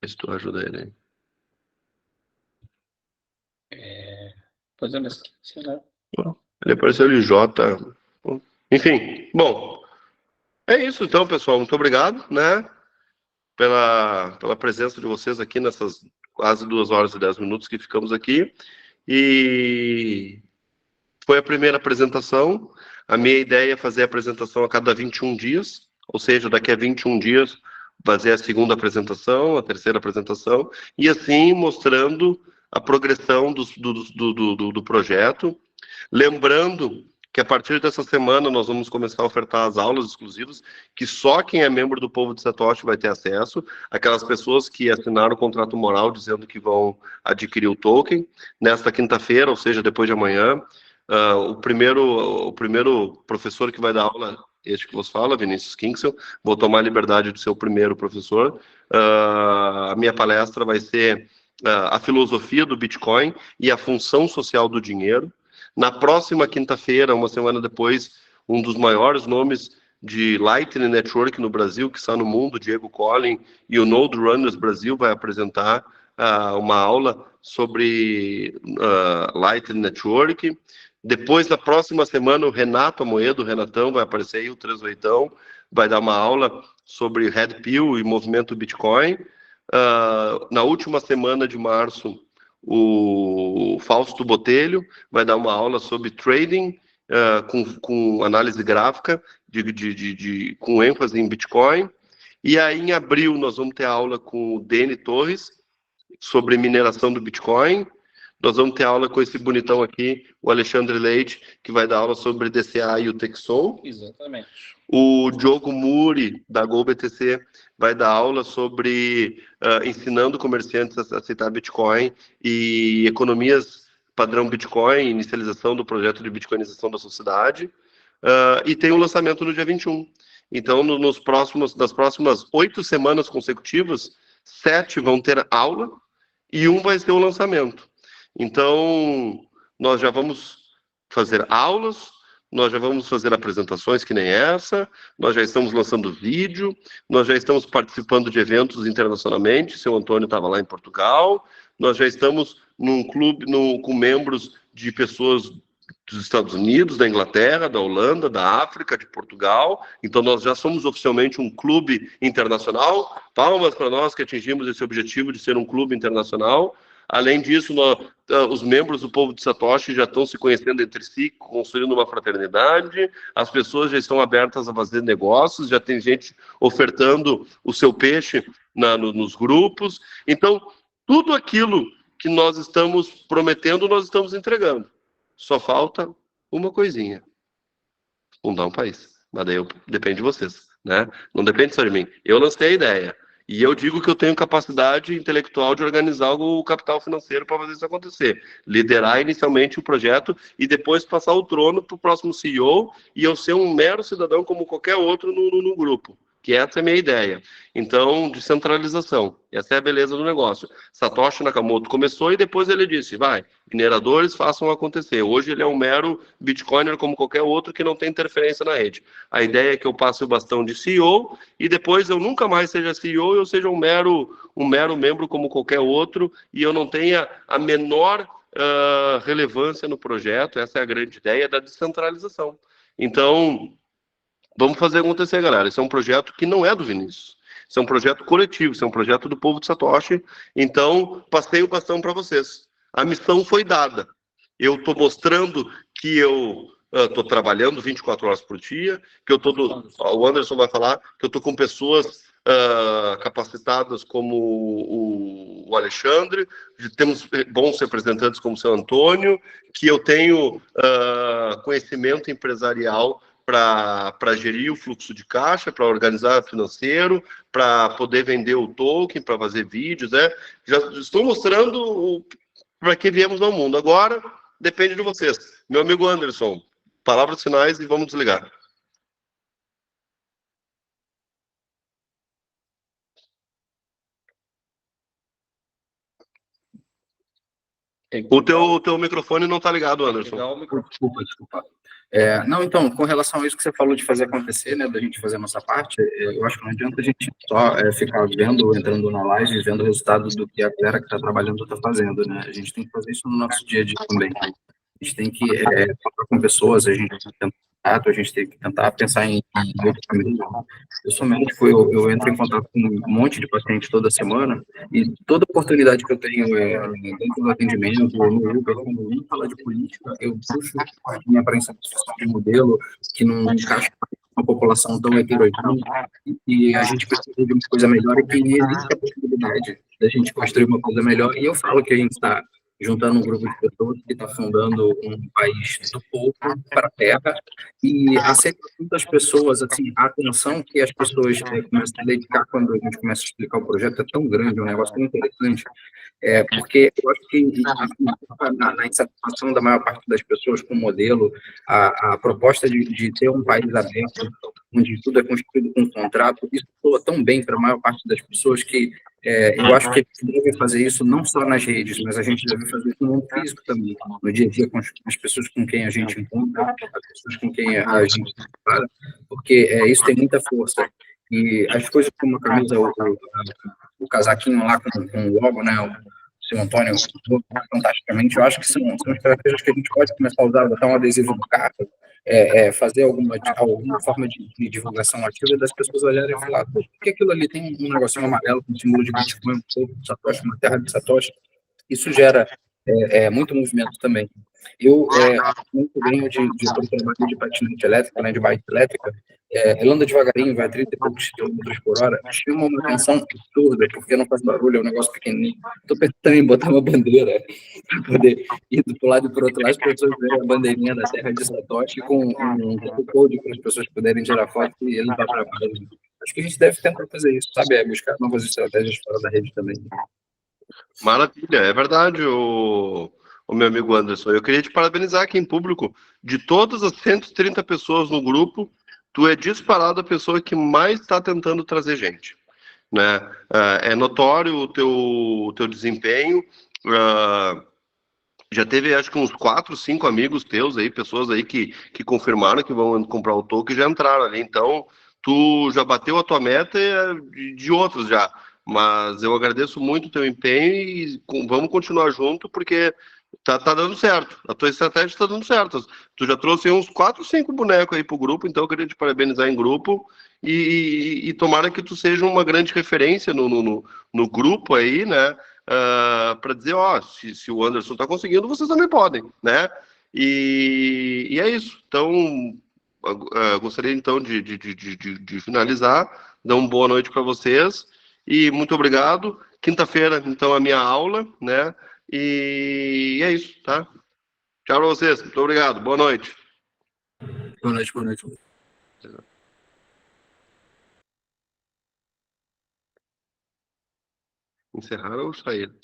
Se tu ajuda ele aí. Pois é, mas sei lá. Ele apareceu ali, J. Enfim, bom. É isso então, pessoal. Muito obrigado, né? Pela presença de vocês aqui nessas quase 2 horas e 10 minutos que ficamos aqui. E foi a primeira apresentação. A minha ideia é fazer a apresentação a cada 21 dias, ou seja, daqui a 21 dias fazer a segunda apresentação, a terceira apresentação, e assim mostrando a progressão do projeto. Lembrando que a partir dessa semana nós vamos começar a ofertar as aulas exclusivas, que só quem é membro do Povo de Satoshi vai ter acesso, aquelas pessoas que assinaram o contrato moral dizendo que vão adquirir o token, nesta quinta-feira, ou seja, depois de amanhã. O primeiro professor que vai dar aula, este que vos fala, Vinícius Kingsel, vou tomar a liberdade de ser o primeiro professor. A minha palestra vai ser a filosofia do Bitcoin e a função social do dinheiro. Na próxima quinta-feira, uma semana depois, um dos maiores nomes de Lightning Network no Brasil, que está no mundo, Diego Collin, e o Node Runners Brasil vai apresentar uma aula sobre Lightning Network. Depois, na próxima semana, o Renato Amoedo, o Renatão, vai aparecer aí, o 38ão, vai dar uma aula sobre Red Pill e movimento Bitcoin. Na última semana de março, o Fausto Botelho vai dar uma aula sobre trading com análise gráfica, com ênfase em Bitcoin. E aí, em abril, nós vamos ter aula com o Deni Torres sobre mineração do Bitcoin. Nós vamos ter aula com esse bonitão aqui, o Alexandre Leite, que vai dar aula sobre DCA e o Texon. Exatamente. O Diogo Muri, da GoBTC, vai dar aula sobre ensinando comerciantes a aceitar Bitcoin e economias padrão Bitcoin, inicialização do projeto de bitcoinização da sociedade. E tem o lançamento no dia 21. Então, nas próximas 8 semanas consecutivas, 7 vão ter aula e 1 vai ser o lançamento. Então, nós já vamos fazer aulas, nós já vamos fazer apresentações que nem essa, nós já estamos lançando vídeo, nós já estamos participando de eventos internacionalmente, seu Antônio estava lá em Portugal, nós já estamos num clube com membros de pessoas dos Estados Unidos, da Inglaterra, da Holanda, da África, de Portugal, então nós já somos oficialmente um clube internacional. Palmas para nós que atingimos esse objetivo de ser um clube internacional. Além disso, os membros do Povo de Satoshi já estão se conhecendo entre si, construindo uma fraternidade, as pessoas já estão abertas a fazer negócios, já tem gente ofertando o seu peixe nos grupos. Então, tudo aquilo que nós estamos prometendo, nós estamos entregando. Só falta uma coisinha: fundar um país. Mas daí depende de vocês, né? Não depende só de mim. Eu lancei a ideia. E eu digo que eu tenho capacidade intelectual de organizar o capital financeiro para fazer isso acontecer. Liderar inicialmente o projeto e depois passar o trono para o próximo CEO e eu ser um mero cidadão como qualquer outro no grupo. Que essa é a minha ideia. Então, descentralização. Essa é a beleza do negócio. Satoshi Nakamoto começou e depois ele disse: vai, mineradores façam acontecer. Hoje ele é um mero bitcoiner como qualquer outro que não tem interferência na rede. A ideia é que eu passe o bastão de CEO e depois eu nunca mais seja CEO e eu seja um mero membro como qualquer outro e eu não tenha a menor relevância no projeto. Essa é a grande ideia da descentralização. Então, vamos fazer acontecer, galera. Esse é um projeto que não é do Vinícius. Esse é um projeto coletivo, esse é um projeto do povo de Satoshi. Então, passei o bastão para vocês. A missão foi dada. Eu estou mostrando que eu estou trabalhando 24 horas por dia, que eu estou... O Anderson vai falar que eu estou com pessoas capacitadas como o Alexandre, temos bons representantes como o seu Antônio, que eu tenho conhecimento empresarial para gerir o fluxo de caixa, para organizar financeiro, para poder vender o token, para fazer vídeos, né? Já estou mostrando para que viemos ao mundo. Agora, depende de vocês. Meu amigo Anderson, palavras finais e vamos desligar. O teu microfone não está ligado, Anderson. Desculpa. Não, então, com relação a isso que você falou de fazer acontecer, né, da gente fazer a nossa parte, eu acho que não adianta a gente só ficar vendo, entrando na live e vendo o resultado do que a galera que está trabalhando está fazendo, né? A gente tem que fazer isso no nosso dia a dia também. A gente tem que falar com pessoas, a gente tem que tentar pensar em outros caminhos. Eu sou médico, eu entro em contato com um monte de pacientes toda semana e toda oportunidade que eu tenho dentro do atendimento, no Uber, quando eu falar de política, eu puxo a minha aparência de modelo que não encaixa com a população tão heterogênea e a gente precisa de uma coisa melhor e que existe a possibilidade da gente construir uma coisa melhor. E eu falo que a gente está juntando um grupo de pessoas que está fundando um país do povo para a terra e aceita muitas pessoas, assim, a atenção que as pessoas começam a dedicar quando a gente começa a explicar o projeto é tão grande, é um negócio tão interessante, porque eu acho que na insatisfação da maior parte das pessoas com o modelo, a proposta de ter um país aberto, onde tudo é construído com um contrato, isso soa tão bem para a maior parte das pessoas que eu acho que a gente deve fazer isso não só nas redes, mas a gente deve fazer isso no mundo físico também, no dia a dia com as pessoas com quem a gente encontra, as pessoas com quem a gente para, porque isso tem muita força. E as coisas como a camisa, o casaquinho lá com o logo, né, o seu Antônio, fantasticamente, eu acho que são estratégias que a gente pode começar a usar, botar um adesivo no carro, fazer alguma forma de divulgação ativa das pessoas olharem e falar, por que aquilo ali tem um negocinho amarelo com símbolo de Bitcoin, um povo de Satoshi, uma terra de Satoshi? Isso gera muito movimento também. Eu muito ganho de trabalho de patinete elétrica, né, de bike elétrica, ela anda devagarinho, vai a 30 e poucos quilômetros por hora, chama uma atenção absurda, porque não faz barulho, é um negócio pequenininho. Estou pensando em botar uma bandeira para poder ir do lado e para o outro lado, as pessoas verem a bandeirinha da terra de Satoshi com um code para as pessoas poderem tirar foto e limpar para baixo. Acho que a gente deve tentar fazer isso, sabe? Buscar novas estratégias fora da rede também. Maravilha, é verdade, o meu amigo Anderson. Eu queria te parabenizar aqui em público. De todas as 130 pessoas no grupo, tu é disparado a pessoa que mais está tentando trazer gente, né? É notório o teu desempenho. Já teve, acho que uns 4, 5 amigos teus aí, pessoas aí que confirmaram que vão comprar o token e já entraram ali. Então, tu já bateu a tua meta de outros já. Mas eu agradeço muito o teu empenho e vamos continuar junto, porque tá dando certo. A tua estratégia está dando certo. Tu já trouxe uns 4, 5 bonecos aí pro grupo, então eu queria te parabenizar em grupo e tomara que tu seja uma grande referência no grupo aí, né? Para dizer, se o Anderson está conseguindo, vocês também podem, né? E é isso. Então, gostaria então de finalizar, dar uma boa noite para vocês e muito obrigado. Quinta-feira, então, a minha aula, né? E é isso, tá? Tchau para vocês. Muito obrigado. Boa noite. Boa noite, boa noite. Encerraram ou saíram?